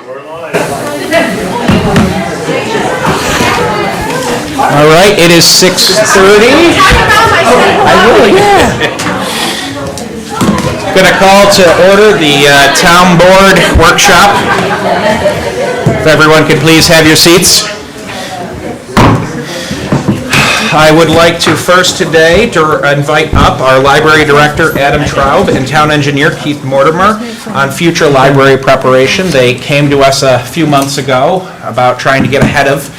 All right, it is 6:30. Going to call to order the Town Board Workshop. If everyone could please have your seats. I would like to first today to invite up our Library Director, Adam Traub, and Town Engineer, Keith Mortimer, on future library preparation. They came to us a few months ago about trying to get ahead of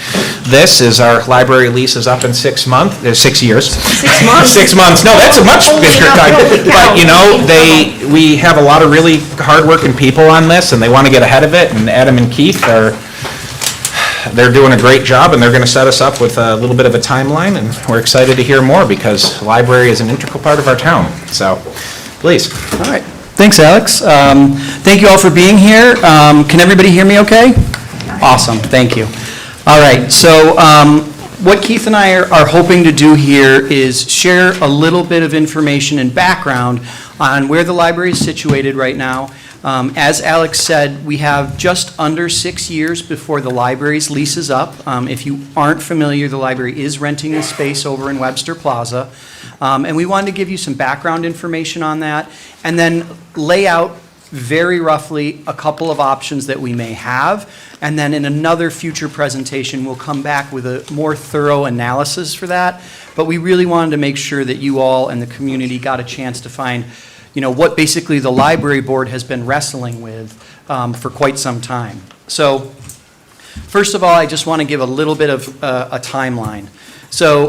this, as our library lease is up in 6 months, 6 years. 6 months? 6 months. No, that's a much bigger time. But, you know, we have a lot of really hardworking people on this, and they want to get ahead of it, and Adam and Keith they're doing a great job, and they're going to set us up with a little bit of a timeline, and we're excited to hear more because the library is an integral part of our town. So, please. All right. Thanks, Alex. Thank you all for being here. Can everybody hear me okay? Awesome. Thank you. All right. So, what Keith and I are hoping to do here is share a little bit of information and background on where the library is situated right now. As Alex said, we have just under 6 years before the library's lease is up. If you aren't familiar, the library is renting the space over in Webster Plaza. And we wanted to give you some background information on that and then lay out very roughly a couple of options that we may have. And then in another future presentation, we'll come back with a more thorough analysis for that. But we really wanted to make sure that you all and the community got a chance to find what basically the library board has been wrestling with for quite some time. So, first of all, I just want to give a little bit of a timeline. So,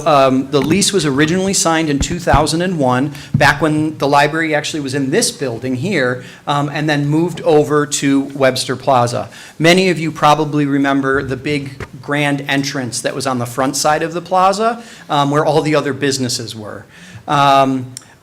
the lease was originally signed in 2001, back when the library actually was in this building here, and then moved over to Webster Plaza. Many of you probably remember the big grand entrance that was on the front side of the plaza, where all the other businesses were.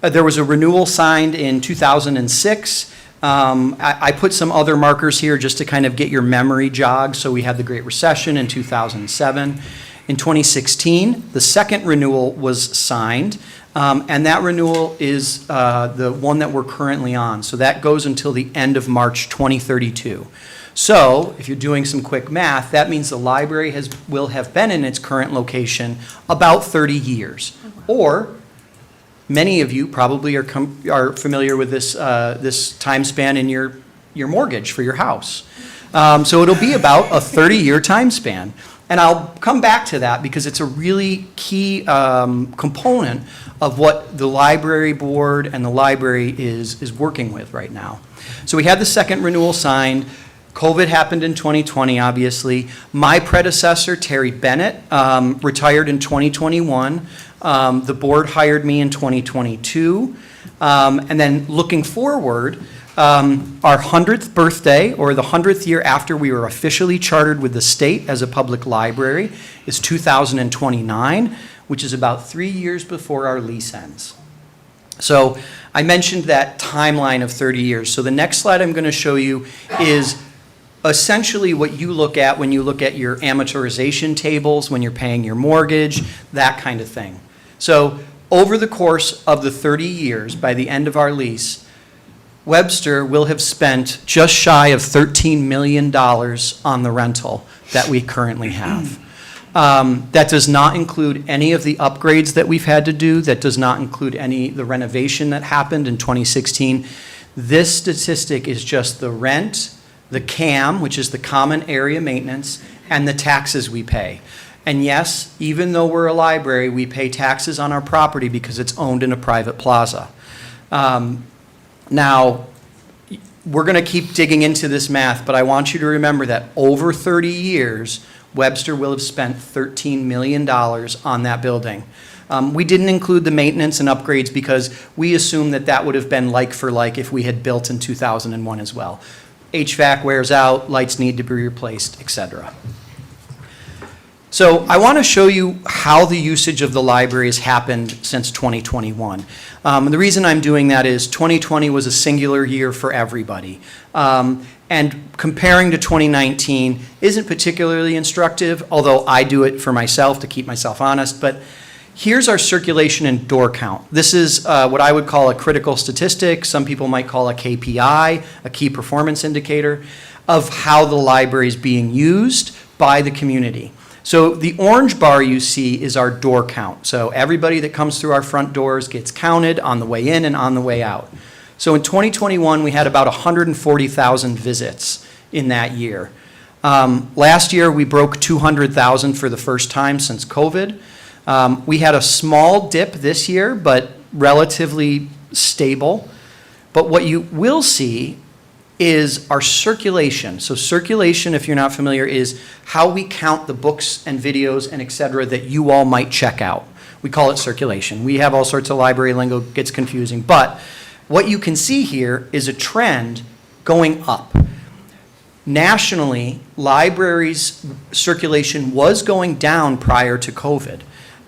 There was a renewal signed in 2006. I put some other markers here just to kind of get your memory jogged. So we had the Great Recession in 2007. In 2016, the second renewal was signed, and that renewal is the one that we're currently on. So that goes until the end of March 2032. So if you're doing some quick math, that means the library will have been in its current location about 30 years. Or many of you probably are familiar with this time span in your mortgage for your house. So it'll be about a 30-year time span. And I'll come back to that because it's a really key component of what the library board and the library is working with right now. So we had the second renewal signed. COVID happened in 2020, obviously. My predecessor, Terry Bennett, retired in 2021. The board hired me in 2022. And then looking forward, our 100th birthday, or the 100th year after we were officially chartered with the state as a public library, is 2029, which is about 3 years before our lease ends. So I mentioned that timeline of 30 years. So the next slide I'm going to show you is essentially what you look at when you look at your amortization tables, when you're paying your mortgage, that kind of thing. So over the course of the 30 years, by the end of our lease, Webster will have spent just shy of $13 million on the rental that we currently have. That does not include any of the upgrades that we've had to do. That does not include the renovation that happened in 2016. This statistic is just the rent, the CAM, which is the common area maintenance, and the taxes we pay. And yes, even though we're a library, we pay taxes on our property because it's owned in a private plaza. Now, we're going to keep digging into this math, but I want you to remember that over 30 years, Webster will have spent $13 million on that building. We didn't include the maintenance and upgrades because we assumed that would have been like for like if we had built in 2001 as well. HVAC wears out, lights need to be replaced, etc. So I want to show you how the usage of the library has happened since 2021. The reason I'm doing that is 2020 was a singular year for everybody. And comparing to 2019 isn't particularly instructive, although I do it for myself to keep myself honest. But here's our circulation and door count. This is what I would call a critical statistic. Some people might call a KPI, a key performance indicator. of how the library is being used by the community. So the orange bar you see is our door count. So everybody that comes through our front doors gets counted on the way in and on the way out. So in 2021, we had about 140,000 visits in that year. Last year, we broke 200,000 for the first time since COVID. We had a small dip this year, but relatively stable. But what you will see is our circulation. So circulation, if you're not familiar, is how we count the books and videos and et cetera that you all might check out. We call it circulation. We have all sorts of library lingo, gets confusing. But what you can see here is a trend going up. Nationally, libraries' circulation was going down prior to COVID.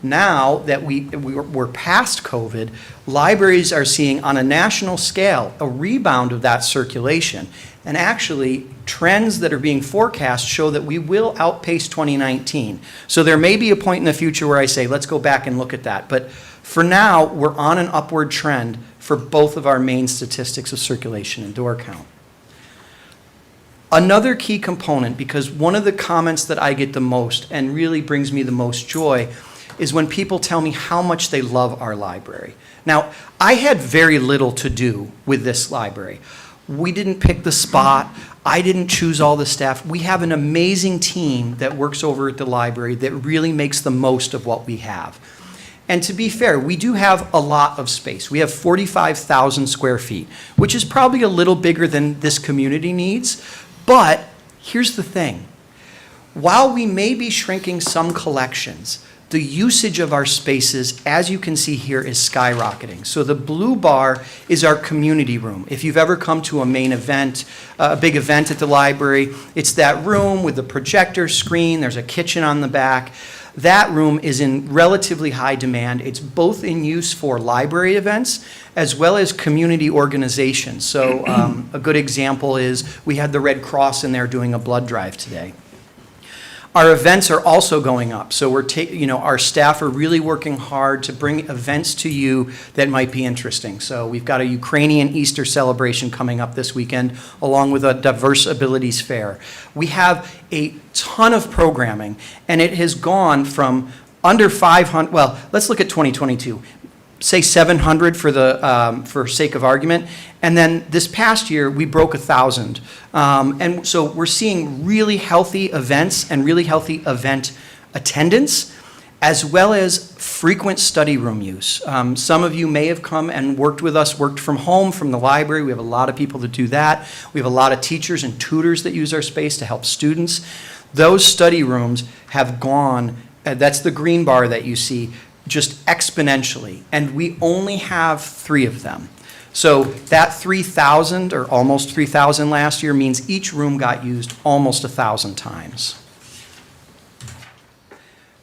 Now that we're past COVID, libraries are seeing on a national scale a rebound of that circulation. And actually, trends that are being forecast show that we will outpace 2019. So there may be a point in the future where I say, let's go back and look at that. But for now, we're on an upward trend for both of our main statistics of circulation and door count. Another key component, because one of the comments that I get the most and really brings me the most joy is when people tell me how much they love our library. Now, I had very little to do with this library. We didn't pick the spot. I didn't choose all the staff. We have an amazing team that works over at the library that really makes the most of what we have. And to be fair, we do have a lot of space. We have 45,000 square feet, which is probably a little bigger than this community needs. But here's the thing. While we may be shrinking some collections, the usage of our spaces, as you can see here, is skyrocketing. So the blue bar is our community room. If you've ever come to a main event, a big event at the library, it's that room with the projector screen, there's a kitchen on the back. That room is in relatively high demand. It's both in use for library events as well as community organizations. So a good example is we had the Red Cross in there doing a blood drive today. Our events are also going up, so our staff are really working hard to bring events to you that might be interesting. So we've got a Ukrainian Easter celebration coming up this weekend, along with a Diverse Abilities Fair. We have a ton of programming, and it has gone from under 500, well, let's look at 2022. Say 700 for sake of argument, and then this past year we broke 1,000, and so we're seeing really healthy events and really healthy event attendance, as well as frequent study room use. Some of you may have come and worked with us, worked from home, from the library. We have a lot of people that do that. We have a lot of teachers and tutors that use our space to help students. Those study rooms have gone, that's the green bar that you see, just exponentially, and we only have 3 of them. So that 3,000 or almost 3,000 last year means each room got used almost 1,000 times.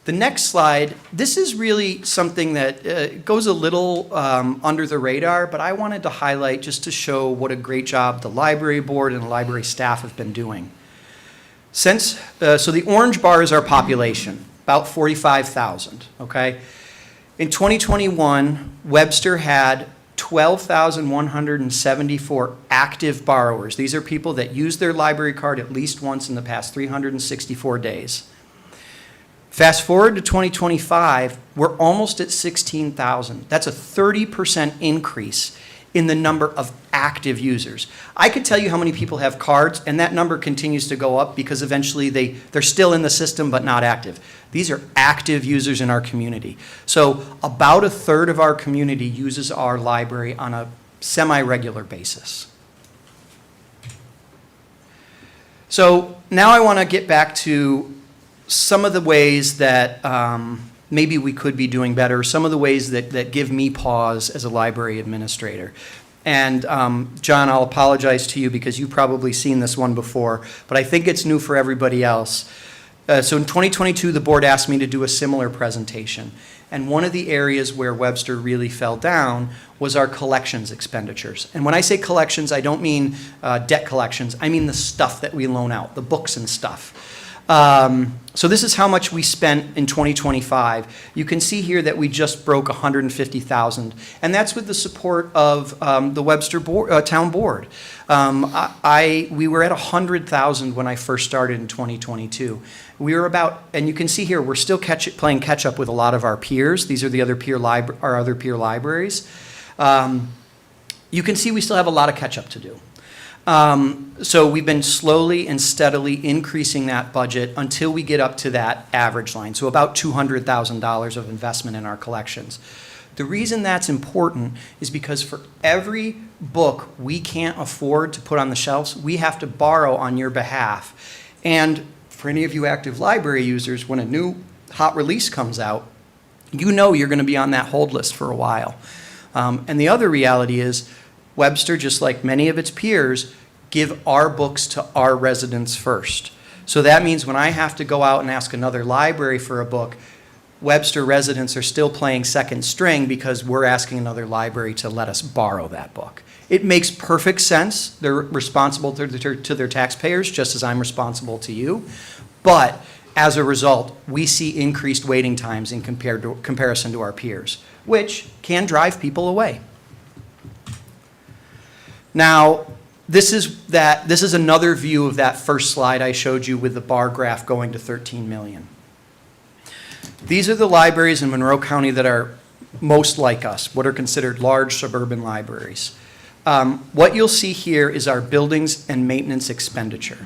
The next slide, this is really something that goes a little under the radar, but I wanted to highlight just to show what a great job the library board and the library staff have been doing. So the orange bar is our population, about 45,000, okay? In 2021, Webster had 12,174 active borrowers. These are people that use their library card at least once in the past 364 days. Fast forward to 2025, we're almost at 16,000. That's a 30% increase in the number of active users. I could tell you how many people have cards, and that number continues to go up because eventually they're still in the system but not active. These are active users in our community. So about 1/3 of our community uses our library on a semi-regular basis. So now I want to get back to some of the ways that maybe we could be doing better, some of the ways that give me pause as a library administrator. And John, I'll apologize to you because you've probably seen this one before, but I think it's new for everybody else. So in 2022, the board asked me to do a similar presentation. And one of the areas where Webster really fell down was our collections expenditures. And when I say collections, I don't mean debt collections. I mean the stuff that we loan out, the books and stuff. So this is how much we spent in 2025. You can see here that we just broke 150,000, and that's with the support of the Webster Town Board. We were at 100,000 when I first started in 2022. We were about, and you can see here, we're still playing catch up with a lot of our peers. These are the other our other peer libraries. You can see we still have a lot of catch up to do. So we've been slowly and steadily increasing that budget until we get up to that average line, so about $200,000 of investment in our collections. The reason that's important is because for every book we can't afford to put on the shelves, we have to borrow on your behalf. And for any of you active library users, when a new hot release comes out, you know you're going to be on that hold list for a while. And the other reality is, Webster, just like many of its peers, give our books to our residents first. So that means when I have to go out and ask another library for a book, Webster residents are still playing second string because we're asking another library to let us borrow that book. It makes perfect sense. They're responsible to their taxpayers, just as I'm responsible to you. But as a result, we see increased waiting times in comparison to our peers, which can drive people away. Now, this is another view of that first slide I showed you with the bar graph going to 13 million. These are the libraries in Monroe County that are most like us, what are considered large suburban libraries. What you'll see here is our buildings and maintenance expenditure.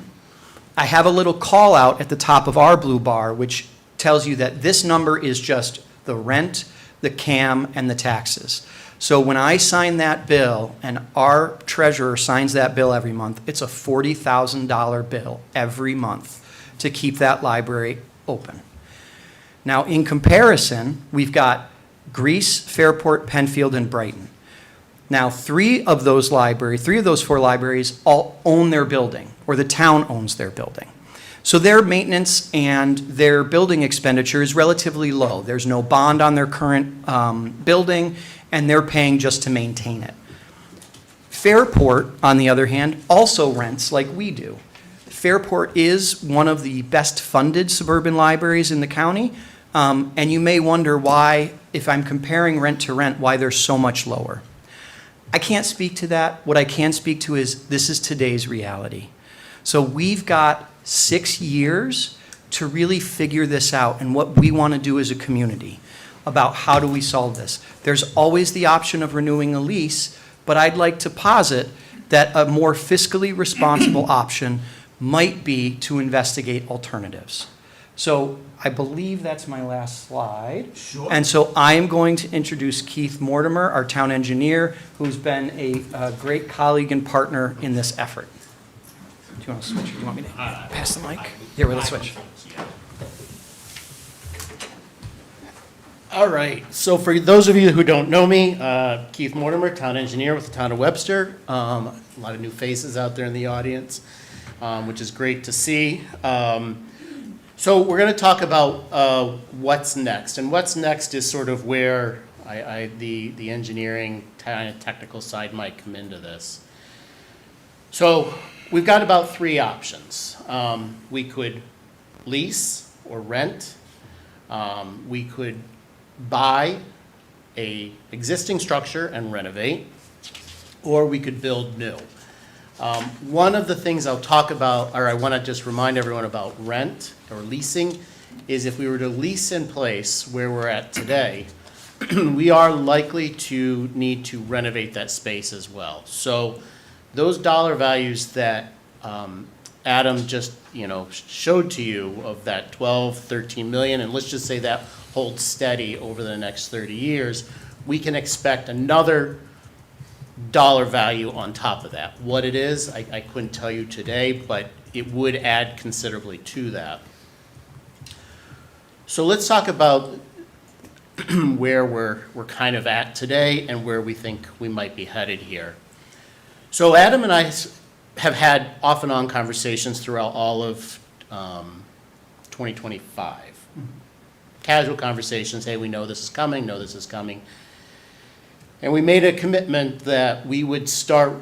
I have a little call out at the top of our blue bar, which tells you that this number is just the rent, the CAM, and the taxes. So when I sign that bill and our treasurer signs that bill every month, it's a $40,000 bill every month to keep that library open. Now, in comparison, we've got Greece, Fairport, Penfield, and Brighton. Now, three of those four libraries all own their building, or the town owns their building. So their maintenance and their building expenditure is relatively low. There's no bond on their current building, and they're paying just to maintain it. Fairport, on the other hand, also rents like we do. Fairport is one of the best funded suburban libraries in the county, and you may wonder why, if I'm comparing rent to rent, why they're so much lower. I can't speak to that. What I can speak to is this is today's reality. So we've got 6 years to really figure this out and what we want to do as a community about how do we solve this. There's always the option of renewing a lease, but I'd like to posit that a more fiscally responsible option might be to investigate alternatives. So I believe that's my last slide. Sure. And so I am going to introduce Keith Mortimer, our town engineer, who's been a great colleague and partner in this effort. Do you want to switch, or do you want me to pass the mic? Here, let's switch. All right, so for those of you who don't know me, Keith Mortimer, town engineer with the town of Webster. A lot of new faces out there in the audience, which is great to see. So we're going to talk about what's next, and what's next is sort of where the engineering technical side might come into this. So we've got about 3 options. We could lease or rent. We could buy a existing structure and renovate, or we could build new. One of the things I'll talk about, or I want to just remind everyone about rent or leasing, is if we were to lease in place where we're at today, we are likely to need to renovate that space as well. So those dollar values that Adam just showed to you of that 12, 13 million, and let's just say that holds steady over the next 30 years, we can expect another dollar value on top of that. What it is, I couldn't tell you today, but it would add considerably to that. So let's talk about where we're kind of at today and where we think we might be headed here. So Adam and I have had off and on conversations throughout all of 2025. Casual conversations, hey, we know this is coming, And we made a commitment that we would start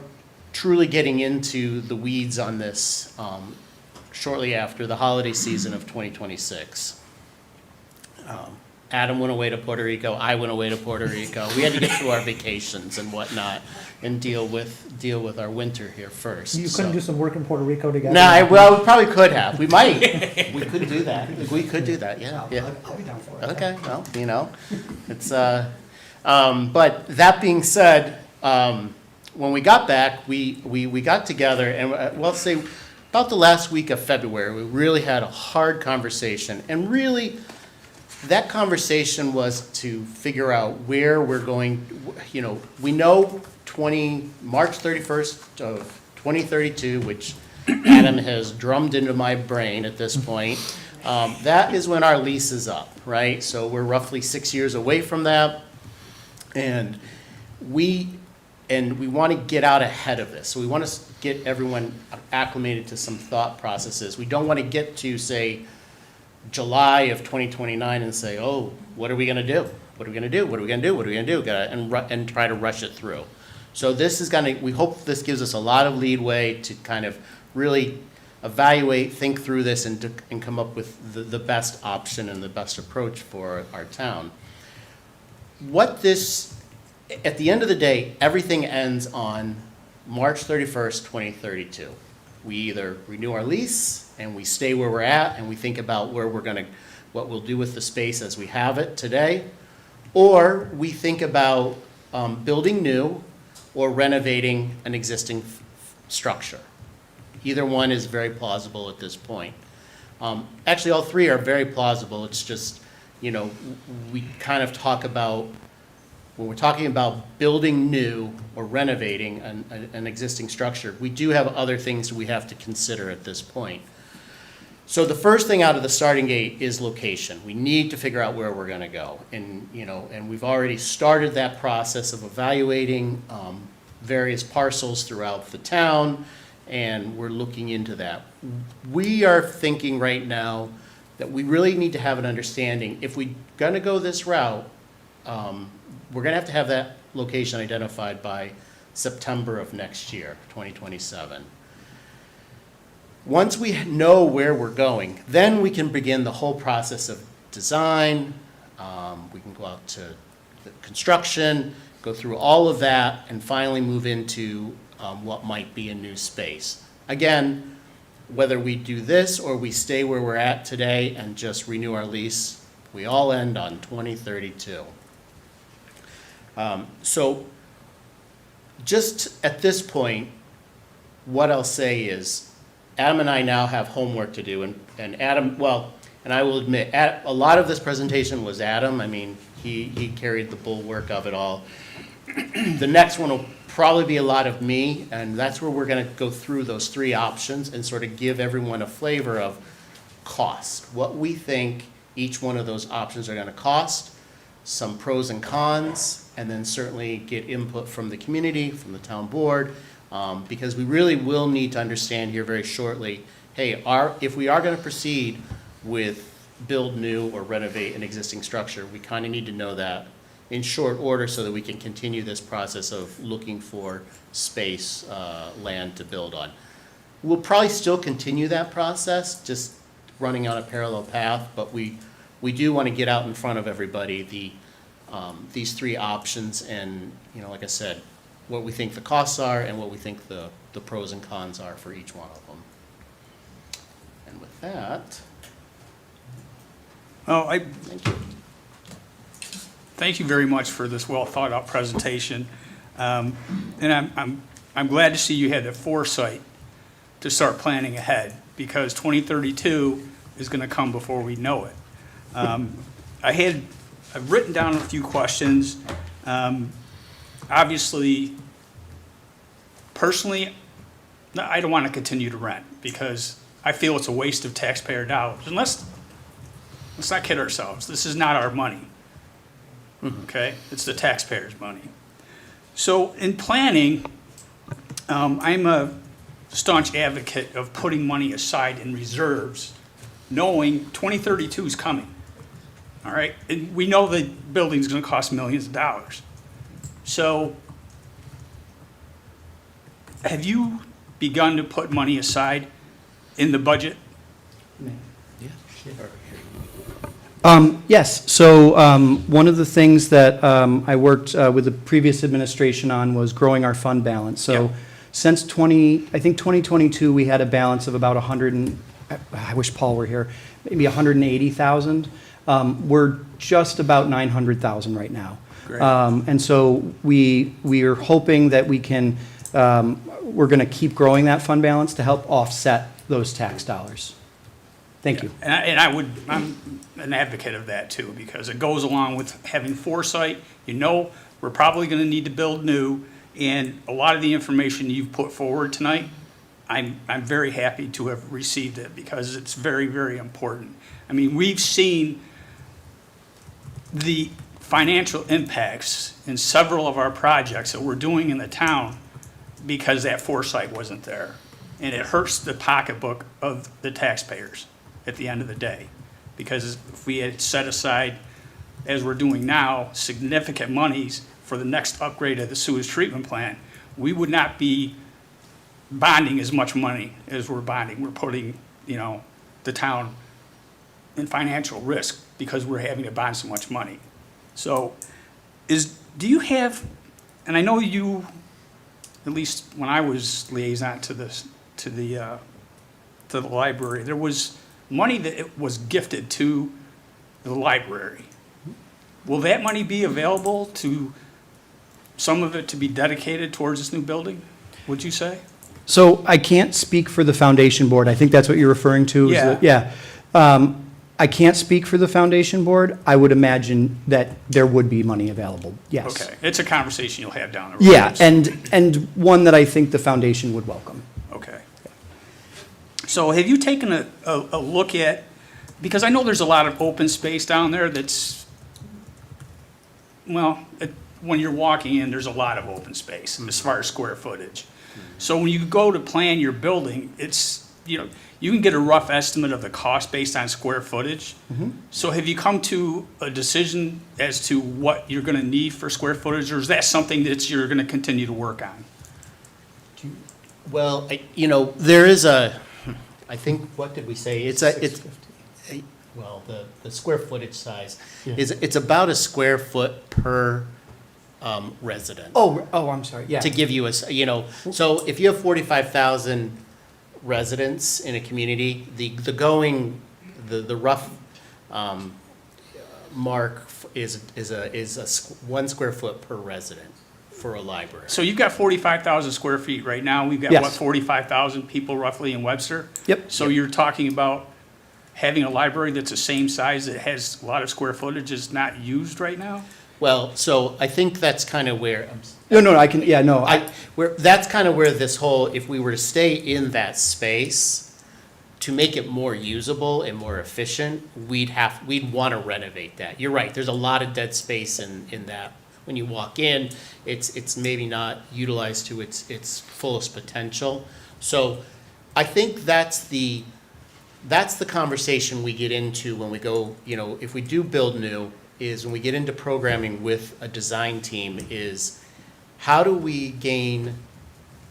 truly getting into the weeds on this shortly after the holiday season of 2026. Adam went away to Puerto Rico, I went away to Puerto Rico. We had to get through our vacations and whatnot and deal with our winter here first. You so. couldn't do some work in Puerto Rico together? No, well, we probably could have. We might. We could do that. We could do that, yeah, yeah. I'll be down for it. Okay, well, you know, it's, but that being said, when we got back, we got together and, well, say, about the last week of February, we really had a hard conversation. And really, that conversation was to figure out where we're going, you know, we know March 31st of 2032, which Adam has drummed into my brain at this point. That is when our lease is up, right? So we're roughly 6 years away from that. And we want to get out ahead of this. So we want to get everyone acclimated to some thought processes. We don't want to get to, say, July of 2029 and say, oh, what are we going to do? What are we going to do? What are we going to do? What are we going to do? And try to rush it through. So this is going to, we hope this gives us a lot of leeway to kind of really evaluate, think through this, and come up with the best option and the best approach for our town. At the end of the day, everything ends on March 31st, 2032. We either renew our lease and we stay where we're at and we think about what we'll do with the space as we have it today, or we think about building new or renovating an existing structure. Either one is very plausible at this point. Actually, all three are very plausible. It's just, you know, we kind of talk about, when we're talking about building new or renovating an existing structure, we do have other things we have to consider at this point. So the first thing out of the starting gate is location. We need to figure out where we're going to go. And, you know, and we've already started that process of evaluating various parcels throughout the town, and we're looking into that. We are thinking right now that we really need to have an understanding. If we're going to go this route, we're going to have that location identified by September of next year, 2027. Once we know where we're going, then we can begin the whole process of design. We can go out to the construction, go through all of that, and finally move into what might be a new space. Again, whether we do this or we stay where we're at today and just renew our lease, we all end on 2032. So just at this point, what I'll say is Adam and I now have homework to do, and Adam, well, and I will admit, a lot of this presentation was Adam. I mean, he carried the bulwark of it all. The next one will probably be a lot of me, and that's where we're going to go through those three options and sort of give everyone a flavor of cost, what we think each one of those options are going to cost, some pros and cons, and then certainly get input from the community, from the town board, because we really will need to understand here very shortly, hey, if we are going to proceed with build new or renovate an existing structure, we kind of need to know that in short order so that we can continue this process of looking for space, land to build on. We'll probably still continue that process, just running on a parallel path, but we do want to get out in front of everybody these three options and, you know, like I said, what we think the costs are and what we think the pros and cons are for each one of them. And with that, Well, thank you. thank you very much for this well-thought-out presentation. And I'm glad to see you had the foresight to start planning ahead, because 2032 is going to come before we know it. I've written down a few questions. Obviously, personally, I don't want to continue to rent because I feel it's a waste of taxpayer dollars. And let's not kid ourselves. This is not our money. Okay? It's the taxpayers' money. So in planning, I'm a staunch advocate of putting money aside in reserves, knowing 2032 is coming. All right? And we know the building's going to cost millions of dollars. So have you begun to put money aside in the budget Yes, so one of the things that I worked with the previous administration on was growing our fund balance. So Yeah. since 2022, we had a balance of about 100 and, I wish Paul were here, maybe 180,000. We're just about 900,000 right now. Great. And so we are hoping that we can, we're going to keep growing that fund balance to help offset those tax dollars. Thank you. I'm an advocate of that too, because it goes along with having foresight. You know, we're probably gonna need to build new, and a lot of the information you've put forward tonight, I'm very happy to have received it, because it's very, very important. I mean, we've seen the financial impacts in several of our projects that we're doing in the town because that foresight wasn't there. And it hurts the pocketbook of the taxpayers at the end of the day. Because if we had set aside, as we're doing now, significant monies for the next upgrade of the sewage treatment plant, we would not be bonding as much money as we're bonding. We're putting, the town in financial risk because we're having to bond so much money. So do you have, and I know you, at least when I was liaison to the library, there was money that it was gifted to the library. Will that money be available to, some of it to be dedicated towards this new building, would you say? So I can't speak for the foundation board. I think that's what you're referring to. Is Yeah. I can't speak for the foundation board. I would imagine that there would be money available, yes. Okay, it's a conversation you'll have down the road. Yeah, and one that I think the foundation would welcome. Okay. So have you taken a look at, because I know there's a lot of open space down there that's, when you're walking in, there's a lot of open space as far as square footage. So when you go to plan your building, it's, you can get a rough estimate of the cost based on square footage. So have you come to a decision as to what you're gonna need for square footage, or is that something that you're gonna continue to work on? Well, there is I think, what did we say? Well, the square footage size it's about a square foot per resident. Oh, I'm sorry, yeah. To give you so if you have 45,000 residents in a community, the rough mark is 1 square foot per resident for a library. So you've got 45,000 square feet right now. We've got, Yes. what, 45,000 people roughly in Webster? Yep. So you're talking about having a library that's the same size that has a lot of square footage is not used right now? Well, so I think that's kind of where, No, I can, yeah, no, that's kind of where this whole, if we were to stay in that space, to make it more usable and more efficient, we'd want to renovate that. You're right, there's a lot of dead space in that. When you walk in, it's maybe not utilized to its fullest potential. So I think that's the conversation we get into when we go, if we do build new, is when we get into programming with a design team, is how do we gain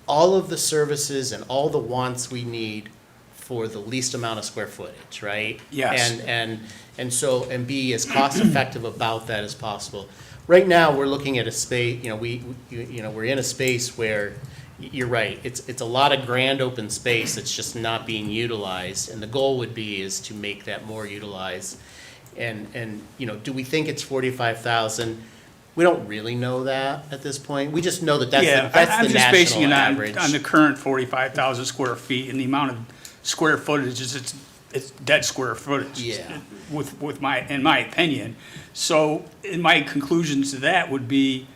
all of the services and all the wants we need for the least amount of square footage, right? Yes. And be as cost effective about that as possible. Right now, we're looking at a space, we're in a space where, you're right, it's a lot of grand open space that's just not being utilized, and the goal would be is to make that more utilized. And do we think it's 45,000? We don't really know that at this point. We just know that's Yeah, the I'm just basing national it average. on the current 45,000 square feet and the amount of square footage it's dead square footage. Yeah. In my opinion. So in my conclusion to that would be,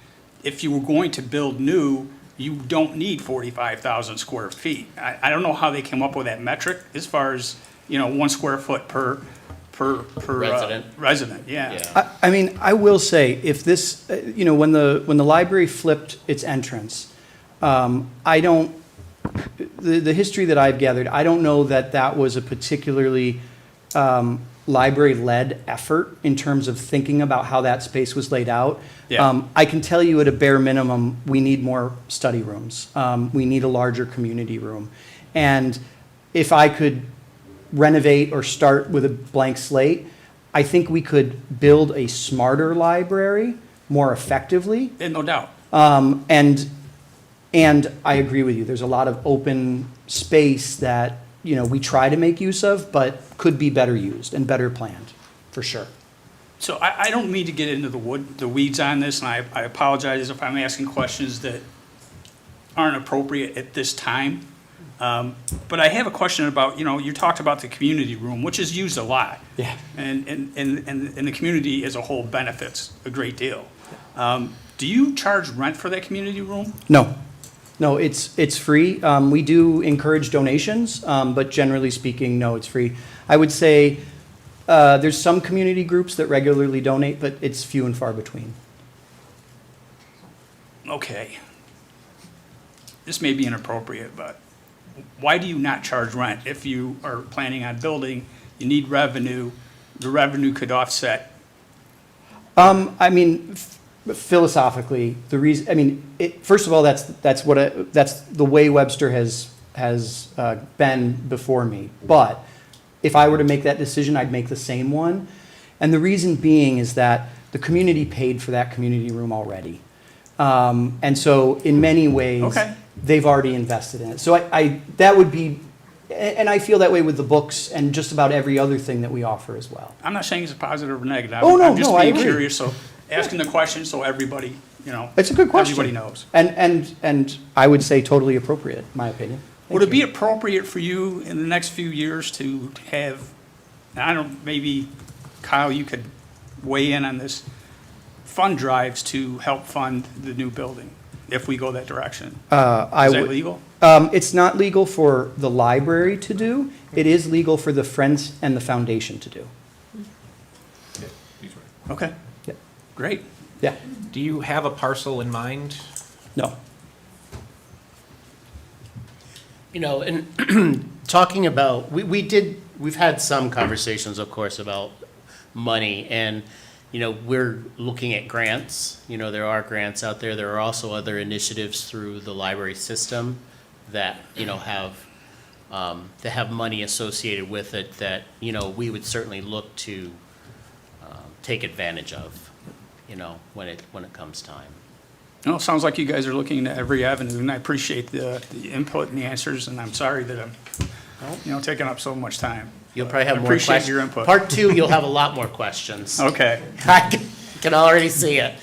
if you were going to build new, you don't need 45,000 square feet. I don't know how they came up with that metric as far as, 1 square foot per Resident. resident, yeah. Yeah. I mean, I will say, if this, when the library flipped its entrance, I don't, the history that I've gathered, I don't know that was a particularly library-led effort in terms of thinking about how that space was laid out. Yeah. I can tell you at a bare minimum, we need more study rooms. We need a larger community room. And if I could renovate or start with a blank slate. I think we could build a smarter library more effectively. No doubt. And I agree with you, there's a lot of open space that, we try to make use of, but could be better used and better planned, for sure. So I don't mean to get into the weeds on this, and I apologize if I'm asking questions that aren't appropriate at this time. But I have a question about, you talked about the community room, which is used a lot. Yeah. And the community as a whole benefits a great deal. Do you charge rent for that community room? No, it's free. We do encourage donations, but generally speaking, no, it's free. I would say there's some community groups that regularly donate, but it's few and far between. Okay. This may be inappropriate, but why do you not charge rent? If you are planning on building, you need revenue, the revenue could offset. I mean, philosophically, the reason, first of all, that's the way Webster has been before me. But if I were to make that decision, I'd make the same one. And the reason being is that the community paid for that community room already. And so in many ways, Okay. they've already invested in it. So that would be, and I feel that way with the books and just about every other thing that we offer as well. I'm not saying it's a positive or negative. Oh, no, I'm just no, I being agree. curious, so asking the question so everybody, It's a good question. everybody knows. And I would say totally appropriate, in my opinion. Would it be appropriate for you in the next few years to have, maybe Kyle, you could weigh in on this, fund drives to help fund the new building, if we go that direction? Is that legal? It's not legal for the library to do. It is legal for the Friends and the Foundation to do. Okay, Yeah. great. Yeah, Do you have a parcel in mind? no. And talking about, we've had some conversations, of course, about money, and, we're looking at grants. There are grants out there. There are also other initiatives through the library system that, have money associated with it that, we would certainly look to take advantage of, when it comes time. Well, it sounds like you guys are looking into every avenue, and I appreciate the input and the answers, and I'm sorry that I'm, taking up so much time. You'll probably have I more appreciate questions. your input. Part 2, you'll have a lot more questions. Okay. I can already see it.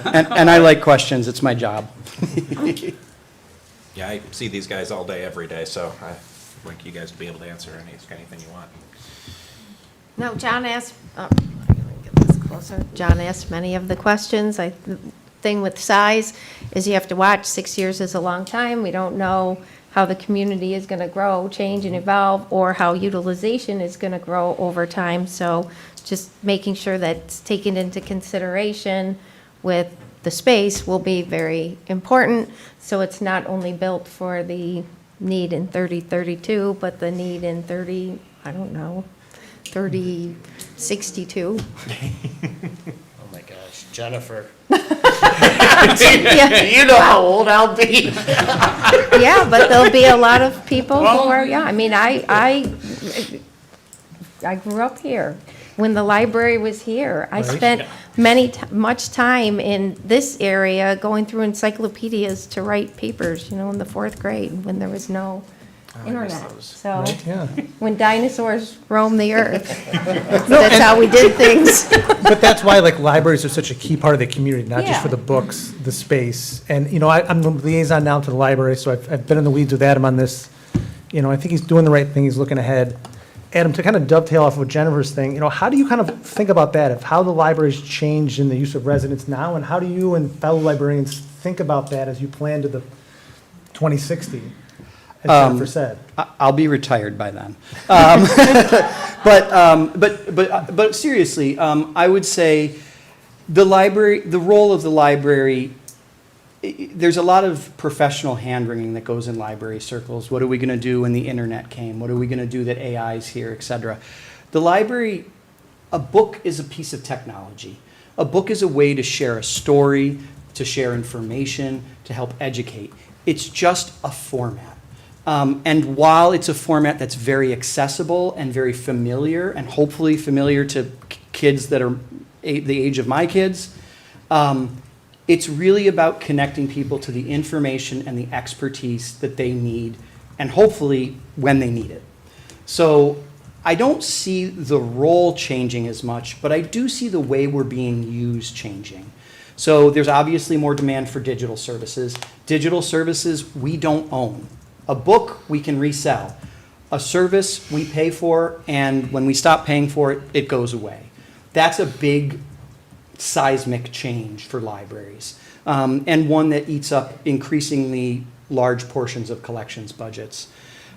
And I like questions. It's my job. Yeah, I see these guys all day, every day, so I like you guys to be able to answer anything you want. No, John asked, I'm gonna get this closer. John asked many of the questions. The thing with size is you have to watch. 6 years is a long time. We don't know how the community is gonna grow, change and evolve, or how utilization is gonna grow over time. So just making sure that's taken into consideration with the space will be very important. So it's not only built for the need in 3032, but the need in 3062. Oh my gosh, Jennifer. Yeah, You know how old I'll be. yeah, but there'll be a lot of people who are, yeah, I mean, I grew up here. When the library was here, I spent much time in this area going through encyclopedias to write papers, in the 4th grade when there was no internet. So Yeah. when dinosaurs roamed the earth, that's how we did things. But that's why, libraries are such a key part of the community, not just Yeah. for the books, the space. And, I'm the liaison now to the library, so I've been in the weeds with Adam on this. I think he's doing the right thing, he's looking ahead. Adam, to kind of dovetail off of Jennifer's thing, how do you kind of think about that, of how the library's changed in the use of residents now, and how do you and fellow librarians think about that as you plan to the 2060, as Jennifer said? I'll be retired by then. But seriously, I would say the role of the library, there's a lot of professional hand-wringing that goes in library circles. What are we going to do when the internet came? What are we going to do that AI is here, et cetera? The library, a book is a piece of technology. A book is a way to share a story, to share information, to help educate. It's just a format. And while it's a format that's very accessible and very familiar, and hopefully familiar to kids that are the age of my kids, it's really about connecting people to the information and the expertise that they need, and hopefully when they need it. So I don't see the role changing as much, but I do see the way we're being used changing. So there's obviously more demand for digital services. Digital services we don't own. A book we can resell. A service we pay for, and when we stop paying for it, it goes away. That's a big seismic change for libraries, and one that eats up increasingly large portions of collections budgets.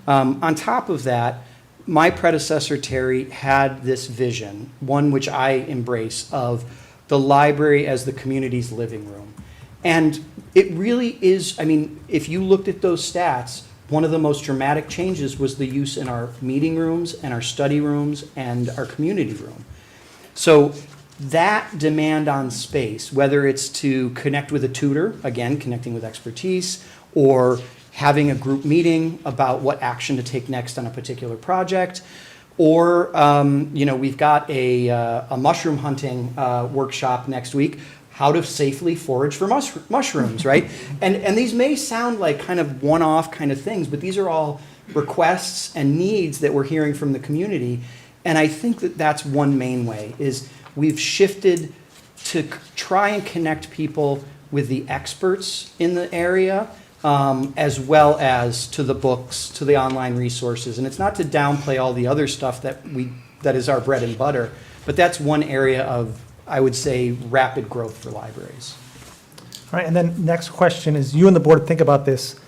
On top of that, my predecessor, Terry, had this vision, one which I embrace, of the library as the community's living room. And it really is, I mean, if you looked at those stats, one of the most dramatic changes was the use in our meeting rooms and our study rooms and our community room. So that demand on space, whether it's to connect with a tutor, again, connecting with expertise, or having a group meeting about what action to take next on a particular project, or we've got a mushroom hunting workshop next week, how to safely forage for mushrooms, right? And these may sound like kind of one-off kind of things, but these are all requests and needs that we're hearing from the community. And I think that that's one main way, is we've shifted to try and connect people with the experts in the area, as well as to the books, to the online resources. And it's not to downplay all the other stuff that is our bread and butter, but that's one area of, I would say, rapid growth for libraries. All right, and then next question is, you and the board think about this.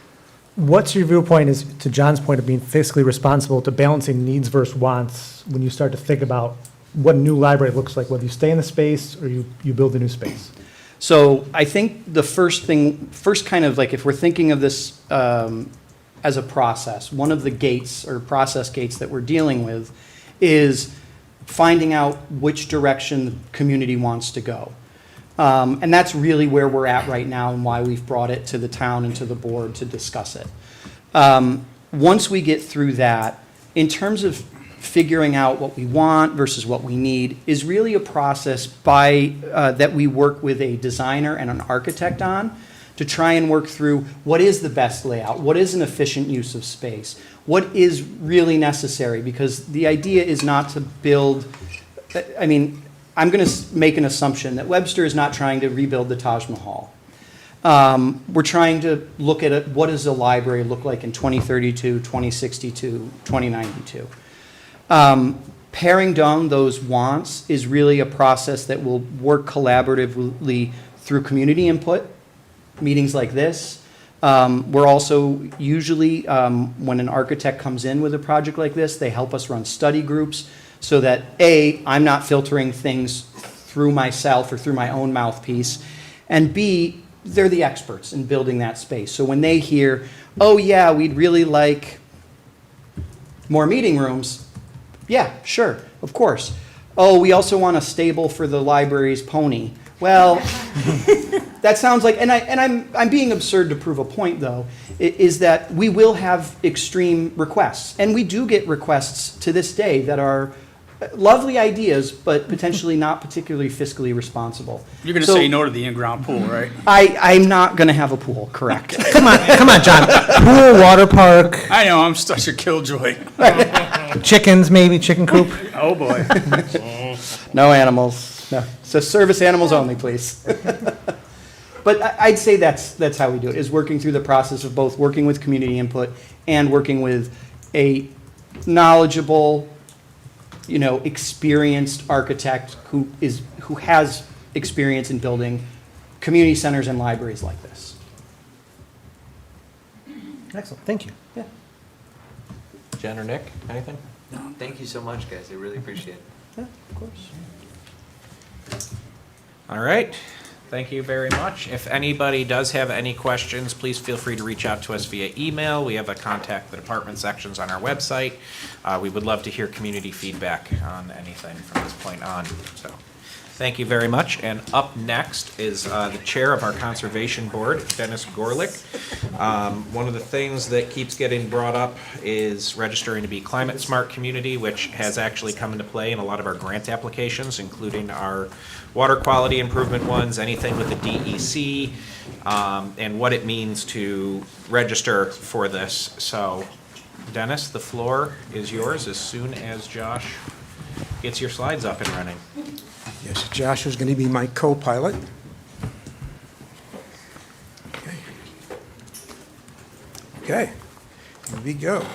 What's your viewpoint, is to John's point of being fiscally responsible, to balancing needs versus wants when you start to think about what a new library looks like, whether you stay in the space or you build a new space? So I think the first kind of like, if we're thinking of this as a process, one of the gates or process gates that we're dealing with is finding out which direction the community wants to go. And that's really where we're at right now, and why we've brought it to the town and to the board to discuss it. Once we get through that, in terms of figuring out what we want versus what we need, is really a process that we work with a designer and an architect on, to try and work through what is the best layout, what is an efficient use of space, what is really necessary, because the idea is not to build, I mean, I'm going to make an assumption that Webster is not trying to rebuild the Taj Mahal. We're trying to look at it, what does a library look like in 2032, 2062, 2092. Paring down those wants is really a process that will work collaboratively through community input, meetings like this. We're also usually, when an architect comes in with a project like this, they help us run study groups, so that A, I'm not filtering things through myself or through my own mouthpiece, and B, they're the experts in building that space. So when they hear, oh yeah, we'd really like more meeting rooms, yeah, sure, of course. Oh, we also want a stable for the library's pony. Well, that sounds like, and I'm being absurd to prove a point though, is that we will have extreme requests. And we do get requests to this day that are lovely ideas, but potentially not particularly fiscally responsible. You're going to say no to the in-ground pool, right? I'm not going to have a pool, correct. Come on, John. Pool, water park, I know, I'm such a killjoy. chickens, maybe, chicken coop. Oh, boy. No animals. No. So service animals only, please. But I'd say that's how we do it, is working through the process of both working with community input and working with a knowledgeable, experienced architect who has experience in building community centers and libraries like this. Excellent, thank you. Yeah. Jen or Nick, anything? No, thank you so much, guys. I really appreciate it. Yeah, of course. All right. Thank you very much. If anybody does have any questions, please feel free to reach out to us via email. We have a contact the department sections on our website. We would love to hear community feedback on anything from this point on. So, Thank you very much. And up next is the chair of our Conservation Board, Dennis Gorlick. One of the things that keeps getting brought up is registering to be climate smart community, which has actually come into play in a lot of our grant applications, including our water quality improvement ones, anything with the DEC, and what it means to register for this. So, Dennis, the floor is yours as soon as Josh gets your slides up and running. Yes, Josh is going to be my co-pilot. Okay, here we go.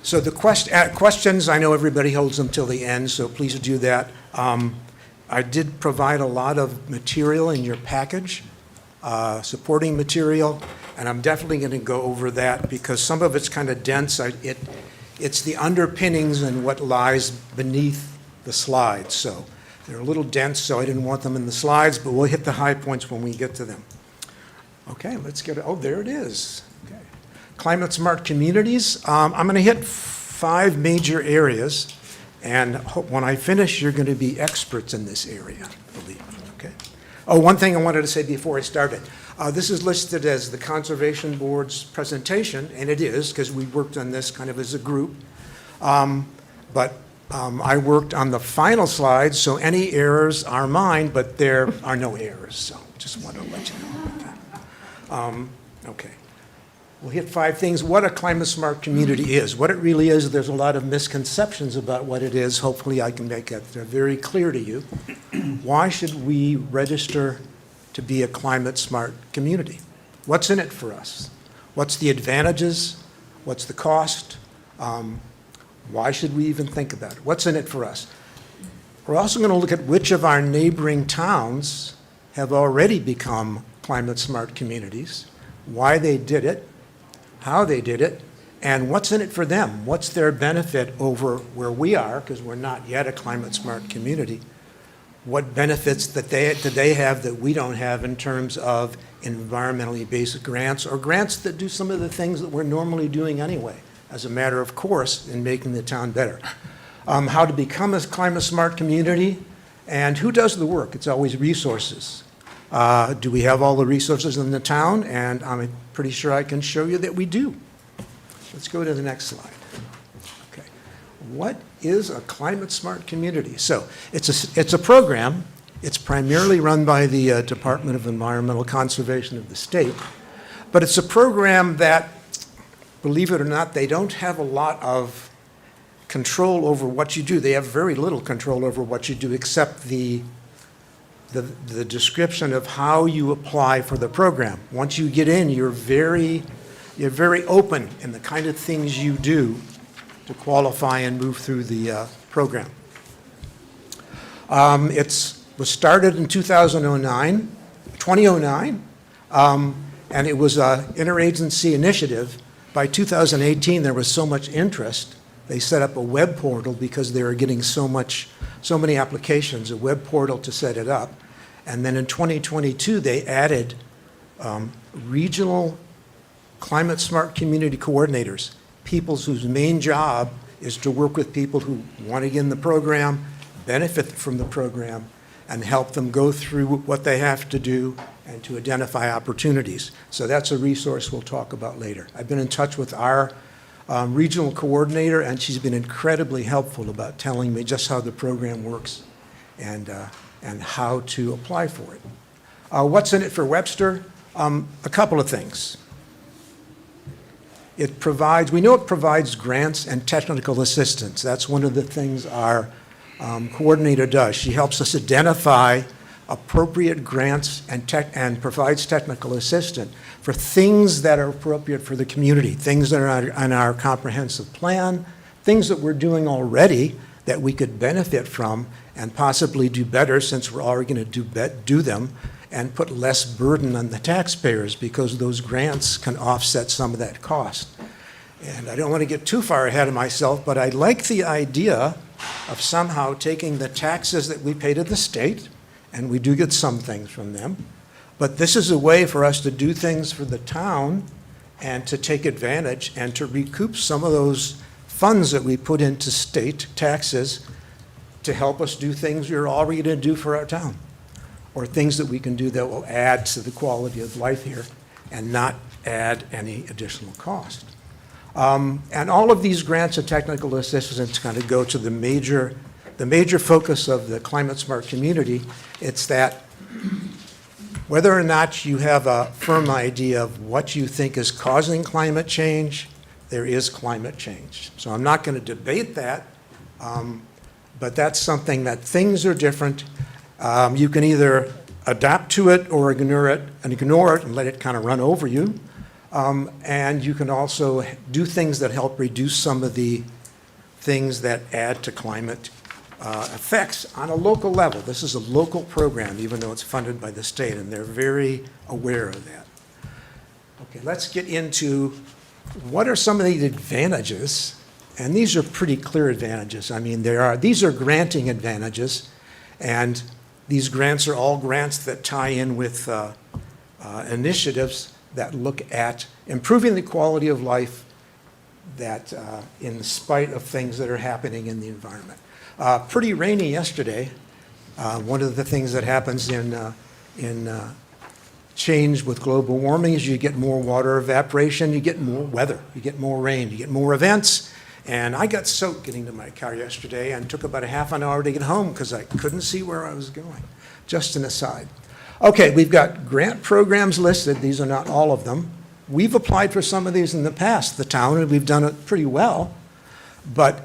So the questions, I know everybody holds them till the end, so please do that. I did provide a lot of material in your package, supporting material, and I'm definitely going to go over that because some of it's kind of dense. It's the underpinnings and what lies beneath the slides. So they're a little dense, so I didn't want them in the slides, but we'll hit the high points when we get to them. Okay, let's get it. Oh, there it is. Okay. Climate smart communities. I'm going to hit 5 major areas, and when I finish, you're going to be experts in this area, believe me. Okay. Oh, one thing I wanted to say before I started. This is listed as the Conservation Board's presentation, and it is, because we worked on this kind of as a group. But I worked on the final slides, so any errors are mine, but there are no errors, so just want to let you know about that. Okay. We'll hit 5 things. What a climate smart community is. What it really is, there's a lot of misconceptions about what it is. Hopefully I can make that very clear to you. Why should we register to be a climate smart community? What's in it for us? What's the advantages? What's the cost? Why should we even think about it? What's in it for us? We're also going to look at which of our neighboring towns have already become climate smart communities, why they did it, how they did it, and what's in it for them. What's their benefit over where we are, because we're not yet a climate smart community. What benefits that they have that we don't have in terms of environmentally based grants or grants that do some of the things that we're normally doing anyway, as a matter of course, in making the town better. How to become a climate smart community, and who does the work? It's always resources. Do we have all the resources in the town? And I'm pretty sure I can show you that we do. Let's go to the next slide. Okay. What is a climate smart community? So it's a program. It's primarily run by the Department of Environmental Conservation of the state, but it's a program that, believe it or not, they don't have a lot of control over what you do. They have very little control over what you do except the description of how you apply for the program. Once you get in, you're very open in the kind of things you do to qualify and move through the program. It was started in 2009, and it was an interagency initiative. By 2018, there was so much interest, they set up a web portal because they were getting so many applications, a web portal to set it up. And then in 2022, they added regional climate smart community coordinators, people whose main job is to work with people who want to get in the program, benefit from the program, and help them go through what they have to do and to identify opportunities. So that's a resource we'll talk about later. I've been in touch with our regional coordinator, and she's been incredibly helpful about telling me just how the program works and how to apply for it. What's in it for Webster? A couple of things. We know it provides grants and technical assistance. That's one of the things our coordinator does. She helps us identify appropriate grants and provides technical assistance for things that are appropriate for the community, things that are on our comprehensive plan, things that we're doing already that we could benefit from and possibly do better since we're already going to do them, and put less burden on the taxpayers because those grants can offset some of that cost. And I don't want to get too far ahead of myself, but I like the idea of somehow taking the taxes that we pay to the state, and we do get some things from them, but this is a way for us to do things for the town and to take advantage and to recoup some of those funds that we put into state taxes to help us do things we're already going to do for our town, or things that we can do that will add to the quality of life here and not add any additional cost. And all of these grants and technical assistance kind of go to the major focus of the Climate Smart community. It's that whether or not you have a firm idea of what you think is causing climate change, there is climate change. So I'm not going to debate that, but that's something that things are different. You can either adapt to it or ignore it and let it kind of run over you. And you can also do things that help reduce some of the things that add to climate effects on a local level. This is a local program, even though it's funded by the state, and they're very aware of that. Okay, let's get into what are some of the advantages, and these are pretty clear advantages. I mean, these are granting advantages, and these grants are all grants that tie in with initiatives that look at improving the quality of life that in spite of things that are happening in the environment. Pretty rainy yesterday. One of the things that happens in change with global warming is you get more water evaporation, you get more weather, you get more rain, you get more events. And I got soaked getting to my car yesterday and took about a half an hour to get home because I couldn't see where I was going. Just an aside. Okay, we've got grant programs listed. These are not all of them. We've applied for some of these in the past, the town, and we've done it pretty well. But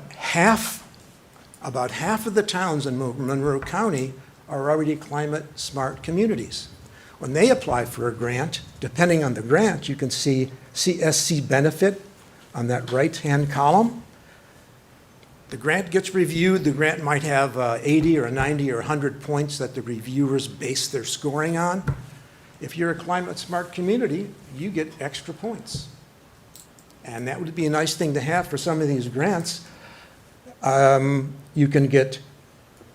about half of the towns in Monroe County are already climate smart communities. When they apply for a grant, depending on the grant, you can see CSC benefit on that right-hand column. The grant gets reviewed. The grant might have 80 or 90 or 100 points that the reviewers base their scoring on. If you're a climate smart community, you get extra points. And that would be a nice thing to have for some of these grants. You can get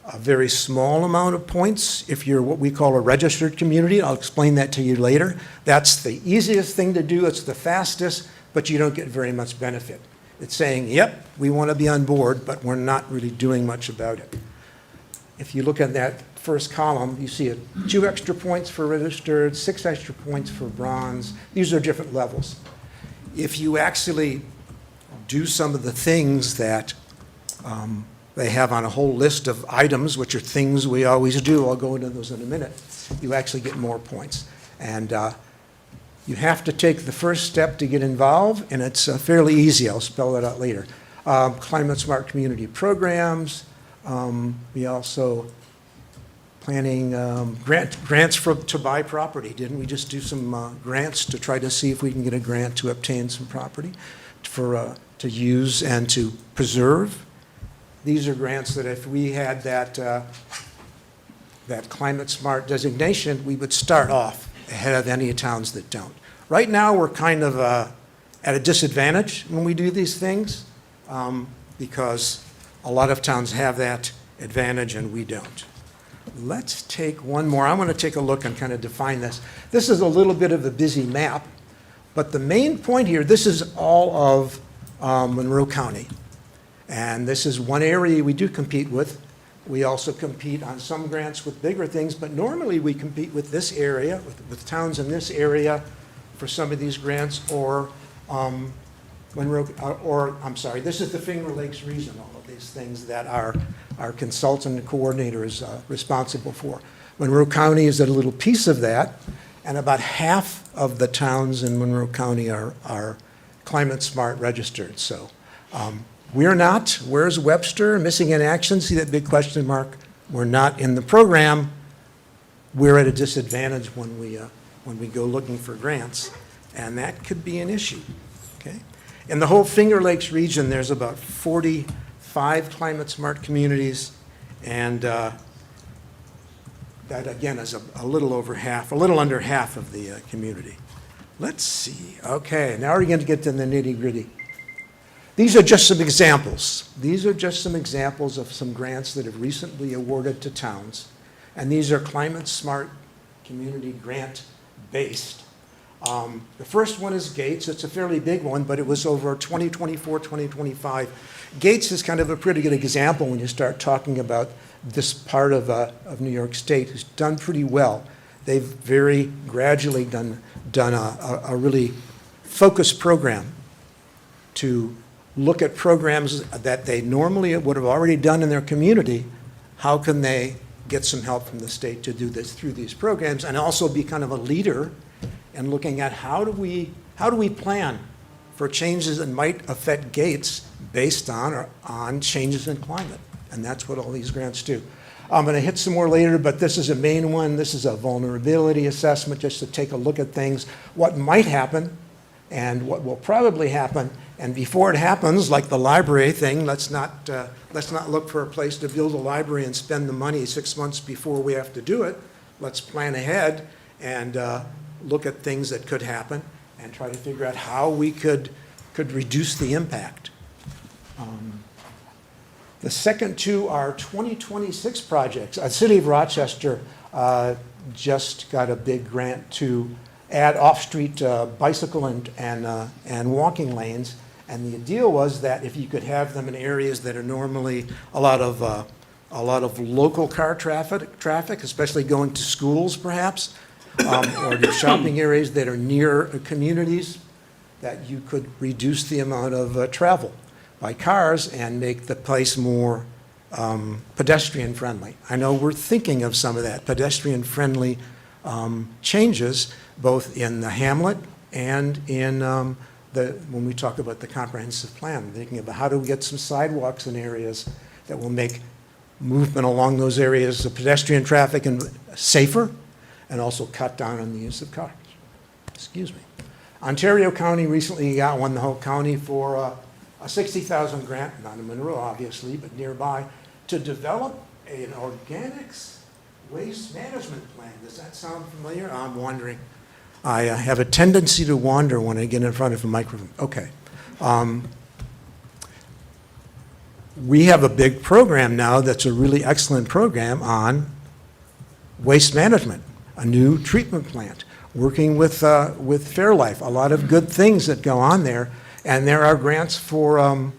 a very small amount of points if you're what we call a registered community. I'll explain that to you later. That's the easiest thing to do. It's the fastest, but you don't get very much benefit. It's saying, yep, we want to be on board, but we're not really doing much about it. If you look at that first column, you see 2 extra points for registered, 6 extra points for bronze. These are different levels. If you actually do some of the things that they have on a whole list of items, which are things we always do, I'll go into those in a minute, you actually get more points. And you have to take the first step to get involved, and it's fairly easy. I'll spell it out later. Climate Smart Community Programs. We also planning grants to buy property. Didn't we just do some grants to try to see if we can get a grant to obtain some property to use and to preserve? These are grants that if we had that Climate Smart designation, we would start off ahead of any towns that don't. Right now, we're kind of at a disadvantage when we do these things because a lot of towns have that advantage and we don't. Let's take one more. I want to take a look and kind of define this. This is a little bit of a busy map, but the main point here, this is all of Monroe County. And this is one area we do compete with. We also compete on some grants with bigger things, but normally we compete with this area, with towns in this area for some of these grants, or this is the Finger Lakes region, all of these things that our consultant and coordinator is responsible for. Monroe County is a little piece of that, and about half of the towns in Monroe County are Climate Smart registered. So we're not. Where's Webster? Missing in action. See that big question mark? We're not in the program. We're at a disadvantage when we go looking for grants, and that could be an issue. Okay. In the whole Finger Lakes region, there's about 45 Climate Smart communities, and that again is a little under half of the community. Let's see. Okay, now we're going to get to the nitty-gritty. These are just some examples. These are just some examples of some grants that have recently awarded to towns, and these are Climate Smart Community Grant based. The first one is Gates. It's a fairly big one, but it was over 2024, 2025. Gates is kind of a pretty good example when you start talking about this part of New York State who's done pretty well. They've very gradually done a really focused program to look at programs that they normally would have already done in their community. How can they get some help from the state to do this through these programs, and also be kind of a leader in looking at how do we plan for changes that might affect Gates based on changes in climate. And that's what all these grants do. I'm going to hit some more later, but this is a main one. This is a vulnerability assessment, just to take a look at things, what might happen and what will probably happen. And before it happens, like the library thing, let's not look for a place to build a library and spend the money 6 months before we have to do it. Let's plan ahead and look at things that could happen and try to figure out how we could reduce the impact. The second two are 2026 projects. The City of Rochester just got a big grant to add off-street bicycle and walking lanes. And the deal was that if you could have them in areas that are normally a lot of local car traffic, especially going to schools perhaps, or to shopping areas that are near communities, that you could reduce the amount of travel by cars and make the place more pedestrian friendly. I know we're thinking of some of that pedestrian friendly changes, both in the hamlet and in when we talk about the comprehensive plan, thinking about how do we get some sidewalks in areas that will make movement along those areas of pedestrian traffic and safer, and also cut down on the use of cars. Excuse me. Ontario County recently won the whole county for a $60,000 grant, not in Monroe obviously, but nearby, to develop an organics waste management plan. Does that sound familiar? I'm wondering. I have a tendency to wander when I get in front of a microphone. Okay. We have a big program now that's a really excellent program on waste management, a new treatment plant, working with Fairlife, a lot of good things that go on there. And there are grants for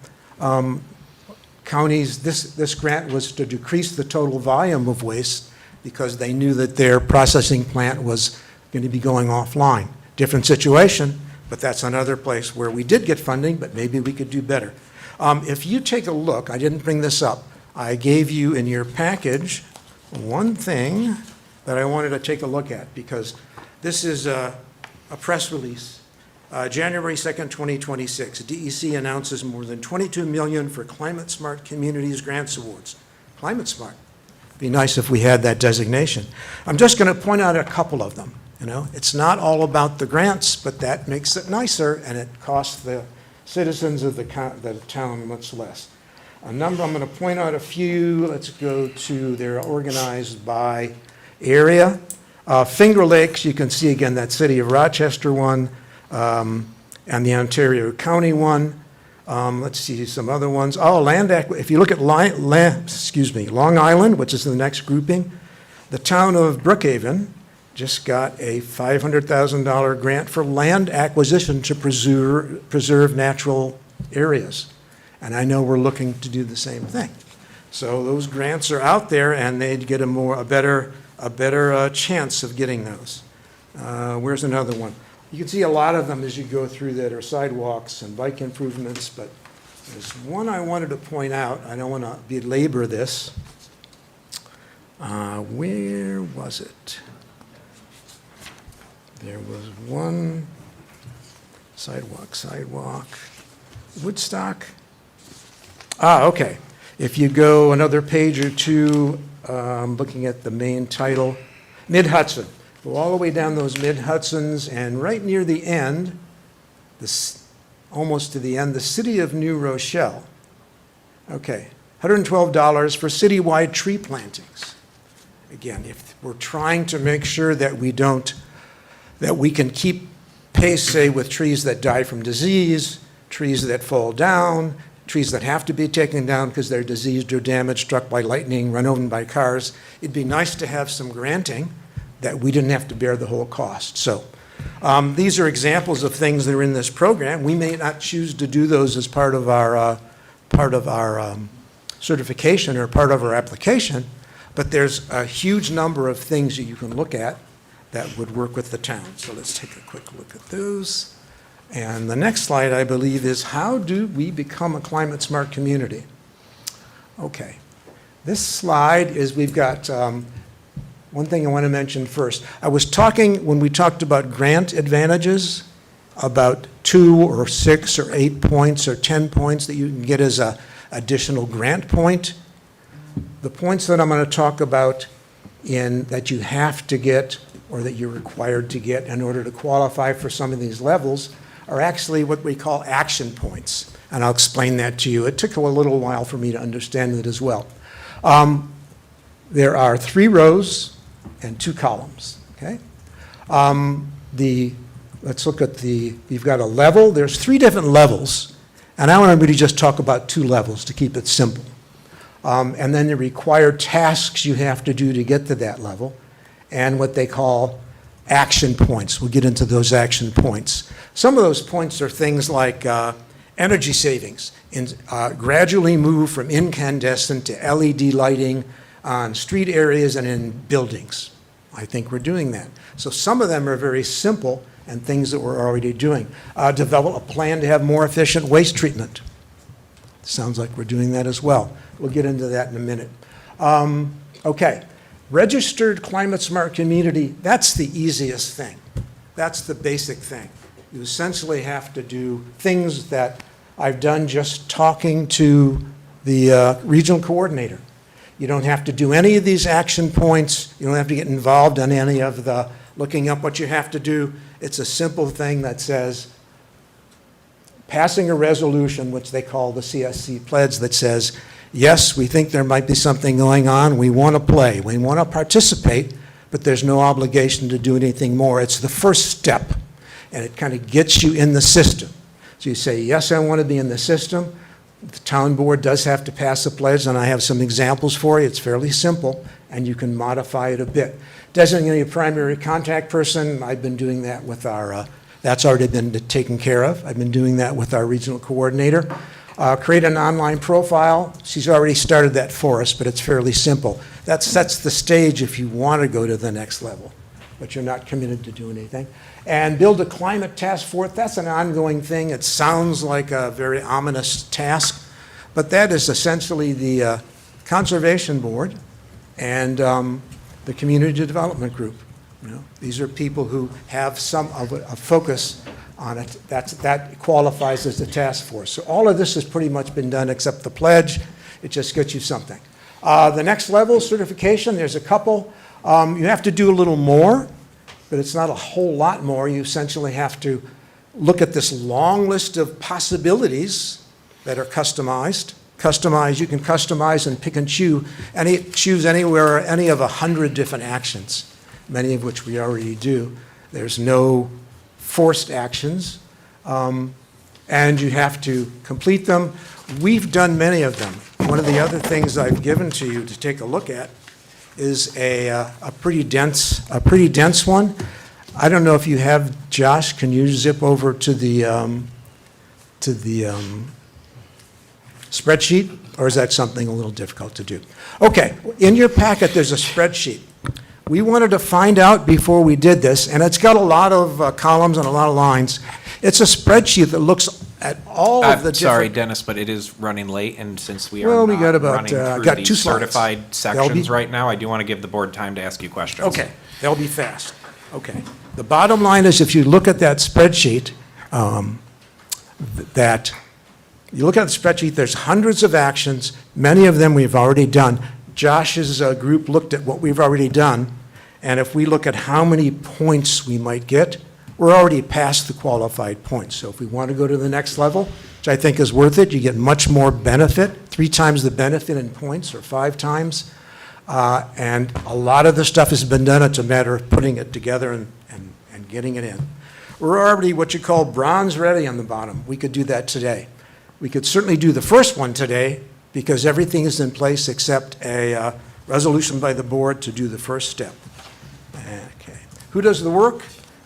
counties. This grant was to decrease the total volume of waste because they knew that their processing plant was going to be going offline. Different situation, but that's another place where we did get funding, but maybe we could do better. If you take a look, I didn't bring this up. I gave you in your package one thing that I wanted to take a look at, because this is a press release. January 2nd, 2026, DEC announces more than $22 million for Climate Smart Communities Grants Awards. Climate Smart. Be nice if we had that designation. I'm just going to point out a couple of them. You know, it's not all about the grants, but that makes it nicer, and it costs the citizens of the town much less. I'm going to point out a few. Let's go to, they're organized by area. Finger Lakes, you can see again that City of Rochester one, and the Ontario County one. Let's see some other ones. Oh, if you look at Long Island, which is the next grouping, the town of Brookhaven just got a $500,000 grant for land acquisition to preserve natural areas. And I know we're looking to do the same thing. So those grants are out there, and they'd get a better chance of getting those. Where's another one? You can see a lot of them as you go through that are sidewalks and bike improvements, but there's one I wanted to point out. I don't want to belabor this. Where was it? There was one sidewalk, Woodstock. Okay. If you go another page or two, looking at the main title, Mid-Hudson. Go all the way down those Mid-Hudsons, and right near the end, almost to the end, the City of New Rochelle. Okay, $112 for citywide tree plantings. Again, if we're trying to make sure that we can keep pace, say, with trees that die from disease, trees that fall down, trees that have to be taken down because they're diseased or damaged, struck by lightning, run over by cars, it'd be nice to have some granting that we didn't have to bear the whole cost. So these are examples of things that are in this program. We may not choose to do those as part of our certification or part of our application, but there's a huge number of things that you can look at that would work with the town. So let's take a quick look at those. And the next slide, I believe, is how do we become a climate-smart community? Okay. This slide is, we've got one thing I want to mention first. I was talking, when we talked about grant advantages, about 2 or 6 or 8 points or 10 points that you can get as a additional grant point. The points that I'm going to talk about that you have to get or that you're required to get in order to qualify for some of these levels are actually what we call action points. And I'll explain that to you. It took a little while for me to understand it as well. There are 3 rows and 2 columns, okay? Let's look at you've got a level. There's 3 different levels. And I want to really just talk about 2 levels to keep it simple. And then the required tasks you have to do to get to that level, and what they call action points. We'll get into those action points. Some of those points are things like energy savings, gradually move from incandescent to LED lighting on street areas and in buildings. I think we're doing that. So some of them are very simple and things that we're already doing. Develop a plan to have more efficient waste treatment. Sounds like we're doing that as well. We'll get into that in a minute. Okay, registered climate smart community, that's the easiest thing. That's the basic thing. You essentially have to do things that I've done just talking to the regional coordinator. You don't have to do any of these action points. You don't have to get involved in any of the looking up what you have to do. It's a simple thing that says, passing a resolution, which they call the CSC pledge, that says, yes, we think there might be something going on. We want to play. We want to participate, but there's no obligation to do anything more. It's the first step, and it kind of gets you in the system. So you say, yes, I want to be in the system. The town board does have to pass a pledge, and I have some examples for you. It's fairly simple, and you can modify it a bit. Designating a primary contact person, I've been doing that with that's already been taken care of. I've been doing that with our regional coordinator. Create an online profile. She's already started that for us, but it's fairly simple. That sets the stage if you want to go to the next level, but you're not committed to do anything. And build a climate task force. That's an ongoing thing. It sounds like a very ominous task, but that is essentially the Conservation Board and the Community Development Group. You know, these are people who have some of a focus on it. That qualifies as a task force. So all of this has pretty much been done except the pledge. It just gets you something. The next level, certification, there's a couple. You have to do a little more, but it's not a whole lot more. You essentially have to look at this long list of possibilities that are customized. You can customize and pick and choose anywhere, any of 100 different actions, many of which we already do. There's no forced actions, and you have to complete them. We've done many of them. One of the other things I've given to you to take a look at is a pretty dense one. I don't know if you have, Josh, can you zip over to the spreadsheet, or is that something a little difficult to do? Okay, in your packet there's a spreadsheet. We wanted to find out before we did this, and it's got a lot of columns and a lot of lines. It's a spreadsheet that looks at all of the different... Sorry, Dennis, but it is running late, and since we are Well, we not got about, running through got the 2 slides. certified sections right now, I do want to give the board time to ask you questions. Okay, they'll be fast. Okay. The bottom line is if you look at that spreadsheet, there's hundreds of actions. Many of them we've already done. Josh's group looked at what we've already done, and if we look at how many points we might get, we're already past the qualified points. So if we want to go to the next level, which I think is worth it, you get much more benefit, 3 times the benefit in points or 5 times. And a lot of the stuff has been done. It's a matter of putting it together and getting it in. We're already what you call bronze ready on the bottom. We could do that today. We could certainly do the first one today because everything is in place except a resolution by the board to do the first step. Okay. Who does the work?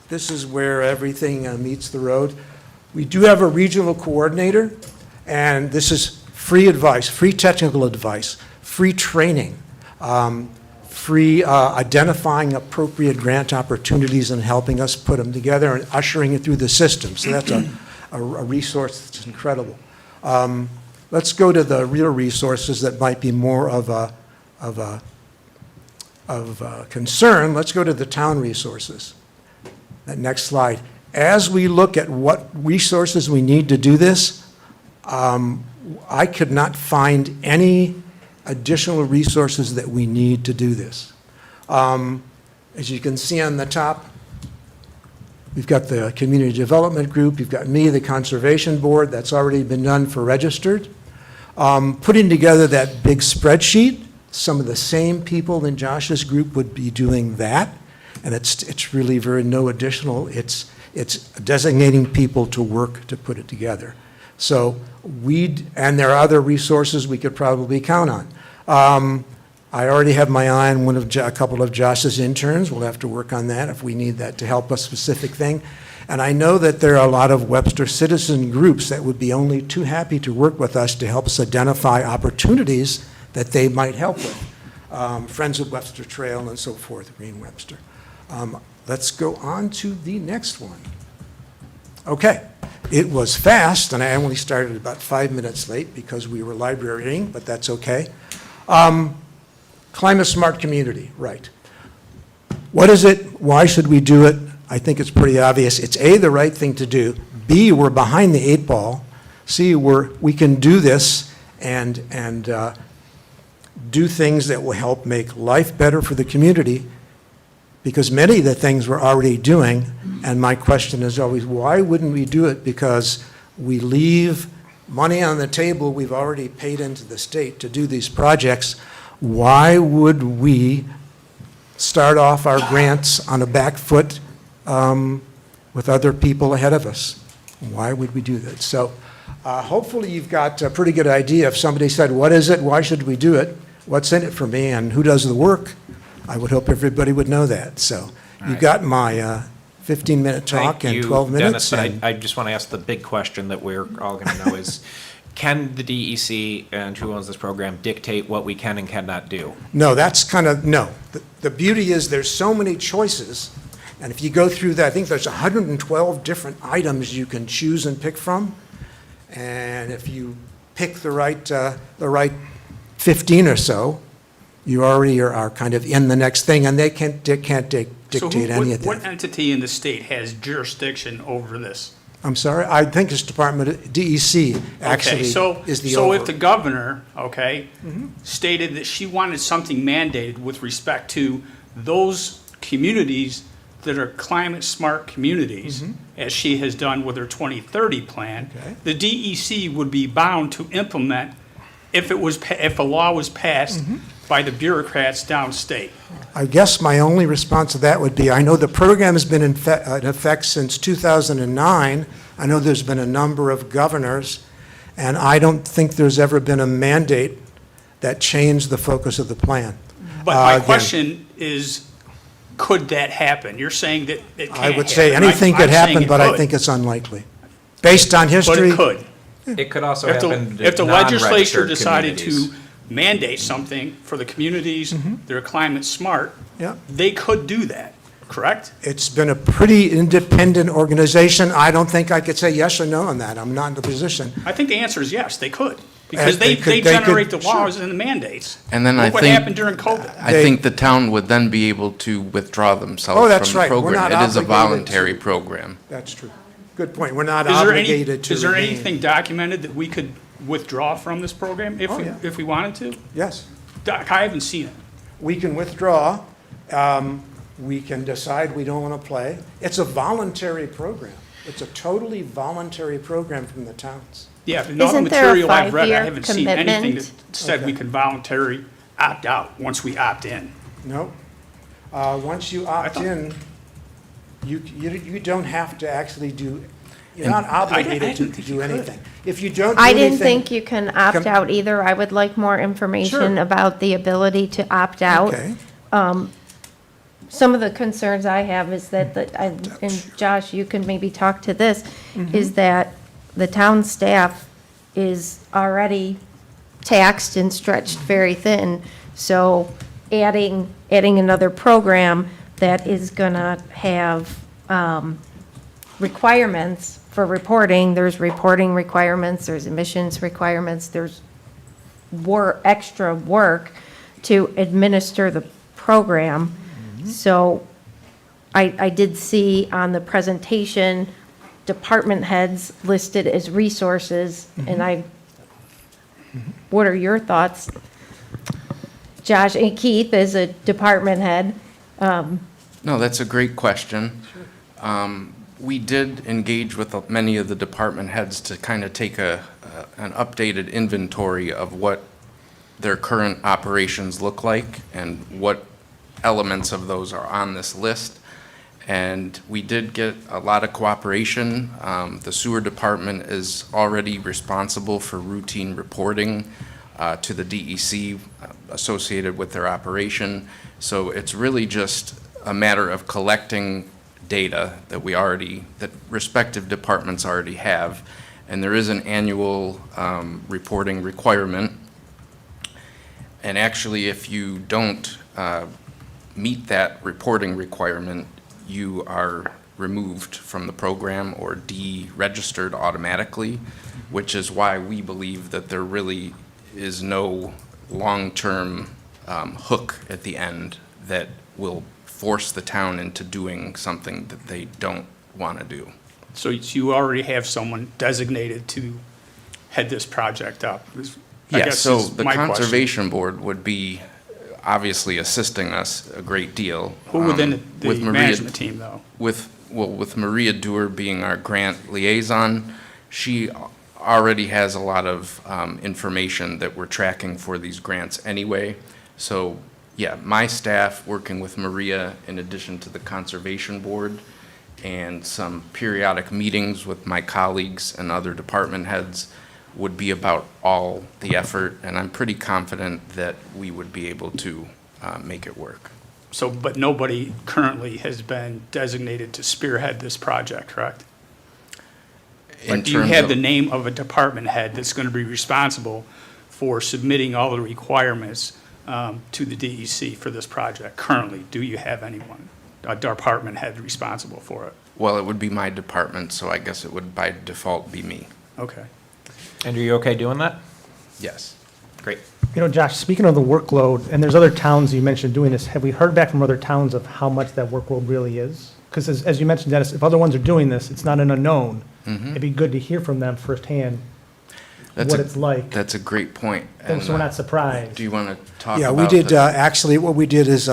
This is where everything meets the road. We do have a regional coordinator, and this is free advice, free technical advice, free training, free identifying appropriate grant opportunities and helping us put them together and ushering it through the system. So that's a resource that's incredible. Let's go to the real resources that might be more of a concern. Let's go to the town resources. That next slide. As we look at what resources we need to do this, I could not find any additional resources that we need to do this. As you can see on the top, we've got the Community Development Group, you've got me, the Conservation Board, that's already been done for registered. Putting together that big spreadsheet, some of the same people in Josh's group would be doing that, and it's really very no additional, it's designating people to work to put it together. So and there are other resources we could probably count on. I already have my eye on a couple of Josh's interns. We'll have to work on that if we need that to help a specific thing. And I know that there are a lot of Webster citizen groups that would be only too happy to work with us to help us identify opportunities that they might help with. Friends of Webster Trail and so forth, Green Webster. Let's go on to the next one. Okay, it was fast, and I only started about 5 minutes late because we were librarying, but that's okay. Climate smart community, right. What is it? Why should we do it? I think it's pretty obvious. It's A, the right thing to do. B, we're behind the 8 ball. C, we can do this and do things that will help make life better for the community, because many of the things we're already doing, and my question is always, why wouldn't we do it? Because we leave money on the table we've already paid into the state to do these projects. Why would we start off our grants on a back foot with other people ahead of us? Why would we do that? So hopefully you've got a pretty good idea. If somebody said, what is it? Why should we do it? What's in it for me? And who does the work? I would hope everybody would know that. So you've got my 15-minute talk in 12 minutes. Dennis, but I just want to ask the big question that we're all going to know is, can the DEC and who owns this program dictate what we can and cannot do? No, that's kind of, no. The beauty is there's so many choices, and if you go through that, I think there's 112 different items you can choose and pick from, and if you pick the right 15 or so, you already are kind of in the next thing, and they can't dictate any of that. What entity in the state has jurisdiction over this? I'm sorry, I think it's DEC actually Okay, is the so over. if the governor, stated that she wanted something mandated with respect to those communities that are climate smart communities, as she has done with her 2030 plan, Okay. the DEC would be bound to implement if a law was passed by the bureaucrats downstate. I guess my only response to that would be, I know the program has been in effect since 2009. I know there's been a number of governors, and I don't think there's ever been a mandate that changed the focus of the plan. But my Again, question is, could that happen? You're saying that it can't I would say happen. anything could I'm saying happen, it but I could. think it's unlikely. Based on But history. it could. It could also If happen the, if the to legislature non-registered decided communities. to mandate something for the communities that are climate smart, Yeah. they could do that, correct? It's been a pretty independent organization. I don't think I could say yes or no on that. I'm not in the position. I think the answer is yes, they could. Because they they could- they generate could- the laws and the mandates. And then Look I what think- happened during COVID. I They- think the town would then be able to withdraw themselves Oh, from that's the right. We're program. not It is a obligated voluntary to- program. That's true. Good point. We're not Is there obligated to is there remain. anything documented that we could withdraw from this program if Oh, we, yeah. if we wanted to? Yes. Doc, I haven't seen it. We can withdraw. We can decide we don't want to play. It's a voluntary program. It's a totally voluntary program from the towns. Yeah, but all the Isn't there a material I've read, I 5-year haven't seen anything that commitment? said we Okay. can voluntarily opt out once we opt in. No. Once you opt thought- in, you don't have to actually do, you're And- not I obligated didn't to think you do could. anything. If you don't do I anything. didn't think you can opt Com- out either. I would like more information Sure. about the ability to opt out. Okay. Some of the concerns I have is that, and Josh, you can maybe talk to this, Mm-hmm. is that the town staff is already taxed and stretched very thin. So adding another program that is gonna have requirements for reporting, there's reporting requirements, there's emissions requirements, there's extra work to administer the program. So I did see on the presentation, department heads listed as resources, and what are your thoughts? Josh and Keith as a department head. No, that's a great question. We did engage with many of the department heads to kind of take an updated inventory of what their current operations look like and what elements of those are on this list. And we did get a lot of cooperation. The sewer department is already responsible for routine reporting to the DEC associated with their operation. So it's really just a matter of collecting data that respective departments already have. And there is an annual reporting requirement. And actually, if you don't meet that reporting requirement, you are removed from the program or deregistered automatically, which is why we believe that there really is no long-term hook at the end that will force the town into doing something that they don't want to do. So you already have someone designated to head this project up? Yes, so is the my question. Conservation Board would be obviously assisting us a great deal. Who within the with Maria- management team, though? With Maria Dewar being our grant liaison, she already has a lot of information that we're tracking for these grants anyway. So, yeah, my staff working with Maria in addition to the Conservation Board and some periodic meetings with my colleagues and other department heads would be about all the effort, and I'm pretty confident that we would be able to make it work. So, but nobody currently has been designated to spearhead this project, correct? In Do you terms have of- the name of a department head that's going to be responsible for submitting all the requirements to the DEC for this project? Currently, do you have anyone, a department head responsible for it? Well, it would be my department, so I guess it would by default be me. Okay. And are you okay doing that? Yes. Great. You know, Josh, speaking of the workload, and there's other towns you mentioned doing this, have we heard back from other towns of how much that workload really is? Because as you mentioned, Dennis, if other ones are doing this, it's not an unknown. It'd be good to hear from them firsthand That's what a- it's like, That's a great point. so And, we're not surprised. do you want to talk Yeah, about we did, the- actually, what we did is,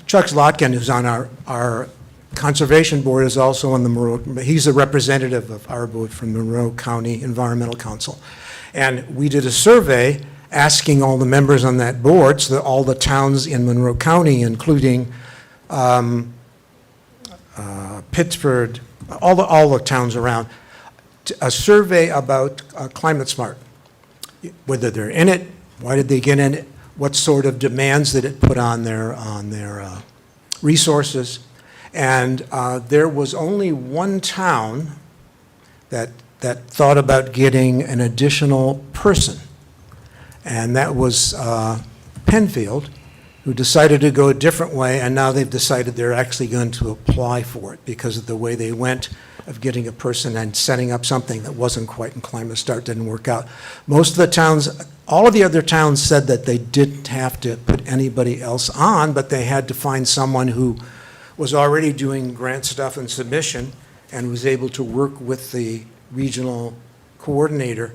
Chuck Zlotkin, who's on our Conservation Board, is also on the Monroe, he's a representative of our board from the Monroe County Environmental Council. And we did a survey asking all the members on that board, so that all the towns in Monroe County, including Pittsford, all the towns around, a survey about climate smart, whether they're in it, why did they get in it, what sort of demands did it put on their resources. And there was only one town that thought about getting an additional person, and that was Penfield, who decided to go a different way, and now they've decided they're actually going to apply for it because of the way they went of getting a person and setting up something that wasn't quite in Climate Start, didn't work out. Most of the towns, all of the other towns said that they didn't have to put anybody else on, but they had to find someone who was already doing grant stuff and submission and was able to work with the regional coordinator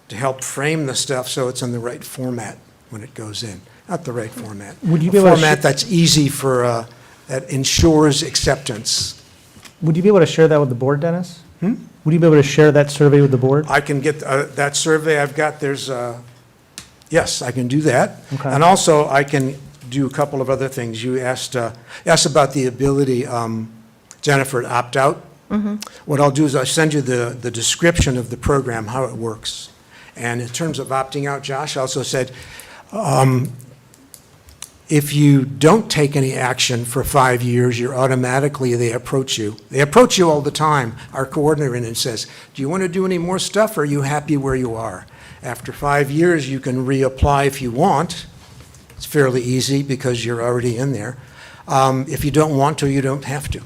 to help frame the stuff so it's in the right format when it goes in. Not the right format. Would you A be able to format that's easy for, that ensures acceptance. Would you be able to share that with the board, Dennis? Would you be able to share that survey with the board? I can get, that survey I've got, yes, I can do that. Okay. And also, I can do a couple of other things. You asked about the ability, Jennifer, to opt out. What I'll do is I'll send you the description of the program, how it works. And in terms of opting out, Josh also said, If you don't take any action for 5 years, they approach you. They approach you all the time, our coordinator, and says, do you want to do any more stuff, or are you happy where you are? After 5 years, you can reapply if you want. It's fairly easy because you're already in there. If you don't want to, you don't have to.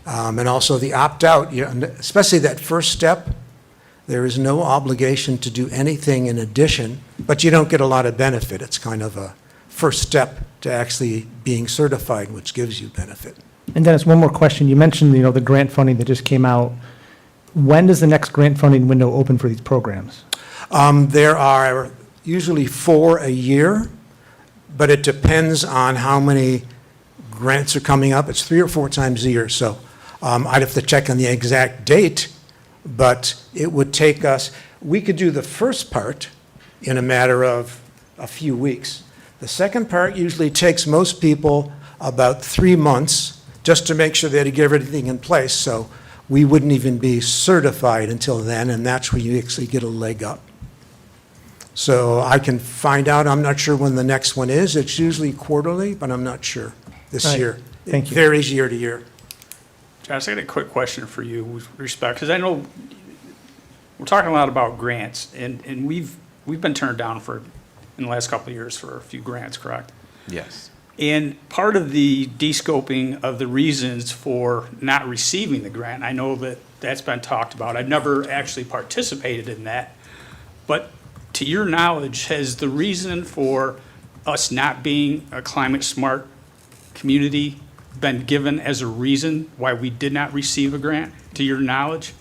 And also the opt-out, especially that first step, there is no obligation to do anything in addition, but you don't get a lot of benefit. It's kind of a first step to actually being certified, which gives you benefit. And Dennis, one more question. You mentioned, the grant funding that just came out. When does the next grant funding window open for these programs? There are usually 4 a year, but it depends on how many grants are coming up. It's 3 or 4 times a year, so I'd have to check on the exact date, but it would take us, we could do the first part in a matter of a few weeks. The second part usually takes most people about 3 months just to make sure they get everything in place, so we wouldn't even be certified until then, and that's where you actually get a leg up. So I can find out. I'm not sure when the next one is. It's usually quarterly, but I'm not sure this All right. year. Thank you. It varies year to year. Josh, I got a quick question for you with respect, because I know we're talking a lot about grants, and we've been turned down in the last couple of years for a few grants, correct? Yes. And part of the de-scoping of the reasons for not receiving the grant, I know that that's been talked about. I've never actually participated in that. But to your knowledge, has the reason for us not being a climate-smart community been given as a reason why we did not receive a grant, to your knowledge?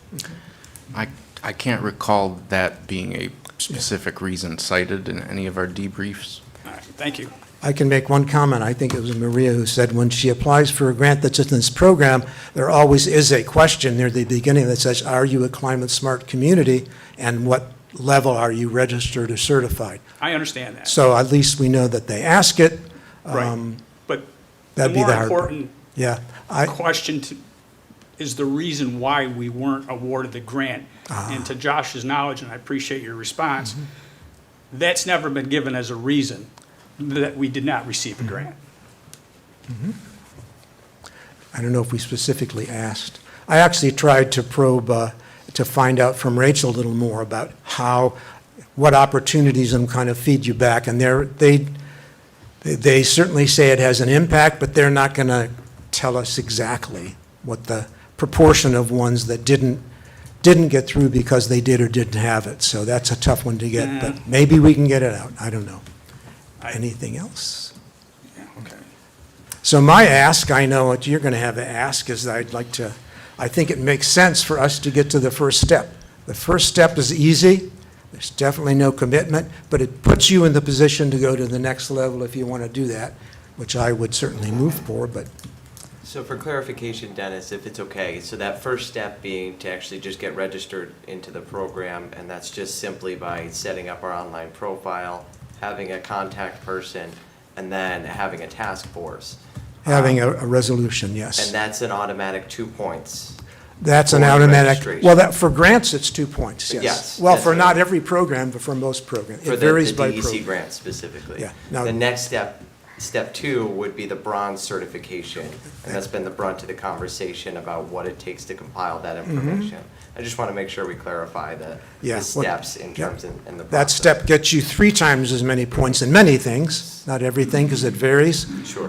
I can't recall that being a specific reason cited in any of our debriefs. All right, thank you. I can make one comment. I think it was Maria who said when she applies for a grant that's in this program, there always is a question near the beginning that says, are you a climate-smart community, and what level are you registered or certified? I understand that. So at least we know that they ask it. Right. But the That'd be more the hard part. important Yeah. question is the reason why we weren't awarded the grant. And to Josh's knowledge, and I appreciate your response, that's never been given as a reason that we did not receive a grant. I don't know if we specifically asked. I actually tried to probe, to find out from Rachel a little more about what opportunities and kind of feed you back. And they certainly say it has an impact, but they're not going to tell us exactly what the proportion of ones that didn't get through because they did or didn't have it. So that's a tough one to get, but maybe we can get it out. I don't know. Anything else? Yeah, okay. So my ask, I know what you're going to have to ask, is I think it makes sense for us to get to the first step. The first step is easy. There's definitely no commitment, but it puts you in the position to go to the next level if you want to do that, which I would certainly move for, but So for clarification, Dennis, if it's okay, so that first step being to actually just get registered into the program, and that's just simply by setting up our online profile, having a contact person, and then having a task force. having a resolution, And yes. that's an automatic 2 points. That's an for automatic, registration. well, for grants, it's 2 points, yes. Yes, Well, that's for right. not every program, but for most programs. For It the varies by DEC program. grant specifically. Yeah. Now- The next step 2 would be the bronze certification, and that's been the brunt of the conversation about what it takes to compile that information. I just want to make sure we clarify the Mm-hmm. Yeah, what- steps in yeah. terms in the process. That step gets you 3 times as many points in many things, not everything, because it varies. Sure.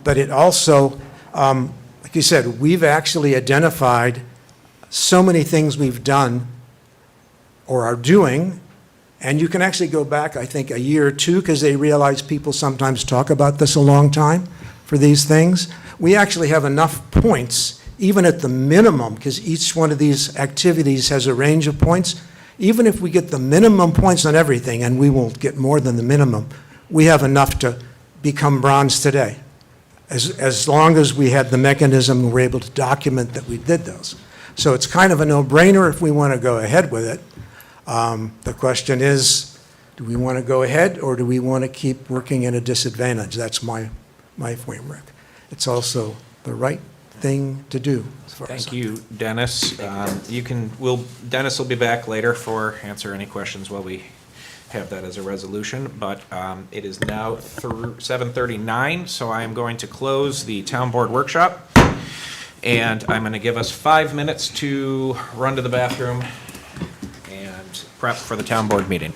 But it also, like you said, we've actually identified so many things we've done or are doing, and you can actually go back, I think, a year or 2, because they realize people sometimes talk about this a long time for these things. We actually have enough points, even at the minimum, because each one of these activities has a range of points. Even if we get the minimum points on everything, and we won't get more than the minimum, we have enough to become bronze today. As long as we had the mechanism and were able to document that we did those. So it's kind of a no-brainer if we want to go ahead with it. The question is, do we want to go ahead, or do we want to keep working at a disadvantage? That's my framework. It's also the right thing to do, as far as Thank you, Dennis. Dennis will be back later for answer any questions while we have that as a resolution, but it is now 7:39, so I am going to close the town board workshop. And I'm going to give us 5 minutes to run to the bathroom and prep for the town board meeting.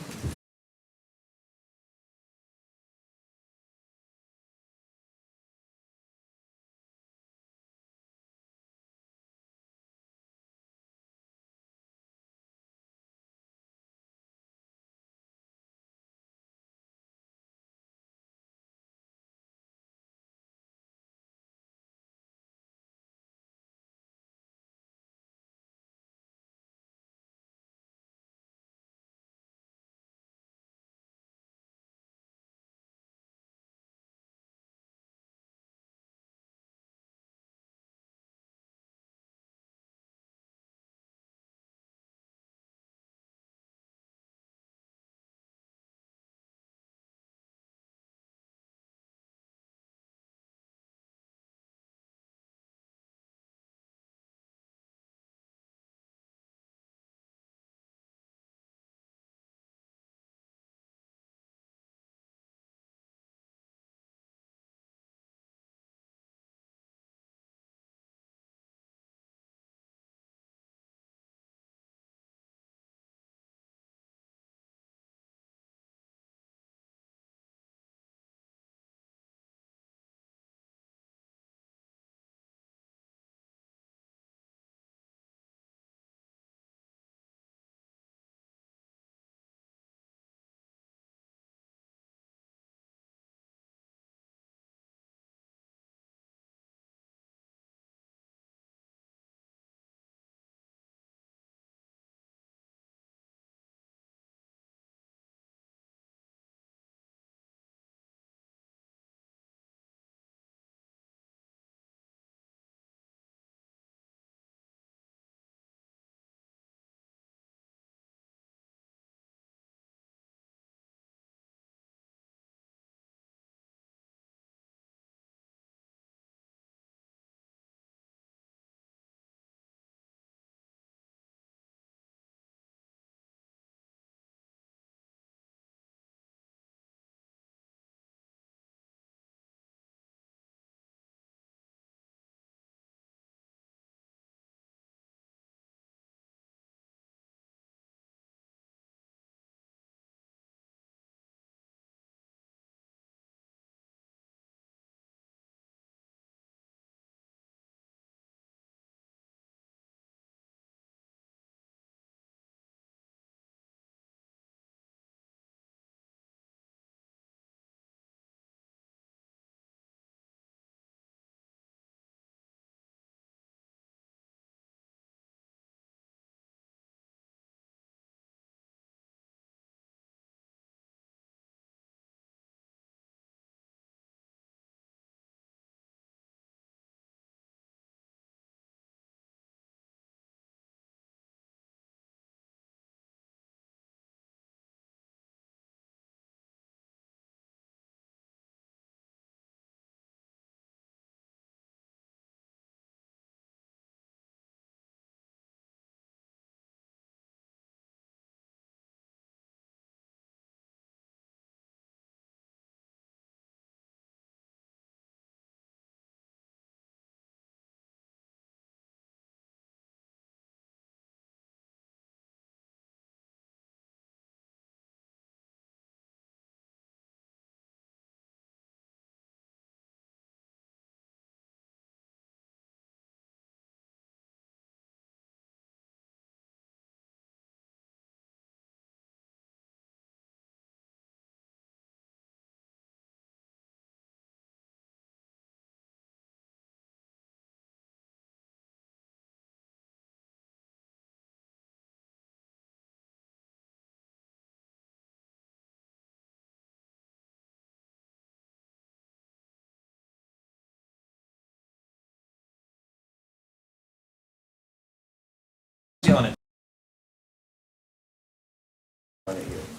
Stealing it.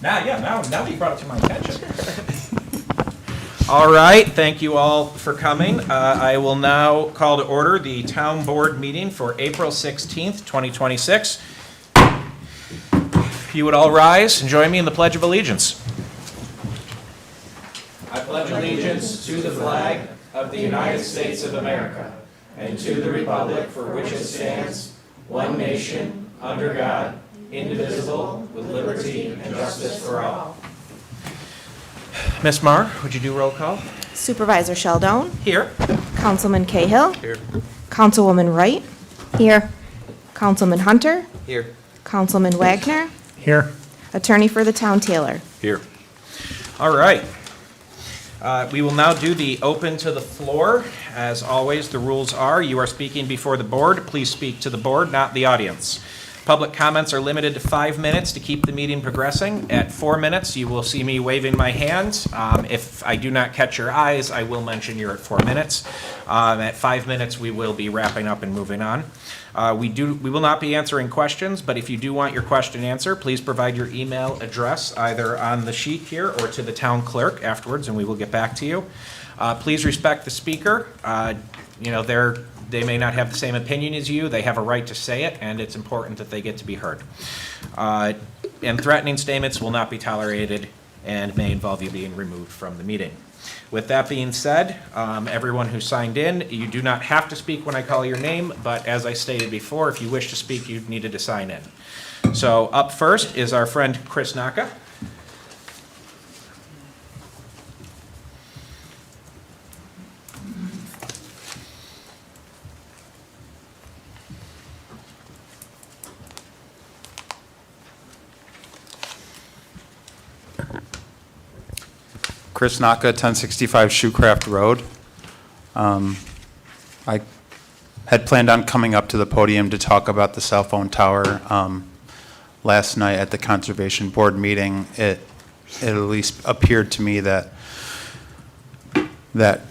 Now you brought it to my attention. All right, thank you all for coming. I will now call to order the town board meeting for April 16th, 2026. if you would all rise and join me in the Pledge of Allegiance. I pledge allegiance to the flag of the United States of America and to the republic for which it stands, one nation, under God, indivisible, with liberty and justice for all. Ms. Marr, would you do roll call? Supervisor Sheldon, Here. Councilman Cahill. Here. Councilwoman Wright, Here. Councilman Hunter, Here. Councilman Wagner, Here. Attorney for the Town Taylor. Here. All right. We will now do the open to the floor. As always, the rules are, you are speaking before the board. Please speak to the board, not the audience. Public comments are limited to 5 minutes to keep the meeting progressing. At 4 minutes, you will see me waving my hand. If I do not catch your eyes, I will mention you're at 4 minutes. At 5 minutes, we will be wrapping up and moving on. We will not be answering questions, but if you do want your question answered, please provide your email address either on the sheet here or to the town clerk afterwards, and we will get back to you. Please respect the speaker. They may not have the same opinion as you. They have a right to say it, and it's important that they get to be heard. And threatening statements will not be tolerated and may involve you being removed from the meeting. With that being said, everyone who signed in, you do not have to speak when I call your name, but as I stated before, if you wish to speak, you needed to sign in. So up first is our friend Chris Naka. Chris Naka, 1065 Shoecraft Road. I had planned on coming up to the podium to talk about the cell phone tower. Last night at the Conservation Board meeting, it at least appeared to me that that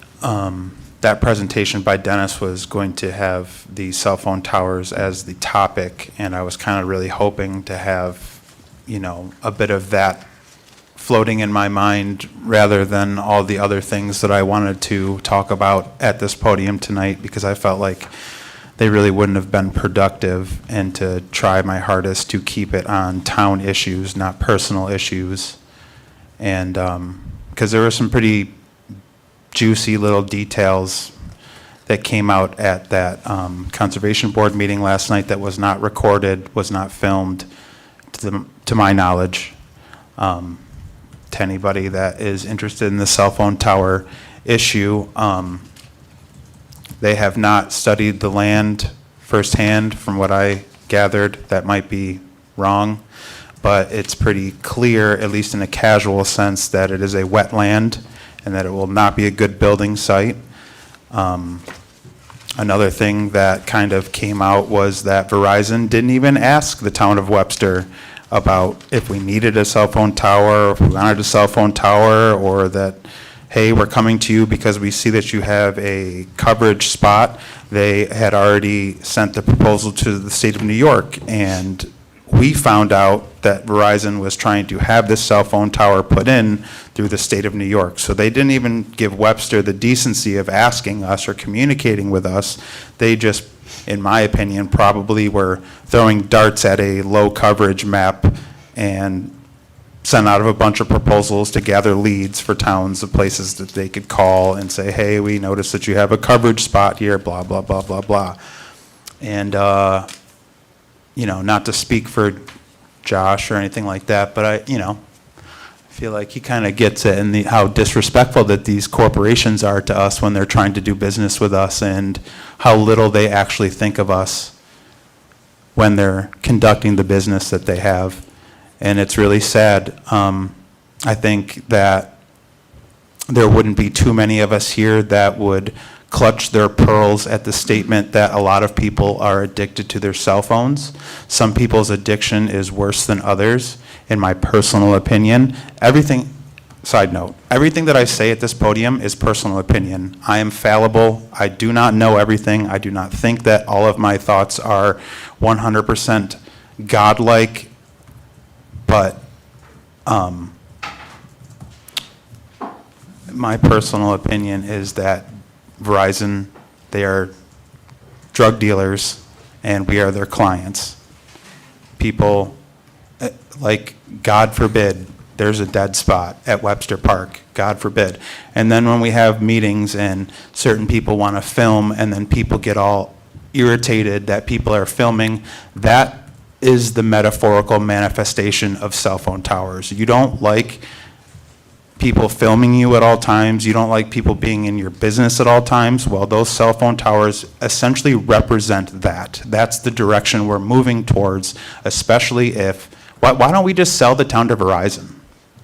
presentation by Dennis was going to have the cell phone towers as the topic, and I was kind of really hoping to have, a bit of that floating in my mind rather than all the other things that I wanted to talk about at this podium tonight, because I felt like they really wouldn't have been productive, and to try my hardest to keep it on town issues, not personal issues. And because there were some pretty juicy little details that came out at that Conservation Board meeting last night that was not recorded, was not filmed, to my knowledge. To anybody that is interested in the cell phone tower issue, they have not studied the land firsthand, from what I gathered. That might be wrong, but it's pretty clear, at least in a casual sense, that it is a wetland and that it will not be a good building site. Another thing that kind of came out was that Verizon didn't even ask the town of Webster about if we needed a cell phone tower, or if we wanted a cell phone tower, or that, hey, we're coming to you because we see that you have a coverage spot. They had already sent the proposal to the state of New York, and we found out that Verizon was trying to have this cell phone tower put in through the state of New York. So they didn't even give Webster the decency of asking us or communicating with us. They just, in my opinion, probably were throwing darts at a low coverage map and sent out of a bunch of proposals to gather leads for towns of places that they could call and say, hey, we noticed that you have a coverage spot here, blah, blah, blah, blah, blah. And, not to speak for Josh or anything like that, but I feel like he kind of gets it, and how disrespectful that these corporations are to us when they're trying to do business with us, and how little they actually think of us when they're conducting the business that they have. And it's really sad. I think that there wouldn't be too many of us here that would clutch their pearls at the statement that a lot of people are addicted to their cell phones. Some people's addiction is worse than others, in my personal opinion. Side note, everything that I say at this podium is personal opinion. I am fallible. I do not know everything. I do not think that all of my thoughts are 100% godlike, but my personal opinion is that Verizon, they are drug dealers, and we are their clients. People like, God forbid, there's a dead spot at Webster Park, God forbid. And then when we have meetings and certain people want to film, and then people get all irritated that people are filming, that is the metaphorical manifestation of cell phone towers. You don't like people filming you at all times, you don't like people being in your business at all times. Well, those cell phone towers essentially represent that. That's the direction we're moving towards, especially if, why don't we just sell the town to Verizon?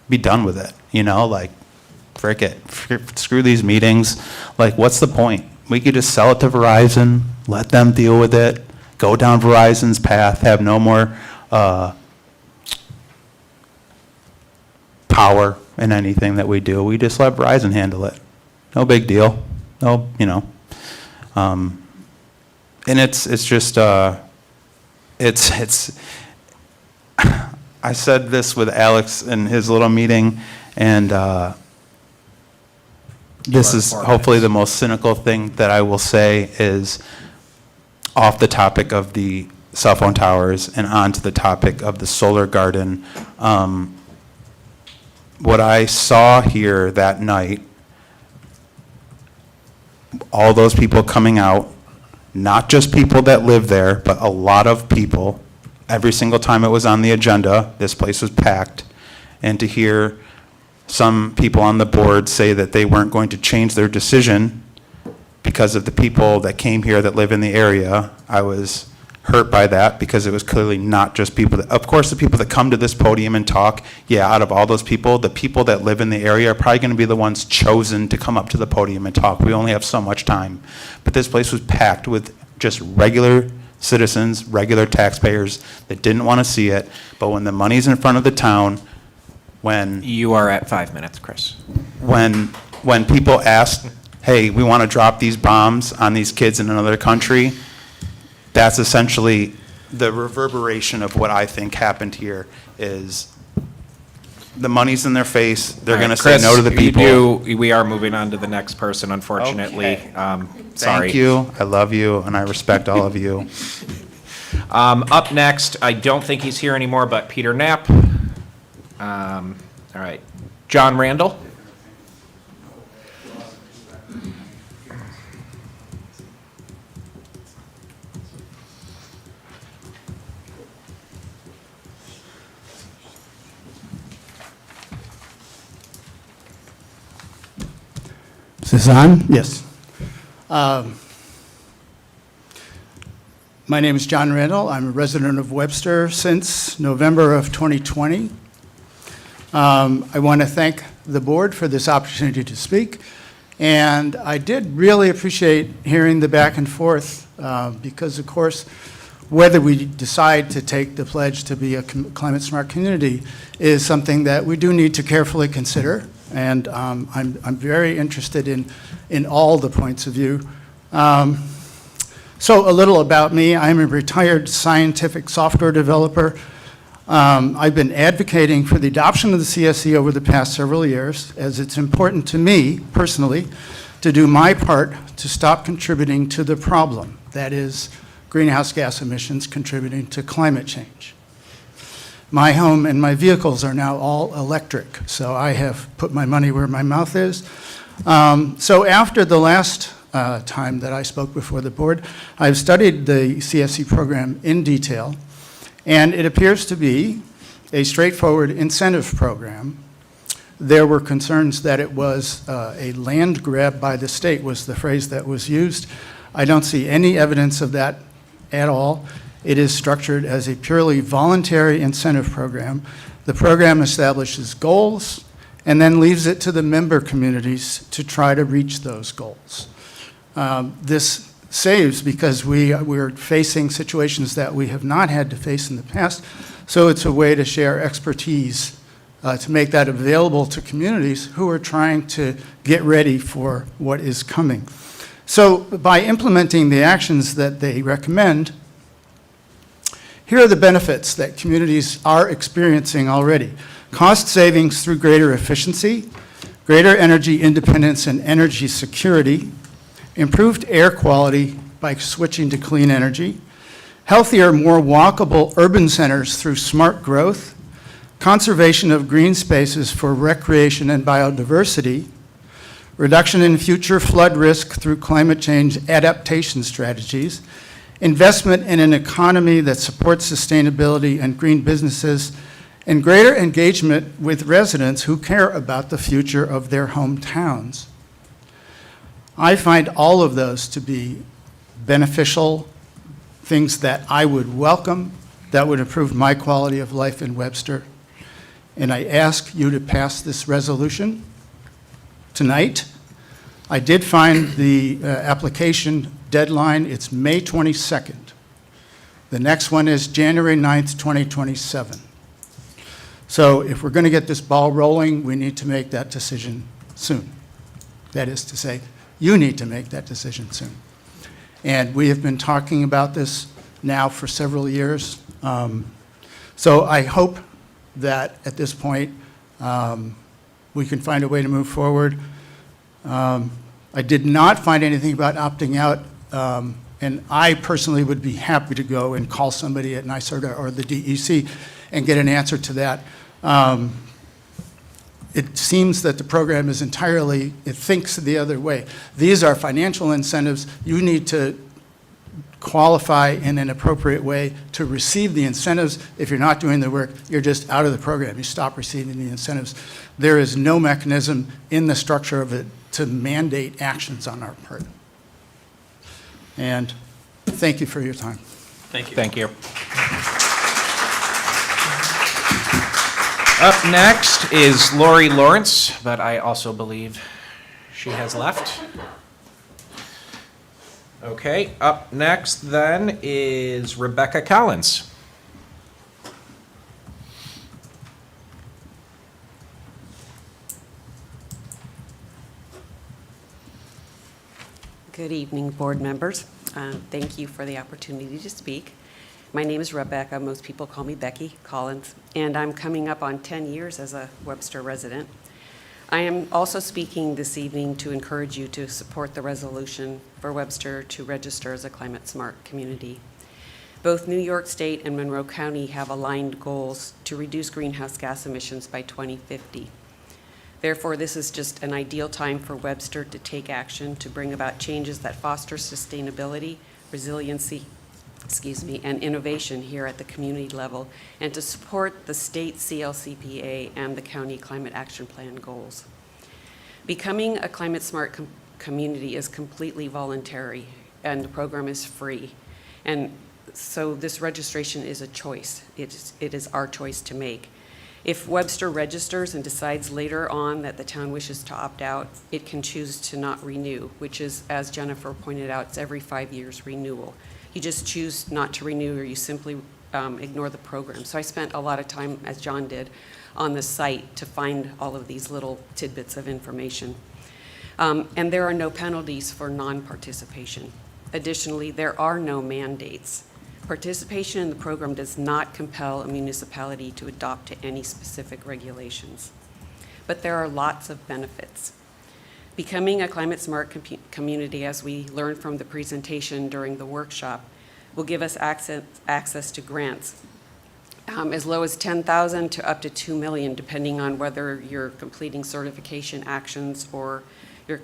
Be done with it, you know, like, frick it, screw these meetings. Like, what's the point? We could just sell it to Verizon, let them deal with it, go down Verizon's path, have no more power in anything that we do. We just let Verizon handle it. No big deal. No, you know. And it's just, it's, I said this with Alex in his little meeting, and this is hopefully the most cynical thing that I will say is off the topic of the cell phone towers and onto the topic of the solar garden. What I saw here that night, all those people coming out, not just people that live there, but a lot of people. Every single time it was on the agenda, this place was packed. And to hear some people on the board say that they weren't going to change their decision because of the people that came here that live in the area, I was hurt by that, because it was clearly not just people that, of course, the people that come to this podium and talk, yeah, out of all those people, the people that live in the area are probably going to be the ones chosen to come up to the podium and talk. We only have so much time. But this place was packed with just regular citizens, regular taxpayers that didn't want to see it. But when the money's in front of the town, when You are at 5 minutes, Chris. when people ask, hey, we want to drop these bombs on these kids in another country, that's essentially the reverberation of what I think happened here. Is the money's in their face, they're going to say no to the people. We are moving on to the next person, unfortunately. Okay. Sorry. Thank you, I love you, and I respect all of you. Up next, I don't think he's here anymore, but Peter Knapp. All right. John Randall. Is this on? Yes. My name is John Randall. I'm a resident of Webster since November of 2020. I want to thank the board for this opportunity to speak. And I did really appreciate hearing the back and forth because, of course, whether we decide to take the pledge to be a climate smart community is something that we do need to carefully consider. And I'm very interested in all the points of view. So a little about me. I'm a retired scientific software developer. I've been advocating for the adoption of the CSE over the past several years, as it's important to me personally to do my part to stop contributing to the problem, that is greenhouse gas emissions contributing to climate change. My home and my vehicles are now all electric, so I have put my money where my mouth is. So after the last time that I spoke before the board, I've studied the CSE program in detail, and it appears to be a straightforward incentive program. There were concerns that it was a land grab by the state, was the phrase that was used. I don't see any evidence of that at all. It is structured as a purely voluntary incentive program. The program establishes goals and then leaves it to the member communities to try to reach those goals. This saves because we're facing situations that we have not had to face in the past, so it's a way to share expertise to make that available to communities who are trying to get ready for what is coming. So by implementing the actions that they recommend, here are the benefits that communities are experiencing already. Cost savings through greater efficiency, greater energy independence and energy security, improved air quality by switching to clean energy, healthier, more walkable urban centers through smart growth, conservation of green spaces for recreation and biodiversity, reduction in future flood risk through climate change adaptation strategies, investment in an economy that supports sustainability and green businesses, and greater engagement with residents who care about the future of their hometowns. I find all of those to be beneficial things that I would welcome, that would improve my quality of life in Webster. And I ask you to pass this resolution tonight. I did find the application deadline. It's May 22nd. The next one is January 9th, 2027. So if we're going to get this ball rolling, we need to make that decision soon. That is to say, you need to make that decision soon. And we have been talking about this now for several years. So I hope that at this point, we can find a way to move forward. I did not find anything about opting out, and I personally would be happy to go and call somebody at NYSERDA or the DEC and get an answer to that. It seems that the program is entirely, it thinks the other way. These are financial incentives. You need to qualify in an appropriate way to receive the incentives. If you're not doing the work, you're just out of the program. You stop receiving the incentives. There is no mechanism in the structure of it to mandate actions on our part. And thank you for your time. Thank you. Thank you. Up next is Lori Lawrence, but I also believe she has left. Okay, up next then is Rebecca Collins. Good evening, board members. Thank you for the opportunity to speak. My name is Rebecca. Most people call me Becky Collins, and I'm coming up on 10 years as a Webster resident. I am also speaking this evening to encourage you to support the resolution for Webster to register as a climate-smart community. Both New York State and Monroe County have aligned goals to reduce greenhouse gas emissions by 2050. Therefore, this is just an ideal time for Webster to take action to bring about changes that foster sustainability, resiliency, and innovation here at the community level, and to support the state CLCPA and the county climate action plan goals. Becoming a climate smart community is completely voluntary, and the program is free. And so this registration is a choice. It is our choice to make. If Webster registers and decides later on that the town wishes to opt out, it can choose to not renew, which is, as Jennifer pointed out, it's every 5 years renewal. You just choose not to renew, or you simply ignore the program. So I spent a lot of time, as John did, on the site to find all of these little tidbits of information. And there are no penalties for non-participation. Additionally, there are no mandates. Participation in the program does not compel a municipality to adopt to any specific regulations. But there are lots of benefits. Becoming a climate-smart community, as we learned from the presentation during the workshop, will give us access to grants as low as $10,000 to up to $2 million, depending on whether you're completing certification actions or you're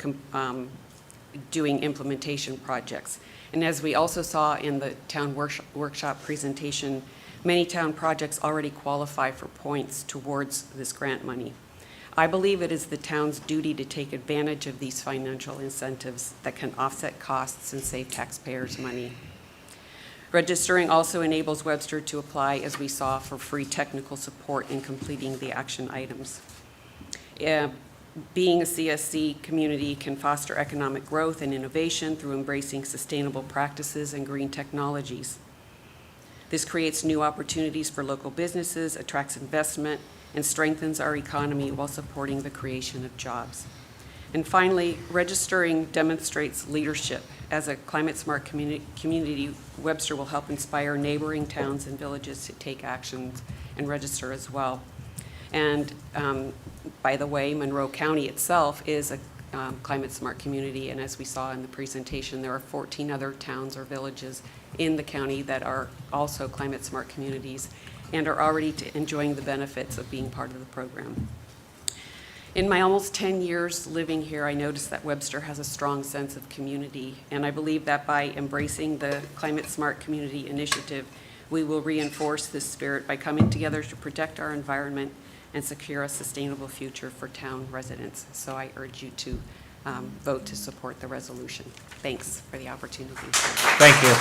doing implementation projects. And as we also saw in the town workshop presentation, many town projects already qualify for points towards this grant money. I believe it is the town's duty to take advantage of these financial incentives that can offset costs and save taxpayers money. Registering also enables Webster to apply, as we saw, for free technical support in completing the action items. Being a CSC community can foster economic growth and innovation through embracing sustainable practices and green technologies. This creates new opportunities for local businesses, attracts investment, and strengthens our economy while supporting the creation of jobs. And finally, registering demonstrates leadership. As a climate-smart community, Webster will help inspire neighboring towns and villages to take actions and register as well. And by the way, Monroe County itself is a climate-smart community, and as we saw in the presentation, there are 14 other towns or villages in the county that are also climate-smart communities and are already enjoying the benefits of being part of the program. In my almost 10 years living here, I noticed that Webster has a strong sense of community, and I believe that by embracing the Climate Smart Community Initiative, we will reinforce this spirit by coming together to protect our environment and secure a sustainable future for town residents. So I urge you to vote to support the resolution. Thanks for the opportunity. Thank you.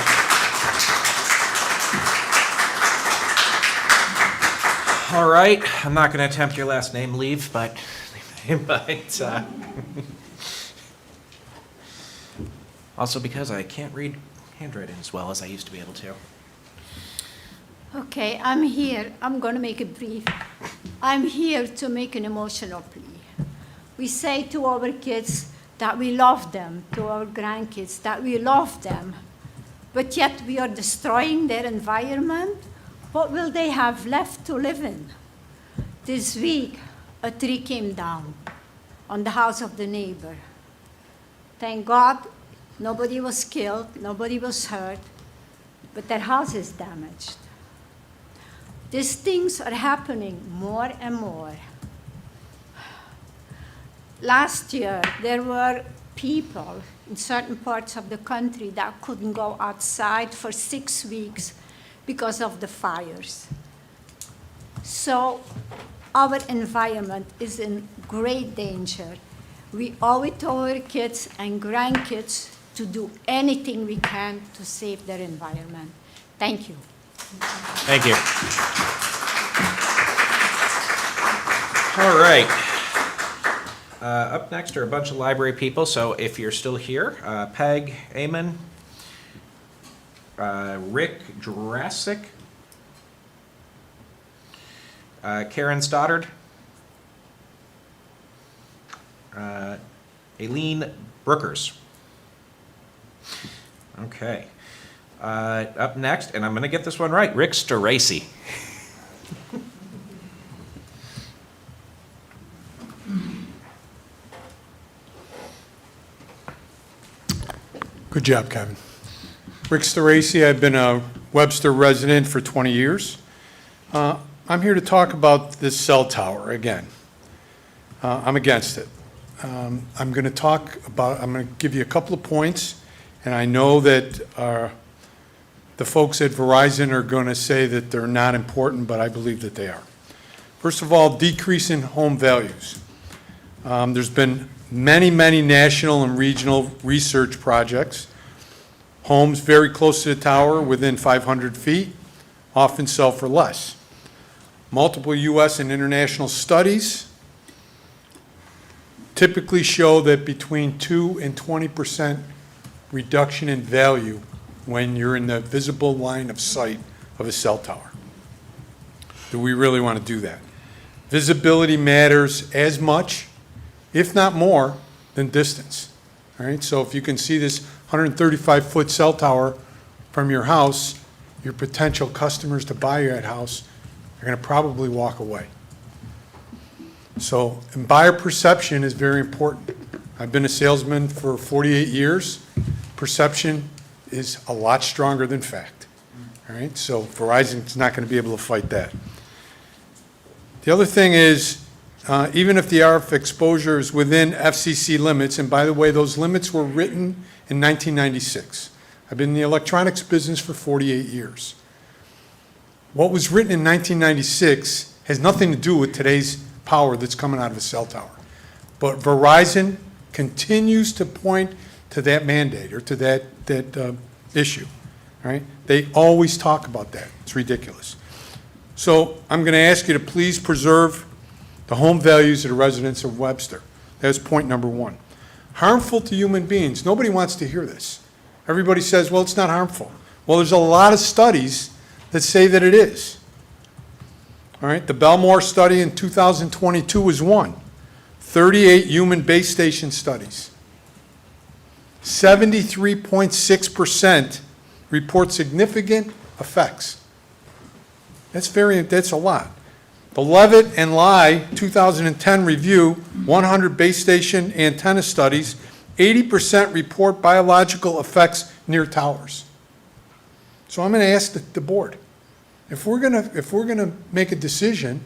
All right, I'm not going to attempt your last name, Leave, but also because I can't read handwriting as well as I used to be able to. Okay, I'm here. I'm going to make it brief. I'm here to make an emotional plea. We say to our kids that we love them, to our grandkids that we love them, but yet we are destroying their environment. What will they have left to live in? This week, a tree came down on the house of the neighbor. Thank God, nobody was killed, nobody was hurt, but their house is damaged. These things are happening more and more. Last year, there were people in certain parts of the country that couldn't go outside for 6 weeks because of the fires. So our environment is in great danger. We owe it to our kids and grandkids to do anything we can to save their environment. Thank you. Thank you. All right. Up next are a bunch of library people, so if you're still here, Peg Amon, Rick Jurassic, Karen Stoddard, Aileen Brookers. Okay. Up next, and I'm going to get this one right, Rick Staracy. Good job, Kevin. Rick Staracy, I've been a Webster resident for 20 years. I'm here to talk about this cell tower again. I'm against it. I'm going to give you a couple of points, and I know that the folks at Verizon are going to say that they're not important, but I believe that they are. First of all, decrease in home values. There's been many national and regional research projects. Homes very close to the tower, within 500 feet, often sell for less. Multiple U.S. and international studies typically show that between 2 and 20% reduction in value when you're in the visible line of sight of a cell tower. Do we really want to do that? Visibility matters as much, if not more, than distance. All right, so if you can see this 135-foot cell tower from your house, your potential customers to buy that house are going to probably walk away. So, and buyer perception is very important. I've been a salesman for 48 years. Perception is a lot stronger than fact. All right, so Verizon's not going to be able to fight that. The other thing is, even if the RF exposure is within FCC limits, and by the way, those limits were written in 1996. I've been in the electronics business for 48 years. What was written in 1996 has nothing to do with today's power that's coming out of a cell tower. But Verizon continues to point to that mandate or to that issue. All right? They always talk about that. It's ridiculous. So I'm going to ask you to please preserve the home values of the residents of Webster. That's point number one. Harmful to human beings. Nobody wants to hear this. Everybody says, well, it's not harmful. Well, there's a lot of studies that say that it is. All right, the Belmore study in 2022 was one. 38 human base station studies. 73.6% report significant effects. That's a lot. The Levitt and Lai 2010 review, 100 base station antenna studies, 80% report biological effects near towers. So I'm going to ask the board, if we're going to make a decision,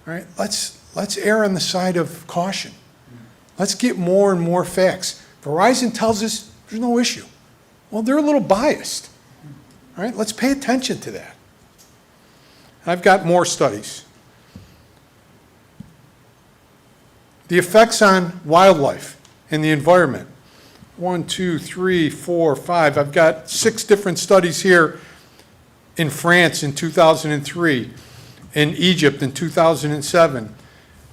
all right, let's err on the side of caution. Let's get more and more facts. Verizon tells us there's no issue. Well, they're a little biased. All right, let's pay attention to that. I've got more studies. The effects on wildlife and the environment. 1, 2, 3, 4, 5. I've got 6 different studies here in France in 2003, in Egypt in 2007,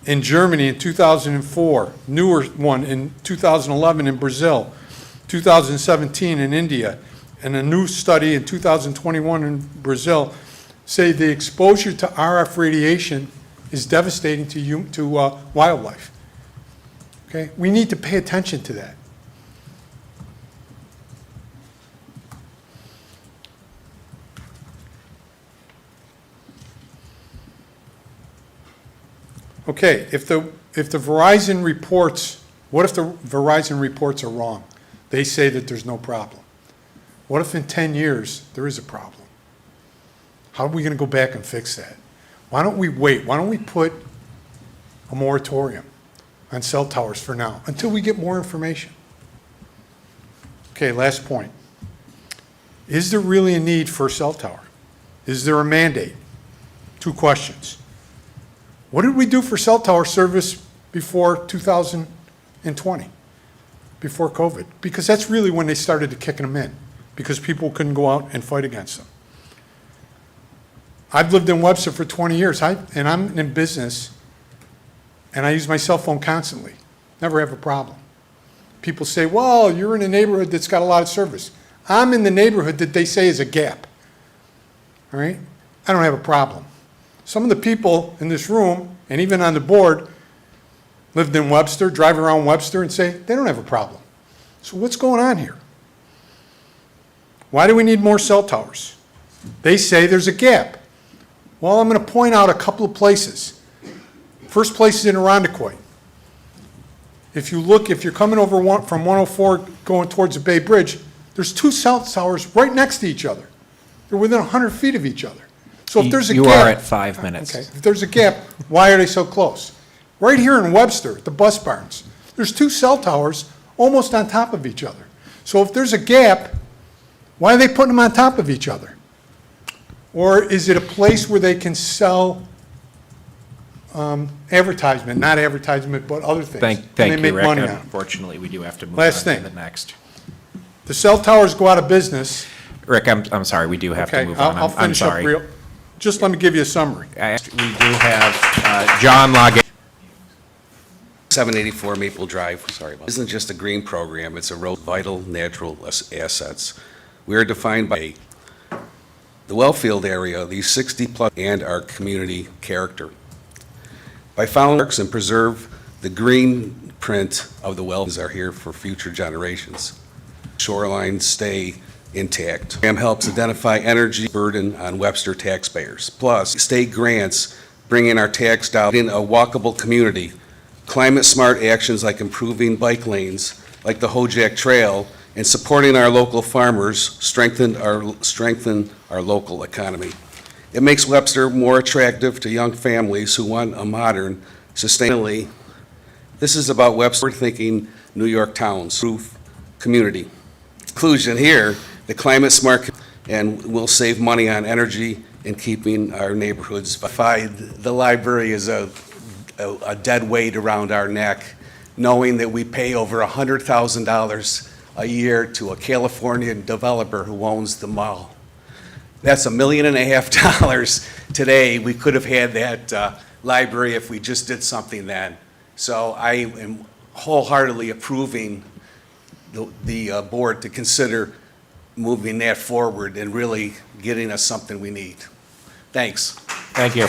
in Germany in 2004, newer one in 2011 in Brazil, 2017 in India, and a new study in 2021 in Brazil say the exposure to RF radiation is devastating to wildlife. Okay, we need to pay attention to that. Okay, if the Verizon reports, what if the Verizon reports are wrong? They say that there's no problem. What if in 10 years there is a problem? How are we going to go back and fix that? Why don't we wait? Why don't we put a moratorium on cell towers for now until we get more information? Okay, last point. Is there really a need for a cell tower? Is there a mandate? 2 questions. What did we do for cell tower service before 2020, before COVID? Because that's really when they started to kicking them in, because people couldn't go out and fight against them. I've lived in Webster for 20 years, and I'm in business, and I use my cell phone constantly. Never have a problem. People say, well, you're in a neighborhood that's got a lot of service. I'm in the neighborhood that they say is a gap. All right? I don't have a problem. Some of the people in this room, and even on the board, lived in Webster, drive around Webster and say they don't have a problem. So what's going on here? Why do we need more cell towers? They say there's a gap. Well, I'm going to point out a couple of places. First place is in Irondequoit. If you're coming over from 104 going towards the Bay Bridge, there's 2 cell towers right next to each other. They're within 100 feet of each other. So if there's a gap. You are at 5 minutes. Okay, if there's a gap, why are they so close? Right here in Webster, the bus barns, there's 2 cell towers almost on top of each other. So if there's a gap, why are they putting them on top of each other? Or is it a place where they can sell advertisement, not advertisement, but other things? Thank and they you, make Rick. money on it? Unfortunately, we do have to move on Last to thing. the next. The cell towers go out of business. Rick, I'm sorry, we do have to Okay, move on. I'll I'm finish up sorry. real. Just let me give you a summary. We do have John Logge. 784 Maple Drive, sorry about that. It isn't just a green program, it's a road vital natural assets. We are defined by the well-field area, these 60-plus, and our community character. By following works and preserve the green print of the wells are here for future generations. Shorelines stay intact. Program helps identify energy burden on Webster taxpayers. Plus, state grants bringing our tax dollars in a walkable community. Climate-smart actions like improving bike lanes, like the Hojack Trail, and supporting our local farmers strengthen our local economy. It makes Webster more attractive to young families who want a modern, sustainably. This is about Webster thinking New York towns, proof community. Conclusion here, the climate-smart and will save money on energy and keeping our neighborhoods. The library is a dead weight around our neck, knowing that we pay over $100,000 a year to a Californian developer who owns the mall. That's $1.5 million today. We could have had that library if we just did something then. So I am wholeheartedly approving the board to consider moving that forward and really getting us something we need. Thanks. Thank you.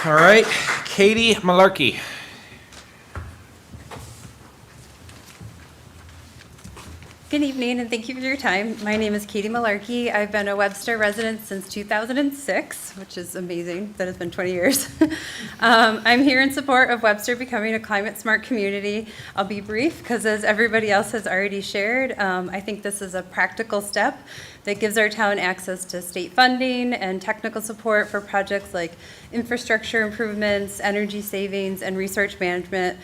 All right, Katie Malarkey. Good evening, and thank you for your time. My name is Katie Malarkey. I've been a Webster resident since 2006, which is amazing that it's been 20 years. I'm here in support of Webster becoming a climate-smart community. I'll be brief, because as everybody else has already shared, I think this is a practical step that gives our town access to state funding and technical support for projects like infrastructure improvements, energy savings, and research management,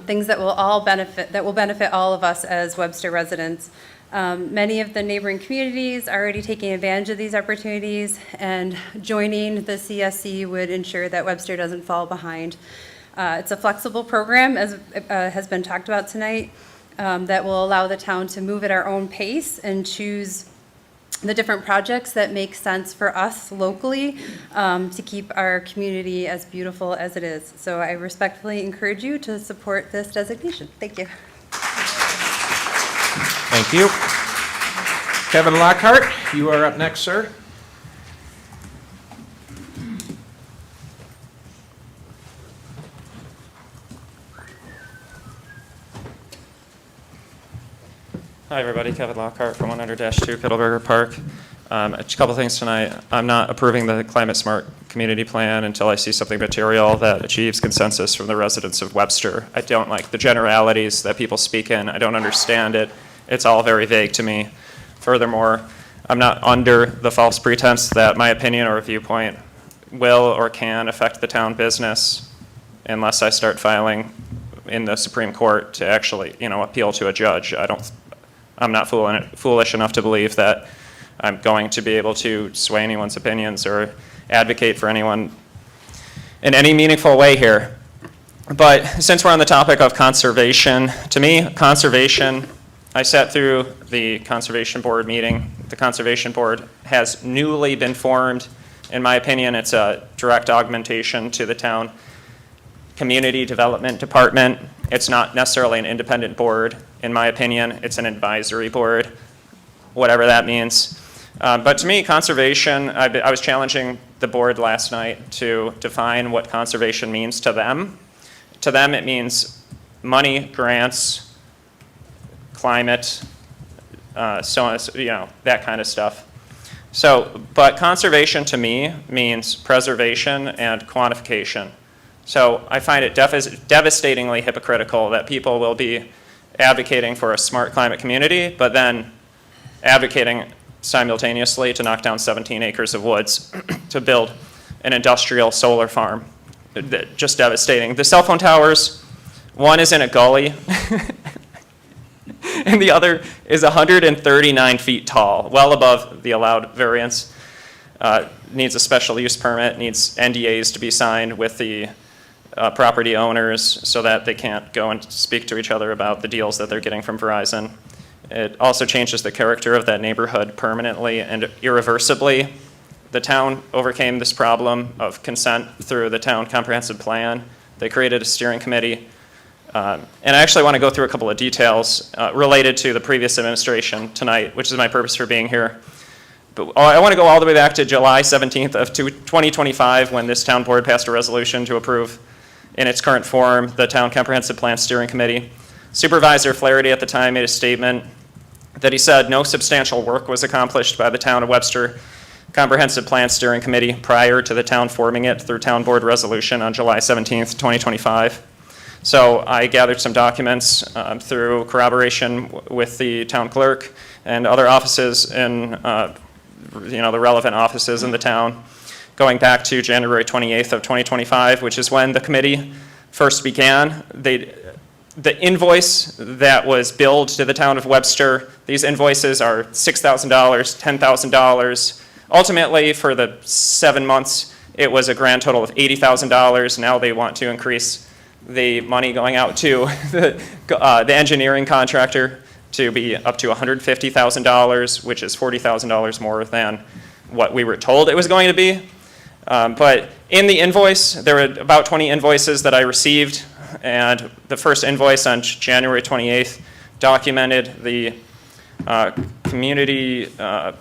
things that will benefit all of us as Webster residents. Many of the neighboring communities are already taking advantage of these opportunities, and joining the CSC would ensure that Webster doesn't fall behind. It's a flexible program, as has been talked about tonight, that will allow the town to move at our own pace and choose the different projects that make sense for us locally to keep our community as beautiful as it is. So I respectfully encourage you to support this designation. Thank you. Thank you. Kevin Lockhart, you are up next, sir. Hi, everybody. Kevin Lockhart from 100-2 Kittleberger Park. A couple things tonight. I'm not approving the Climate Smart Community Plan until I see something material that achieves consensus from the residents of Webster. I don't like the generalities that people speak in. I don't understand it. It's all very vague to me. Furthermore, I'm not under the false pretense that my opinion or viewpoint will or can affect the town business unless I start filing in the Supreme Court to actually, appeal to a judge. I'm not foolish enough to believe that I'm going to be able to sway anyone's opinions or advocate for anyone in any meaningful way here. But since we're on the topic of conservation, to me, conservation, I sat through the Conservation Board meeting. The Conservation Board has newly been formed. In my opinion, it's a direct augmentation to the town Community Development Department. It's not necessarily an independent board. In my opinion, it's an advisory board, whatever that means. But to me, conservation, I was challenging the board last night to define what conservation means to them. To them, it means money, grants, climate, so on, that kind of stuff. So, but conservation to me means preservation and quantification. So I find it devastatingly hypocritical that people will be advocating for a smart climate community, but then advocating simultaneously to knock down 17 acres of woods to build an industrial solar farm. Just devastating. The cell phone towers, one is in a gully, and the other is 139 feet tall, well above the allowed variance. Needs a special use permit, needs NDAs to be signed with the property owners so that they can't go and speak to each other about the deals that they're getting from Verizon. It also changes the character of that neighborhood permanently and irreversibly. The town overcame this problem of consent through the town comprehensive plan. They created a steering committee. And I actually want to go through a couple of details related to the previous administration tonight, which is my purpose for being here. But I want to go all the way back to July 17th of 2025 when this town board passed a resolution to approve in its current form the Town Comprehensive Plan Steering Committee. Supervisor Flaherty at the time made a statement that he said no substantial work was accomplished by the Town of Webster Comprehensive Plan Steering Committee prior to the town forming it through town board resolution on July 17th, 2025. So I gathered some documents through corroboration with the town clerk and other offices in the relevant offices in the town, going back to January 28th of 2025, which is when the committee first began. The invoice that was billed to the town of Webster, these invoices are $6,000, $10,000. Ultimately, for the 7 months, it was a grand total of $80,000. Now they want to increase the money going out to the engineering contractor to be up to $150,000, which is $40,000 more than what we were told it was going to be. But in the invoice, there were about 20 invoices that I received, and the first invoice on January 28th documented the community, the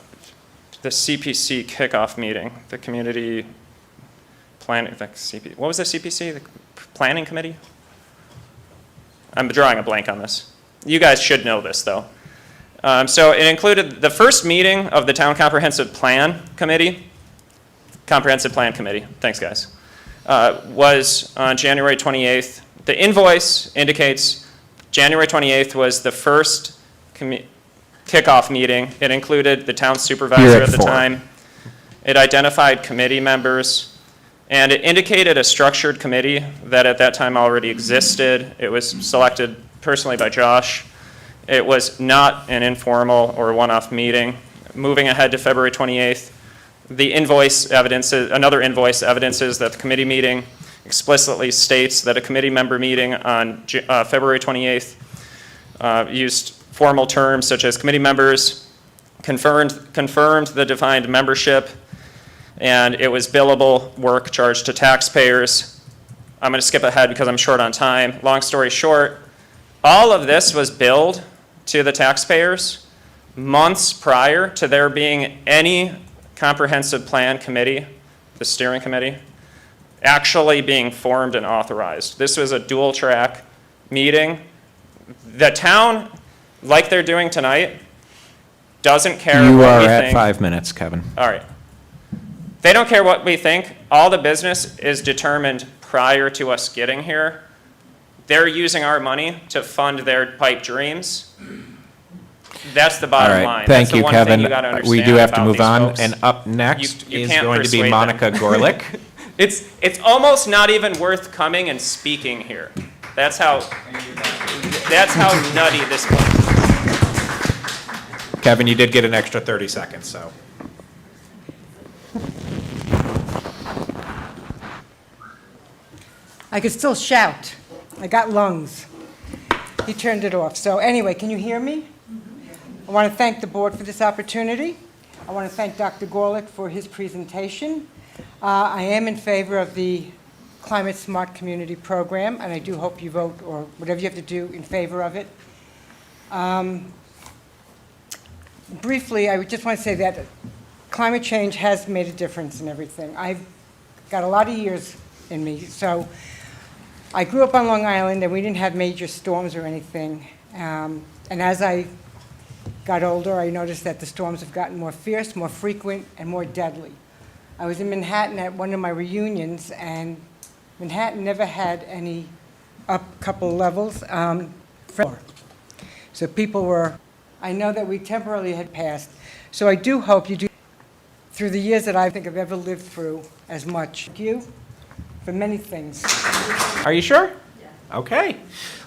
CPC kickoff meeting, the community planning, what was the CPC, the planning committee? I'm drawing a blank on this. You guys should know this, though. So it included the first meeting of the Town Comprehensive Plan Committee, thanks guys, was on January 28th. The invoice indicates January 28th was the first kickoff meeting. It included the town supervisor at the time. It identified committee members, and it indicated a structured committee that at that time already existed. It was selected personally by Josh. It was not an informal or one-off meeting. Moving ahead to February 28th, the invoice evidences, another invoice evidences that the committee meeting explicitly states that a committee member meeting on February 28th used formal terms such as committee members, confirmed the defined membership, and it was billable work charged to taxpayers. I'm going to skip ahead because I'm short on time. Long story short, all of this was billed to the taxpayers months prior to there being any comprehensive plan committee, the steering committee, actually being formed and authorized. This was a dual track meeting. The town, like they're doing tonight, doesn't care You what are we at think. 5 minutes, Kevin. All right. They don't care what we think. All the business is determined prior to us getting here. They're using our money to fund their pipe dreams. That's the All bottom right, line. thank That's the you, one thing Kevin. you gotta We do understand have to about move these on, folks. and up next You is can't going to be persuade them. Monica Gorlick. It's almost not even worth coming and speaking here. That's how nutty this was. Kevin, you did get an extra 30 seconds, so. I could still shout. I got lungs. He turned it off. So anyway, can you hear me? I want to thank the board for this opportunity. I want to thank Dr. Gorlick for his presentation. I am in favor of the Climate Smart Community Program, and I do hope you vote, or whatever you have to do, in favor of it. Briefly, I would just want to say that climate change has made a difference in everything. I've got a lot of years in me, so I grew up on Long Island, and we didn't have major storms or anything. And as I got older, I noticed that the storms have gotten more fierce, more frequent, and more deadly. I was in Manhattan at one of my reunions, and Manhattan never had any up couple levels. So people were, I know that we temporarily had passed. So I do hope you do, through the years that I think I've ever lived through, as much. Thank you for many things. Are you sure? Yeah. Okay.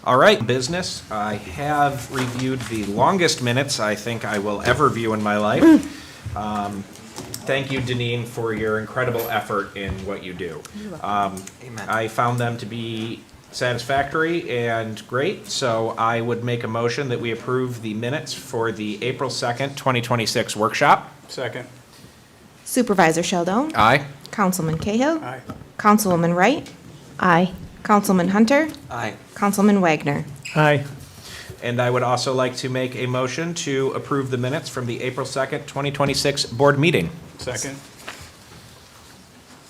All right, business. I have reviewed the longest minutes I think I will ever view in my life. Thank you, Deneen, for your incredible effort in what you do. I found them to be satisfactory and great, so I would make a motion that we approve the minutes for the April 2nd, 2026 workshop. Second. Supervisor Sheldon. Aye. Councilman Cahill. Aye. Councilwoman Wright. Aye. Councilman Hunter. Aye. Councilman Wagner. Aye. And I would also like to make a motion to approve the minutes from the April 2nd, 2026 board meeting. Second.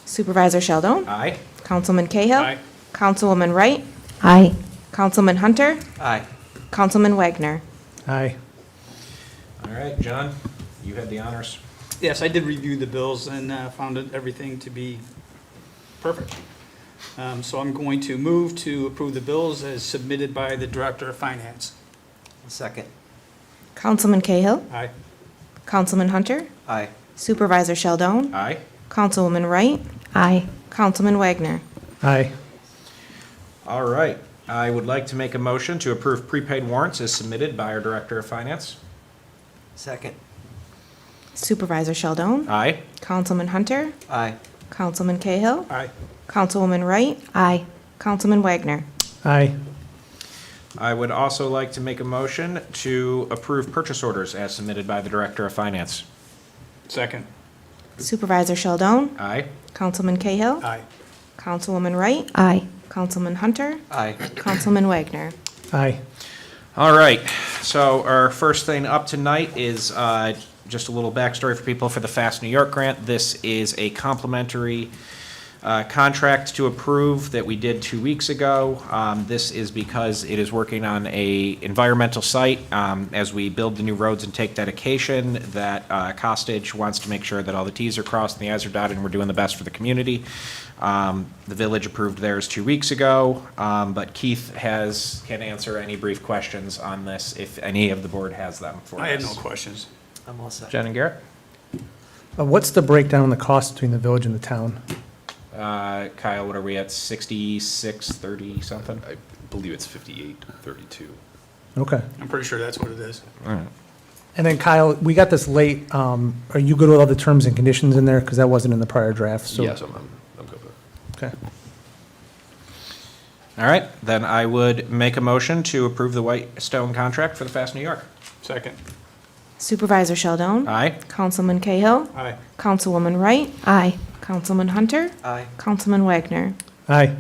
Supervisor Sheldon. Aye. Councilman Cahill. Aye. Councilwoman Wright. Aye. Councilman Hunter. Aye. Councilman Wagner. Aye. All right, John, you had the honors. Yes, I did review the bills and found everything to be perfect. So I'm going to move to approve the bills as submitted by the Director of Finance. Second. Councilman Cahill. Aye. Councilman Hunter. Aye. Supervisor Sheldon. Aye. Councilwoman Wright. Aye. Councilman Wagner. Aye. All right, I would like to make a motion to approve prepaid warrants as submitted by our Director of Finance. Second. Supervisor Sheldon. Aye. Councilman Hunter. Aye. Councilman Cahill. Aye. Councilwoman Wright. Aye. Councilman Wagner. Aye. I would also like to make a motion to approve purchase orders as submitted by the Director of Finance. Second. Supervisor Sheldon. Aye. Councilman Cahill. Aye. Councilwoman Wright. Aye. Councilman Hunter. Aye. Councilman Wagner. Aye. All right, so our first thing up tonight is just a little backstory for people for the Fast New York grant. This is a complimentary contract to approve that we did 2 weeks ago. This is because it is working on a environmental site. As we build the new roads and take dedication, that Costage wants to make sure that all the Ts are crossed and the Is are dotted, and we're doing the best for the community. The village approved theirs 2 weeks ago, but Keith can answer any brief questions on this if any of the board has them for us. I have no questions. I'm all set. Jen and Garrett? What's the breakdown in the cost between the village and the town? Kyle, what are we at, 66, 30 something? I believe it's 58-32. Okay. I'm pretty sure that's what it is. All right. And then Kyle, we got this late. Are you good with all the terms and conditions in there? Because that wasn't in the prior draft, so. Yes, I'm good with it. Okay. All right, then I would make a motion to approve the Whitestone contract for the Fast New York. Second. Supervisor Sheldon. Aye. Councilman Cahill. Aye. Councilwoman Wright. Aye. Councilman Hunter. Aye. Councilman Wagner. Aye.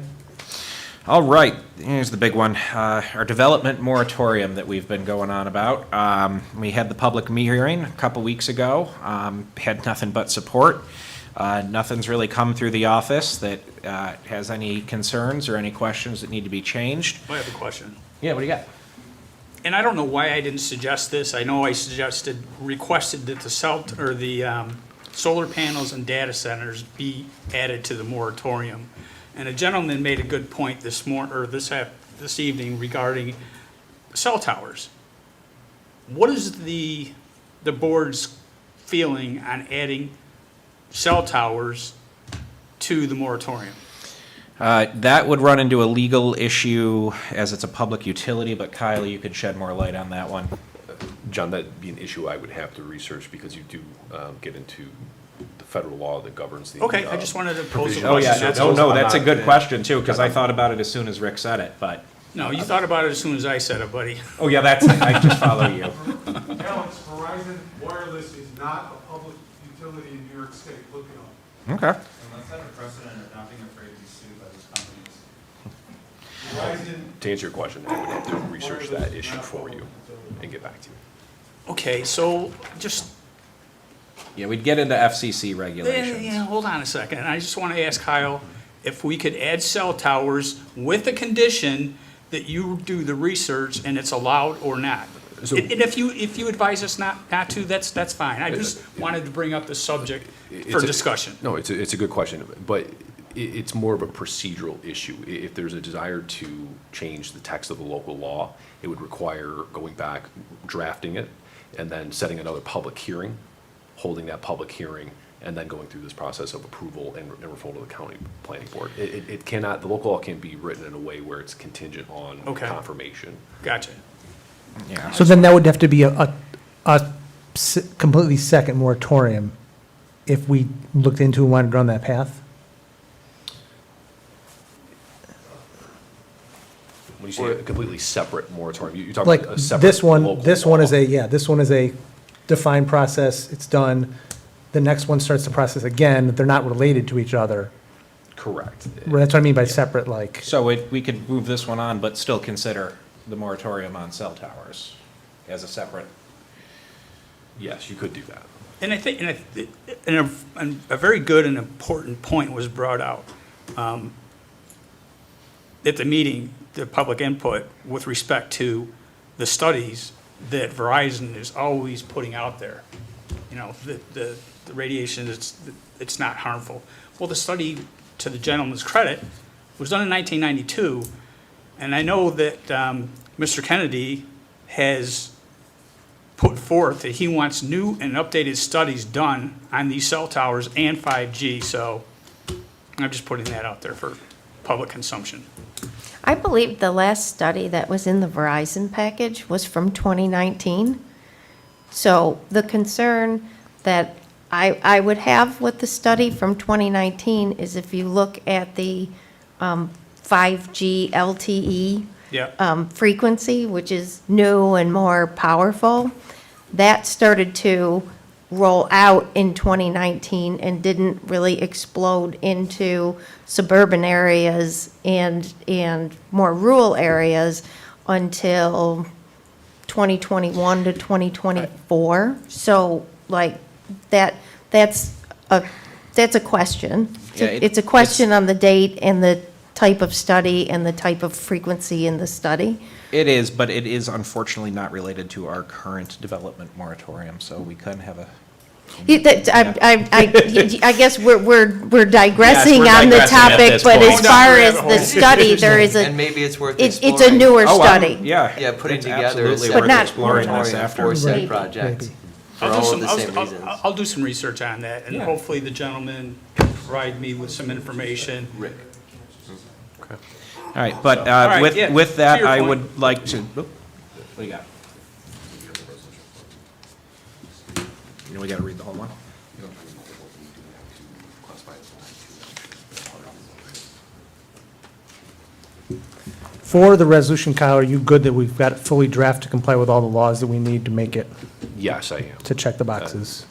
All right, here's the big one. Our development moratorium that we've been going on about. We had the public hearing a couple weeks ago, had nothing but support. Nothing's really come through the office that has any concerns or any questions that need to be changed. I have a question. Yeah, what do you got? And I don't know why I didn't suggest this. I know I requested that the solar panels and data centers be added to the moratorium. And a gentleman made a good point this evening regarding cell towers. What is the board's feeling on adding cell towers to the moratorium? That would run into a legal issue as it's a public utility, but Kyle, you could shed more light on that one. John, that'd be an issue I would have to research because you do get into the federal law that governs the. Okay, I just wanted to pose a provision. Oh, yeah, question. no, that's a good question too, because I thought about it as soon as Rick said it, but. No, you thought about it as soon as I said it, buddy. Oh, yeah, I just follow you. Alex, Verizon Wireless is not a public utility in New York State. Look it up. Okay. Let's have a precedent of not being afraid to be sued by those companies. Verizon. To answer your question, I would have to research that issue for you and get back to you. Okay, so just, Yeah, we'd get into FCC regulations. yeah, hold on a second. I just want to ask Kyle if we could add cell towers with the condition that you do the research and it's allowed or not. So- And if you advise us not to, that's fine. I just wanted to bring up the subject for It's a- discussion. No, it's a good question, but it's more of a procedural issue. If there's a desire to change the text of the local law, it would require going back, drafting it, and then setting another public hearing, holding that public hearing, and then going through this process of approval and referral to the county planning board. It cannot, the local law can't be written in a way where it's contingent on Okay. confirmation. Gotcha. Yeah. So then that would have to be a completely second moratorium if we looked into and wanted to run that path? When you say a completely separate moratorium, you're talking Like about a separate this one, local this one is law. this one is a defined process, it's done. The next one starts the process again, they're not related to each other. Correct. That's what I mean by separate, like, So we could move this one on, but still consider the moratorium on cell towers as a separate. Yes, you could do that. And I think, and a very good and important point was brought out at the meeting, the public input with respect to the studies that Verizon is always putting out there. You know, the radiation, it's not harmful. Well, the study, to the gentleman's credit, was done in 1992, and I know that Mr. Kennedy has put forth that he wants new and updated studies done on these cell towers and 5G, so I'm just putting that out there for public consumption. I believe the last study that was in the Verizon package was from 2019. So the concern that I would have with the study from 2019 is if you look at the 5G LTE Yeah. frequency, which is new and more powerful, that started to roll out in 2019 and didn't really explode into suburban areas and more rural areas until 2021 to 2024. So like that's a question. It's a question on the date and the type of study and the type of frequency in the study. It is, but it is unfortunately not related to our current development moratorium, so we couldn't have a. I guess we're digressing Yes, we're on the digressing at topic, this but point. as far as the study, there is a. And maybe it's worth It's exploring. a newer Oh, study. Yeah, putting It's together a absolutely separate But not- exploring this moratorium after. for said Maybe. project. For I'll do all of some, the same reasons. I'll do some research on that, and Yeah. hopefully the gentleman can provide me with some information. Rick. All right, but right, with, yeah, with that, to your I point. would like to, oop, what do you got? You know, we gotta read the whole one? For the resolution, Kyle, are you good that we've got it fully drafted to comply with all the laws that we need to make it, Yes, I am. to check the boxes?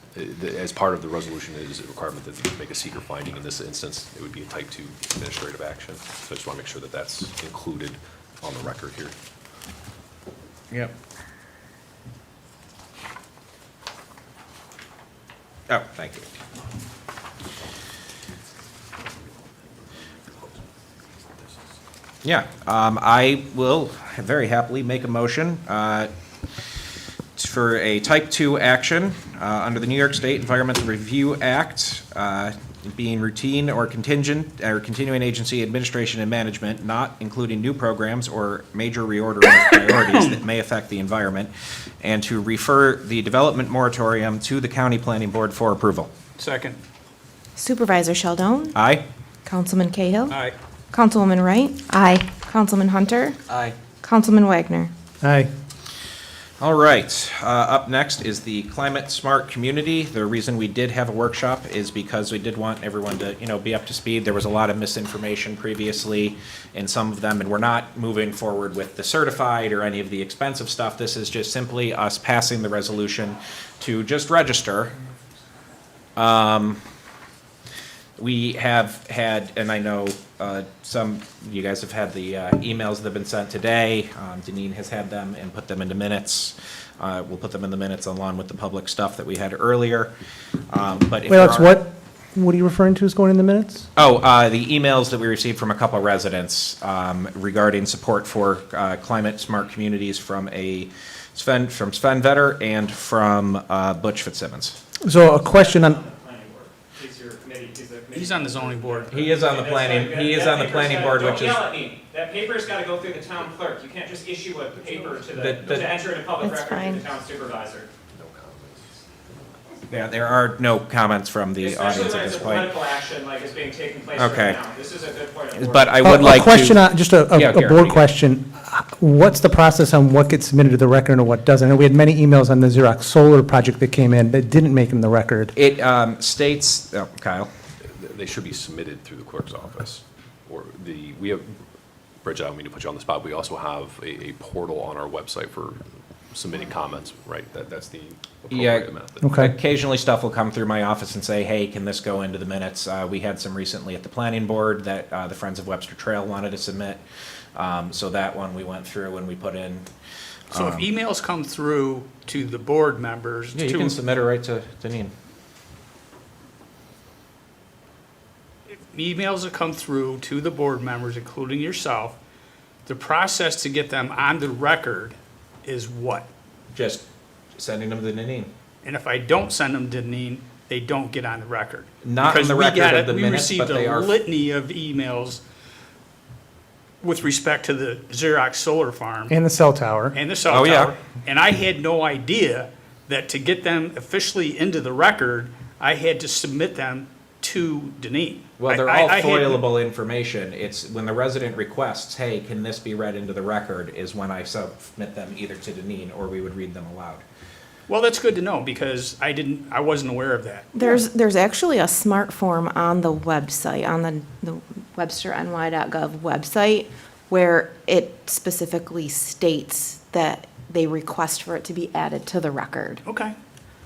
As part of the resolution is a requirement that you make a seeker finding. In this instance, it would be a type 2 administrative action. So I just want to make sure that that's included on the record here. Yep. Oh, thank you. Yeah, I will very happily make a motion for a type 2 action under the New York State Environmental Review Act, being routine or contingent, or continuing agency administration and management, not including new programs or major reordering of priorities that may affect the environment, and to refer the development moratorium to the county planning board for approval. Second. Supervisor Sheldon, Aye? Councilman Cahill, Aye. Councilwoman Wright, Aye. Councilman Hunter, Aye. Councilman Wagner. Aye. All right, up next is the Climate Smart Community. The reason we did have a workshop is because we did want everyone to, be up to speed. There was a lot of misinformation previously in some of them, and we're not moving forward with the certified or any of the expensive stuff. This is just simply us passing the resolution to just register. We have had, and I know some, you guys have had the emails that have been sent today. Deneen has had them and put them into minutes. We'll put them in the minutes along with the public stuff that we had earlier. But if Wait, there Alex, are- what are you referring to as going in the minutes? Oh, the emails that we received from a couple of residents regarding support for climate smart communities from Sven Vetter and from Butch Fitzsimmons. So a question on, He's on the zoning board. He is on the planning, board, which is. Don't yell at me. That paper's gotta go through the town clerk. You can't just issue a paper to The- enter into public That's record to the fine. town supervisor. Yeah, there are no comments from the Especially audience when at it's this a point. political action like is being taken place Okay. right now. This is a good point of order. But I would like a to. question on, just Yeah, a Gary, what do board you got? question. What's the process on what gets submitted to the record and what doesn't? And we had many emails on the Xerox Solar project that came in that didn't make it in the record. It states, oh, Kyle. They should be submitted through the clerk's office. We have, Bridget, I don't mean to put you on the spot, we also have a portal on our website for submitting comments, right? That's the Yeah, appropriate method. Okay. occasionally stuff will come through my office and say, hey, can this go into the minutes? We had some recently at the planning board that the Friends of Webster Trail wanted to submit. So that one we went through and we put in. So if emails come through to the board members, Yeah, you can submit it right to Deneen. emails that come through to the board members, including yourself, the process to get them on the record is what? Just sending them to Deneen. And if I don't send them to Deneen, they don't get on the record. Not on Because the we record got of it- the minutes, but they We are. received a litany of emails with respect to the Xerox solar farm And the cell tower. and the cell Oh, yeah. tower. And I had no idea that to get them officially into the record, I had to submit them to Deneen. Well, they're I- all I had- foilable information. It's when the resident requests, hey, can this be read into the record, is when I submit them either to Deneen or we would read them aloud. Well, that's good to know because I wasn't aware of that. There's actually a smart form on the website, on the websterny.gov website, where it specifically states that they request for it to be added to the record. Okay.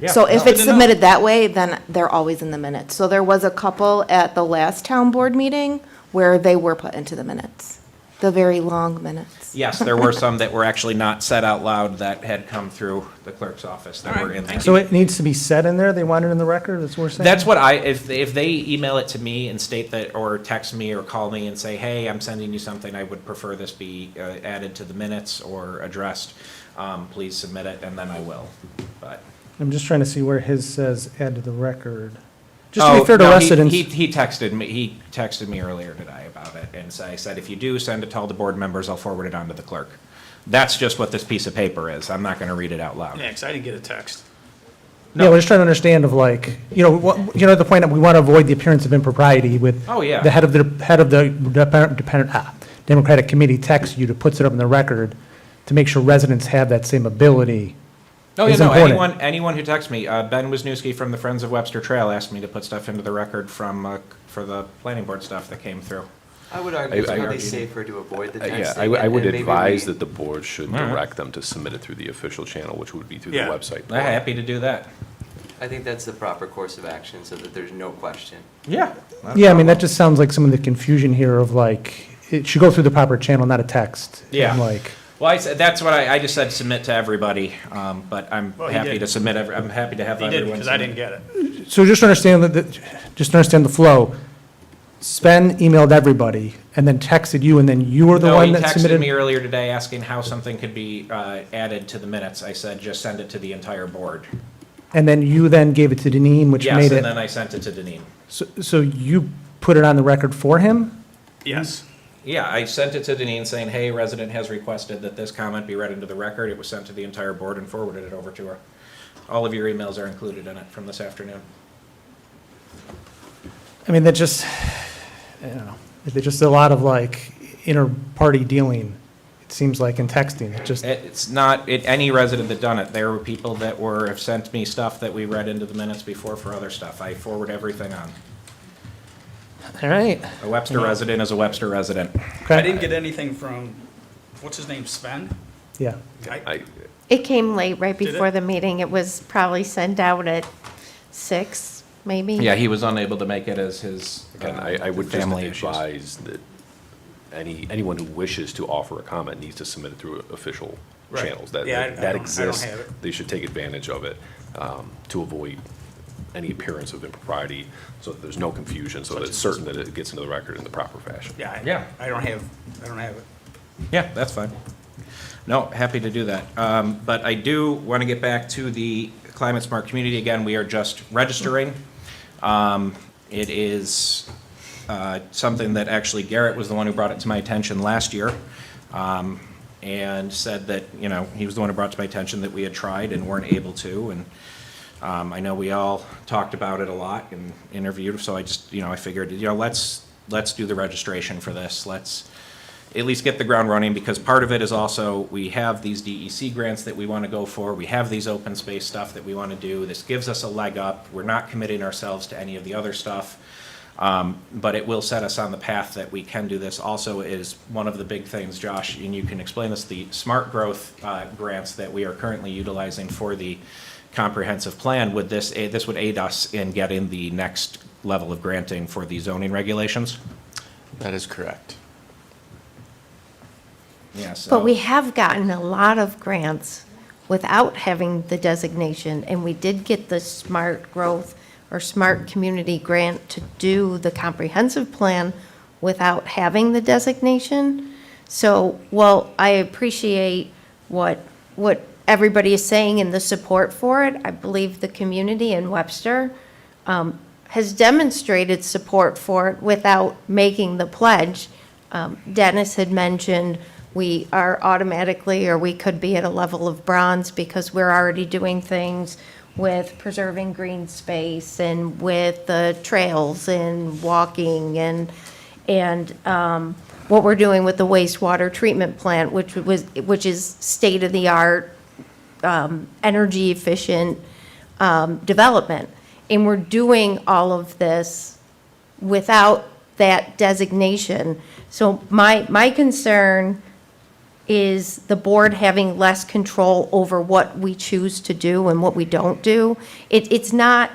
So if Good it's to know. submitted that way, then they're always in the minutes. So there was a couple at the last town board meeting where they were put into the minutes. The very long minutes. Yes, there were some that were actually not said out loud that had come through the clerk's office that were in there. So it needs to be said in there? They want it in the record, that's what we're saying? That's what if they email it to me and state that, or text me or call me and say, hey, I'm sending you something, I would prefer this be added to the minutes or addressed, please submit it, and then I will. But I'm just trying to see where his says add to the record. Just to be fair to no, residents. He texted me earlier today about it, and so I said, if you do, send it to all the board members, I'll forward it on to the clerk. That's just what this piece of paper is. I'm not gonna read it out loud. Yeah, 'cause I didn't get a text. Yeah, we're just trying to understand of like, the point that we want to avoid the appearance of impropriety with. Oh, yeah. The head of the Democratic Committee texts you to puts it up in the record to make sure residents have that same ability. Oh, yeah, is no, important. anyone who texts me, Ben Wisniewski from the Friends of Webster Trail asked me to put stuff into the record for the planning board stuff that came through. I would argue it's probably safer to avoid the texting. Yeah, I would and maybe advise we- that the board should All right. direct them to submit it through the official channel, which would be through the Yeah. website. I'm happy to do that. I think that's the proper course of action, so that there's no question. Yeah. Yeah, I mean, that just sounds like some of the confusion here of like, it should go through the proper channel, not a text. Yeah. And like, Well, that's what I just said, submit to everybody, but I'm Well, he happy did. to submit, I'm happy to have He everyone. did, because I submit. didn't get it. so just understand just understand the flow. Sven emailed everybody and then texted you, and then you were the No, one he that texted submitted? me earlier today asking how something could be added to the minutes. I said, just send it to the entire board. And then you then gave it to Deneen, which Yes, made and it. then I sent it to Deneen. So you put it on the record for him? Yes. Yeah, I sent it to Deneen saying, hey, resident has requested that this comment be read into the record. It was sent to the entire board and forwarded it over to her. All of your emails are included in it from this afternoon. I mean, that just, I don't know, there's just a lot of like inter-party dealing, it seems like, in texting. It just, It's not, any resident that done it. There were people that have sent me stuff that we read into the minutes before for other stuff. I forward everything on. all right. A Webster resident is a Webster resident. Okay. I didn't get anything from, what's his name, Sven? Yeah. It came late, right Did it? before the meeting. It was probably sent out at 6, maybe. Yeah, he was unable to make it as his Again, I would just family issues. advise that anyone who wishes to offer a comment needs to submit it through official Right. channels. That Yeah, I that don't exists. have it. They should take advantage of it to avoid any appearance of impropriety, so that there's no confusion, so that it's certain that it gets into the record in the proper fashion. Yeah, I don't have it. Yeah, that's fine. No, happy to do that. But I do want to get back to the Climate Smart Community. Again, we are just registering. It is something that actually Garrett was the one who brought it to my attention last year, and said that, he was the one who brought to my attention that we had tried and weren't able to. And I know we all talked about it a lot and interviewed, so I just, I figured, let's do the registration for this. Let's at least get the ground running, because part of it is also, we have these DEC grants that we want to go for. We have these open space stuff that we want to do. This gives us a leg up. We're not committing ourselves to any of the other stuff. But it will set us on the path that we can do this. Also is one of the big things, Josh, and you can explain this, the smart growth grants that we are currently utilizing for the comprehensive plan. This would aid us in getting the next level of granting for the zoning regulations? That is correct. Yes. But we have gotten a lot of grants without having the designation, and we did get the smart growth or smart community grant to do the comprehensive plan without having the designation. So, well, I appreciate what everybody is saying and the support for it. I believe the community in Webster has demonstrated support for it without making the pledge. Dennis had mentioned we are automatically, or we could be at a level of bronze because we're already doing things with preserving green space and with the trails and walking and what we're doing with the wastewater treatment plant, which is state-of-the-art, energy efficient development. And we're doing all of this without that designation. So my concern is the board having less control over what we choose to do and what we don't do. It's not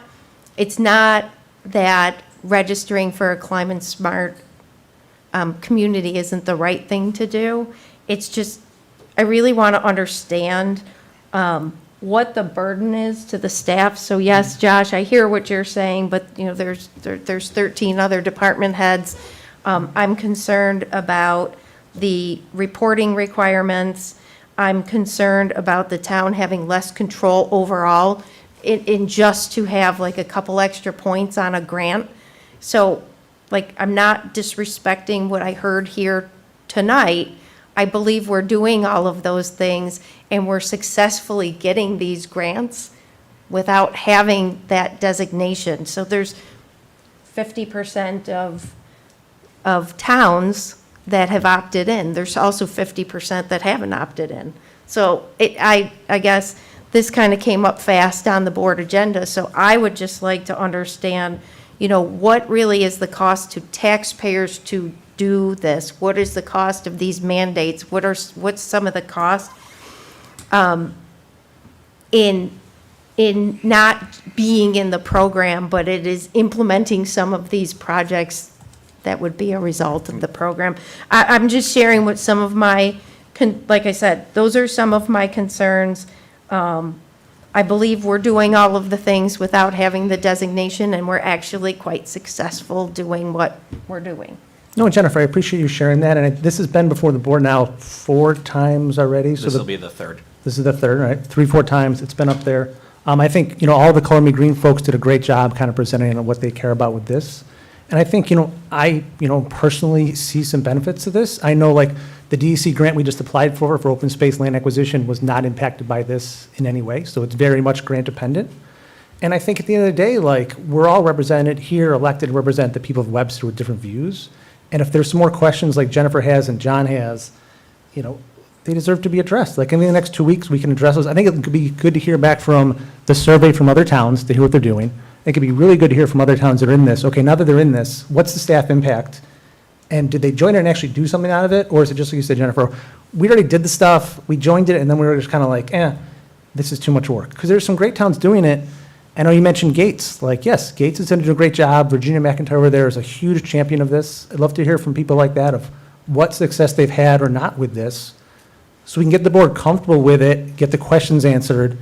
that registering for a climate smart community isn't the right thing to do. It's just, I really want to understand what the burden is to the staff. So yes, Josh, I hear what you're saying, but you know, there's 13 other department heads. I'm concerned about the reporting requirements. I'm concerned about the town having less control overall in just to have like a couple extra points on a grant. So, like, I'm not disrespecting what I heard here tonight. I believe we're doing all of those things and we're successfully getting these grants without having that designation. So there's 50% of towns that have opted in. There's also 50% that haven't opted in. So I guess this kind of came up fast on the board agenda. So I would just like to understand, you know, what really is the cost to taxpayers to do this? What is the cost of these mandates? What's some of the cost in not being in the program, but it is implementing some of these projects that would be a result of the program? I'm just sharing what some of my, like I said, those are some of my concerns. I believe we're doing all of the things without having the designation, and we're actually quite successful doing what we're doing. No, Jennifer, I appreciate you sharing that, and this has been before the board now 4 times already. So This will be the third. This is the third, right? 3-4 times it's been up there. I think, you know, all the Color Me Green folks did a great job kind of presenting on what they care about with this. And I think, I personally see some benefits to this. I know, like, the DEC grant we just applied for open space land acquisition was not impacted by this in any way, so it's very much grant dependent. And I think at the end of the day, like, we're all represented here, elected to represent the people of Webster with different views. And if there's some more questions like Jennifer has and John has, they deserve to be addressed. Like, in the next 2 weeks, we can address those. I think it could be good to hear back from the survey from other towns to hear what they're doing. It could be really good to hear from other towns that are in this. Okay, now that they're in this, what's the staff impact? And did they join it and actually do something out of it? Or is it just like you said, Jennifer, we already did the stuff, we joined it, and then we were just kind of like, this is too much work? Because there's some great towns doing it. I know you mentioned Gates. Like, yes, Gates is going to do a great job. Virginia McIntyre over there is a huge champion of this. I'd love to hear from people like that of what success they've had or not with this, so we can get the board comfortable with it, get the questions answered,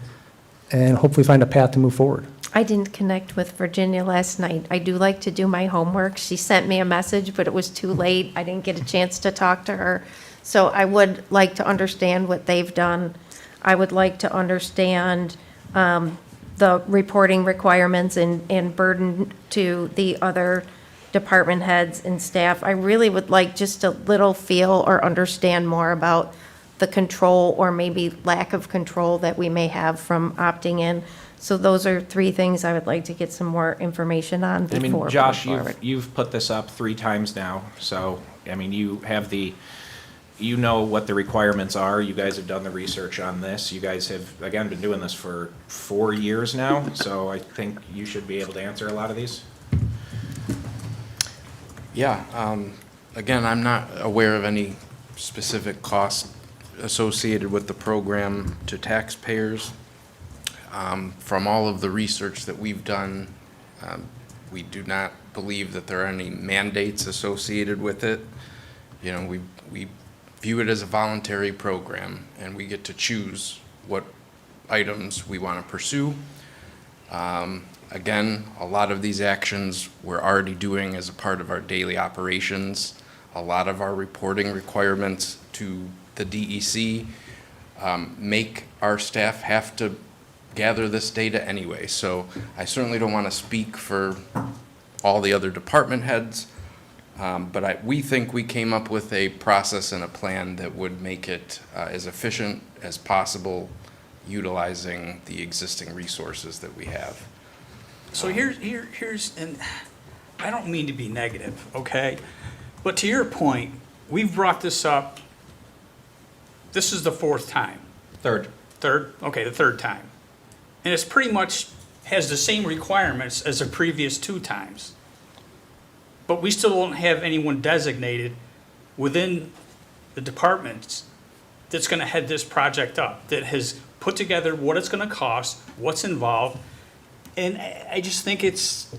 and hopefully find a path to move forward. I didn't connect with Virginia last night. I do like to do my homework. She sent me a message, but it was too late. I didn't get a chance to talk to her. So I would like to understand what they've done. I would like to understand the reporting requirements and burden to the other department heads and staff. I really would like just a little feel or understand more about the control or maybe lack of control that we may have from opting in. So those are 3 things I would like to get some more information on I before. mean, Josh, going forward. you've put this up 3 times now, so, I mean, you have you know what the requirements are. You guys have done the research on this. You guys have, again, been doing this for 4 years now, so I think you should be able to answer a lot of these. Yeah, again, I'm not aware of any specific cost associated with the program to taxpayers. From all of the research that we've done, we do not believe that there are any mandates associated with it. We view it as a voluntary program, and we get to choose what items we want to pursue. Again, a lot of these actions we're already doing as a part of our daily operations. A lot of our reporting requirements to the DEC make our staff have to gather this data anyway. So I certainly don't want to speak for all the other department heads, but we think we came up with a process and a plan that would make it as efficient as possible, utilizing the existing resources that we have. So here's, and I don't mean to be negative, okay? But to your point, we've brought this up, this is the 4th time. Third? Okay, the 3rd time. And it's pretty much has the same requirements as the previous 2 times. But we still don't have anyone designated within the departments that's going to head this project up, that has put together what it's going to cost, what's involved. And I just think it's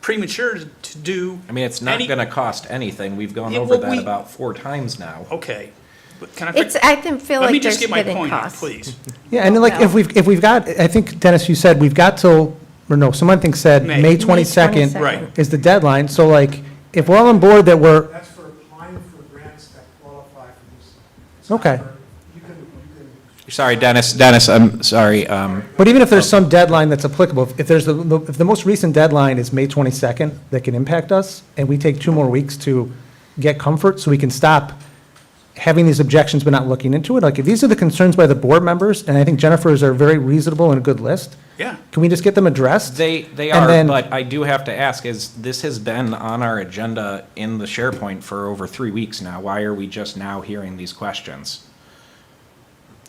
premature to do. I mean, it's not any- going to cost anything. We've gone Yeah, over well, that we- about 4 times now. Okay. But can I? I didn't feel Let me like there's just get my hidden point in, costs. please. Yeah, and then, like, if we've got, I think, Dennis, you said we've got till, or no, someone I think said May. May 22nd 22nd. Right. is the deadline. So like, if we're all on board that we're, That's for applying for grants that qualify for this. Okay. Sorry, Dennis, I'm sorry. but even if there's some deadline that's applicable, if there's if the most recent deadline is May 22nd, that can impact us, and we take 2 more weeks to get comfort, so we can stop having these objections but not looking into it, like, if these are the concerns by the board members, and I think Jennifer's are very reasonable and a good list, Yeah. can we just get them addressed? They And are, then- but I do have to ask, this has been on our agenda in the SharePoint for over 3 weeks now. Why are we just now hearing these questions?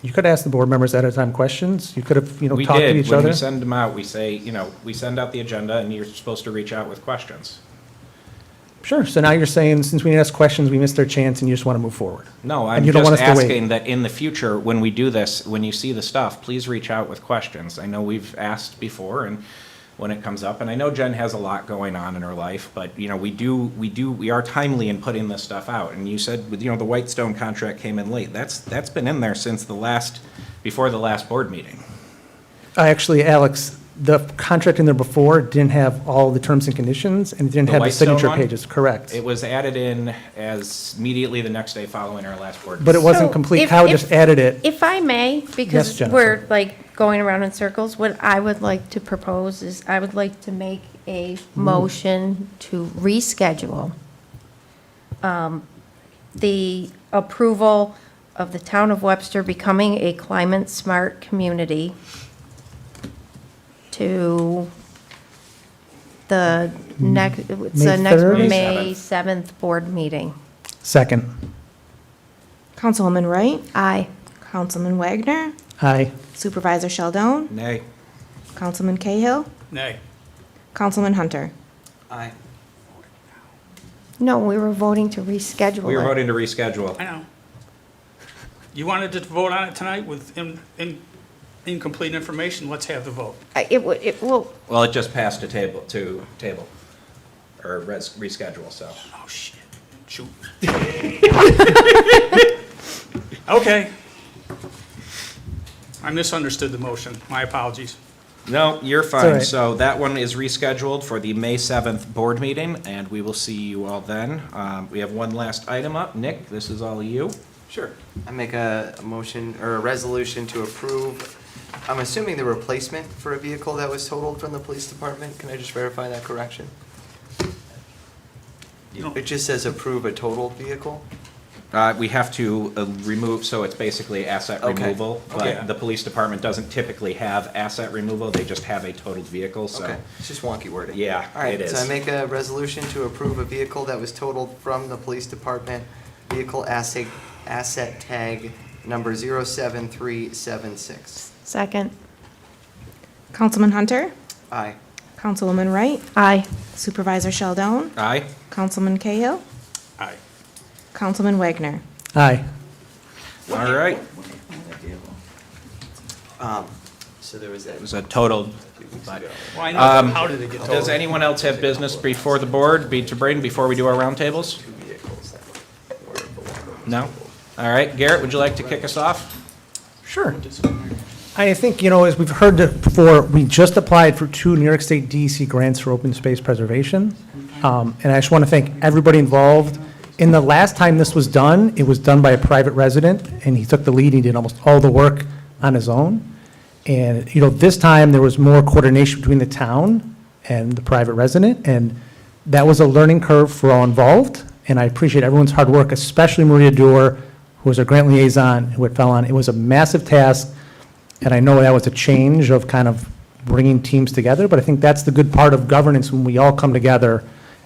You could ask the board members at a time questions, you could have, We talked to did, each when other. we send them out, we say, we send out the agenda and you're supposed to reach out with questions. Sure, so now you're saying, since we didn't ask questions, we missed our chance, and you just want to move forward? No, And I'm you don't want just us to wait. asking that in the future, when we do this, when you see the stuff, please reach out with questions. I know we've asked before, and when it comes up, and I know Jen has a lot going on in her life, but, we are timely in putting this stuff out. And you said, the Whitestone contract came in late. That's been in there since before the last board meeting. Actually, Alex, the contract in there before didn't have all the terms and conditions, and it didn't The have the Whitestone signature one? pages, correct. It was added in as immediately the next day following our last board meeting. But it wasn't So complete, if- Kyle if- just added it. If I may, because Jennifer. we're like going around in circles, what I would like to propose is I would like to make a motion to reschedule the approval of the town of Webster becoming a climate-smart community to the next, it's the May next 3rd? May 7th board meeting. Second. Councilwoman Wright, Aye. Councilman Wagner, Aye. Supervisor Sheldon, Nay. Councilman Cahill, Nay. Councilman Hunter. Aye. No, we were voting to reschedule We were it. voting to reschedule. I know. You wanted to vote on it tonight with incomplete information, let's have the vote. It will, Well, it just passed to table, or reschedule, so. Oh, shit. Shoot. Okay. I misunderstood the motion. My apologies. No, you're all fine. right. So that one is rescheduled for the May 7th board meeting, and we will see you all then. We have one last item up. Nick, this is all you. Sure. I make a motion or a resolution to approve, I'm assuming the replacement for a vehicle that was totaled from the police department. Can I just verify that correction? No. It just says approve a totaled vehicle? We have to remove, so it's basically asset Okay. removal. Okay. But the police department doesn't typically have asset removal, they just have a totaled vehicle, so. Okay, it's just wonky wording. Yeah, All right, it so I is. make a resolution to approve a vehicle that was totaled from the police department, vehicle asset tag number 07376. second. Councilman Hunter, Aye. Councilwoman Wright, Aye. Supervisor Sheldon, Aye? Councilman Cahill, Aye. Councilman Wagner. Aye. All right. So there was that. It was a totaled, but. Well, I know, but how did it get Does totaled? anyone else have business before the board, to bring before we do our roundtables? No? All right, Garrett, would you like to kick us off? Sure. I think, as we've heard before, we just applied for 2 New York State DEC grants for open space preservation. And I just want to thank everybody involved. In the last time this was done, it was done by a private resident, and he took the lead, he did almost all the work on his own. And, this time, there was more coordination between the town and the private resident, and that was a learning curve for all involved. And I appreciate everyone's hard work, especially Maria Dewar, who was our grant liaison, who it fell on. It was a massive task, and I know that was a change of kind of bringing teams together, but I think that's the good part of governance, when we all come together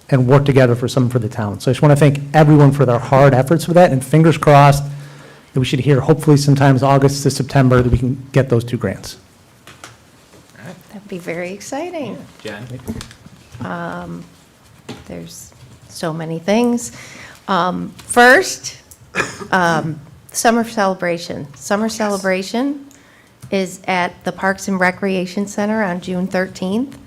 and work together for something for the town. So I just want to thank everyone for their hard efforts for that, and fingers crossed that we should hear hopefully sometimes August to September that we can get those 2 grants. That'd be very exciting. Jen? There's so many things. First, summer celebration. Summer celebration is at the Parks and Recreation Center on June 13th.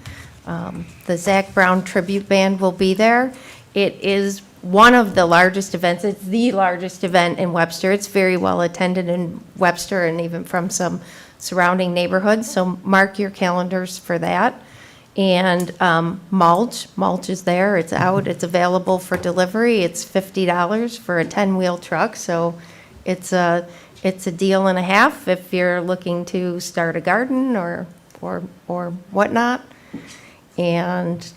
The Zach Brown Tribute Band will be there. It is one of the largest events. It's the largest event in Webster. It's very well attended in Webster and even from some surrounding neighborhoods. So mark your calendars for that. And mulch is there. It's out. It's available for delivery. It's $50 for a 10-wheel truck. So it's a deal and a half if you're looking to start a garden or whatnot. And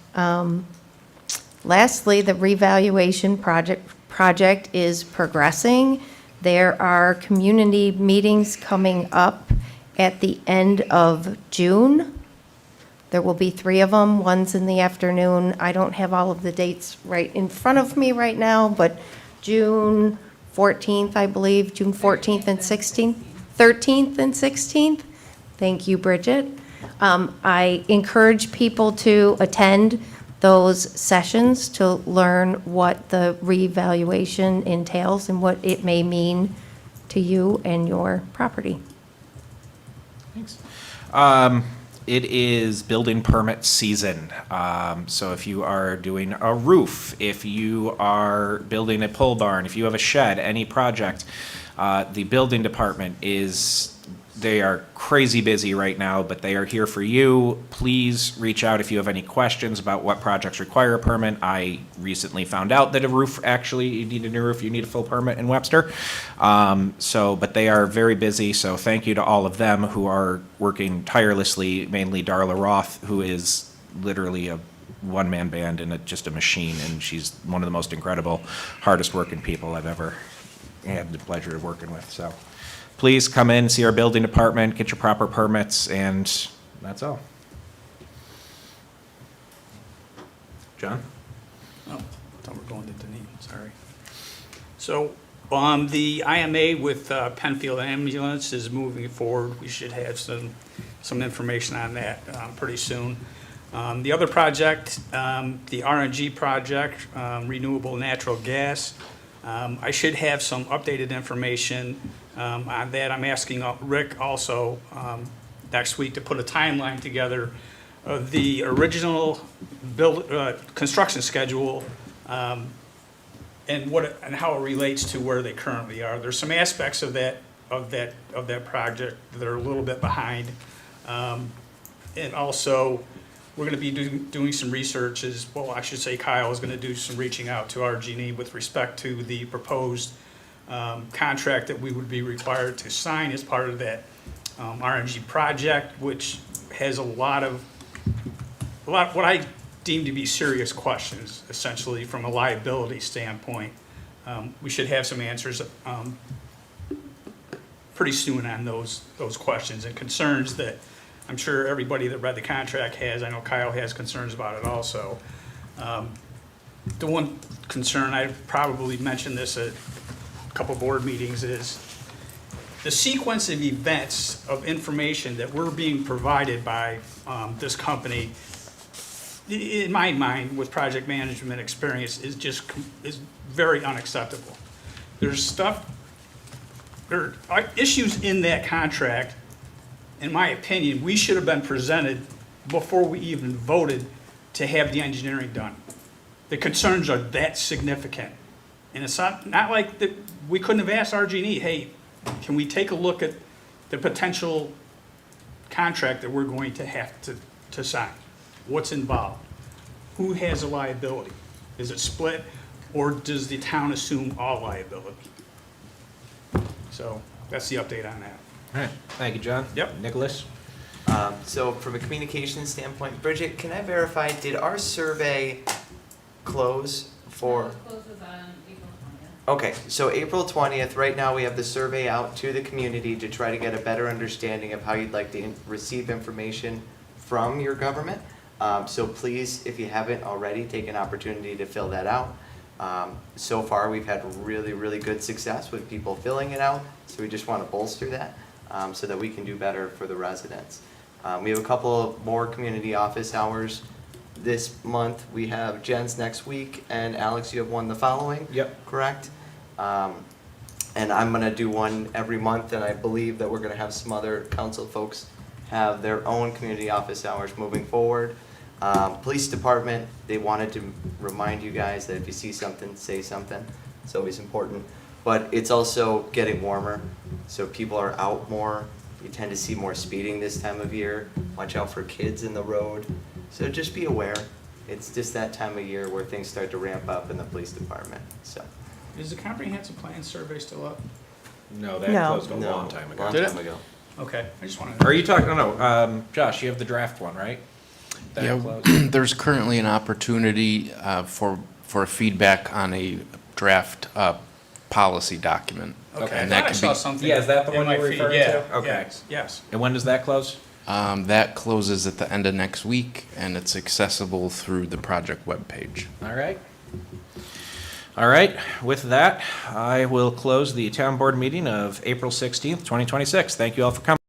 lastly, the revaluation project is progressing. There are community meetings coming up at the end of June. There will be 3 of them. One's in the afternoon. I don't have all of the dates right in front of me right now, but June 14th, I believe, June 14th and 16th, 13th and 16th. Thank you, Bridget. I encourage people to attend those sessions to learn what the revaluation entails and what it may mean to you and your property. Thanks. It is building permit season. So if you are doing a roof, if you are building a pole barn, if you have a shed, any project, the building department they are crazy busy right now, but they are here for you. Please reach out if you have any questions about what projects require a permit. I recently found out that a roof, actually, you need a new roof, you need a full permit in Webster. But they are very busy, so thank you to all of them who are working tirelessly, mainly Darla Roth, who is literally a one-man band and just a machine, and she's one of the most incredible, hardest working people I've ever had the pleasure of working with, so. Please come in, see our building department, get your proper permits, and that's all. John? Oh, thought we were going to Deneen, sorry. So, the IMA with Penfield Ambulance is moving forward. We should have some information on that pretty soon. The other project, the RNG project, renewable natural gas, I should have some updated information on that. I'm asking Rick also next week to put a timeline together of the original construction schedule and how it relates to where they currently are. There's some aspects of that project that are a little bit behind, and also we're going to be doing some research I should say Kyle is going to do some reaching out to RG&E with respect to the proposed contract that we would be required to sign as part of that RNG project, which has a lot what I deem to be serious questions, essentially from a liability standpoint. We should have some answers pretty soon on those questions and concerns that I'm sure everybody that read the contract has. I know Kyle has concerns about it also. The one concern, I've probably mentioned this at a couple board meetings, is the sequence of events of information that we're being provided by this company, in my mind, with project management experience, is very unacceptable. There are issues in that contract. In my opinion, we should have been presented before we even voted to have the engineering done. The concerns are that significant. And it's not like that we couldn't have asked RG&E, hey, can we take a look at the potential contract that we're going to have to sign? What's involved? Who has a liability? Is it split, or does the town assume all liability? So that's the update on that. All right, thank you, John. Yep. Nicholas? So from a communication standpoint, Bridget, can I verify, did our survey close for? It closes on April 20th. Okay, so April 20th, right now we have the survey out to the community to try to get a better understanding of how you'd like to receive information from your government. So please, if you haven't already, take an opportunity to fill that out. So far, we've had really, really good success with people filling it out, so we just want to bolster that so that we can do better for the residents. We have a couple of more community office hours this month. We have Jen's next week, and Alex, you have one the following? Yep. Correct? And I'm going to do one every month, and I believe that we're going to have some other council folks have their own community office hours moving forward. Police department, they wanted to remind you guys that if you see something, say something. It's always important. But it's also getting warmer, so people are out more. You tend to see more speeding this time of year. Watch out for kids in the road. So just be aware. It's just that time of year where things start to ramp up in the police department, so. Is the comprehensive plan survey still up? No, that No. closed a long time ago. Long Did it? time ago. Okay, I just wanted to. Are you talking, no, Josh, you have the draft one, right? That Yeah, closed. there's currently an opportunity for feedback on a draft policy document. Okay, I And thought that I can saw be- something. Yeah, is that the in one my you're feed. referring Yeah, to? Okay. yes, Yes. And when does that close? That closes at the end of next week, and it's accessible through the project webpage. All right. All right, with that, I will close the town board meeting of April 16th, 2026. Thank you all for coming.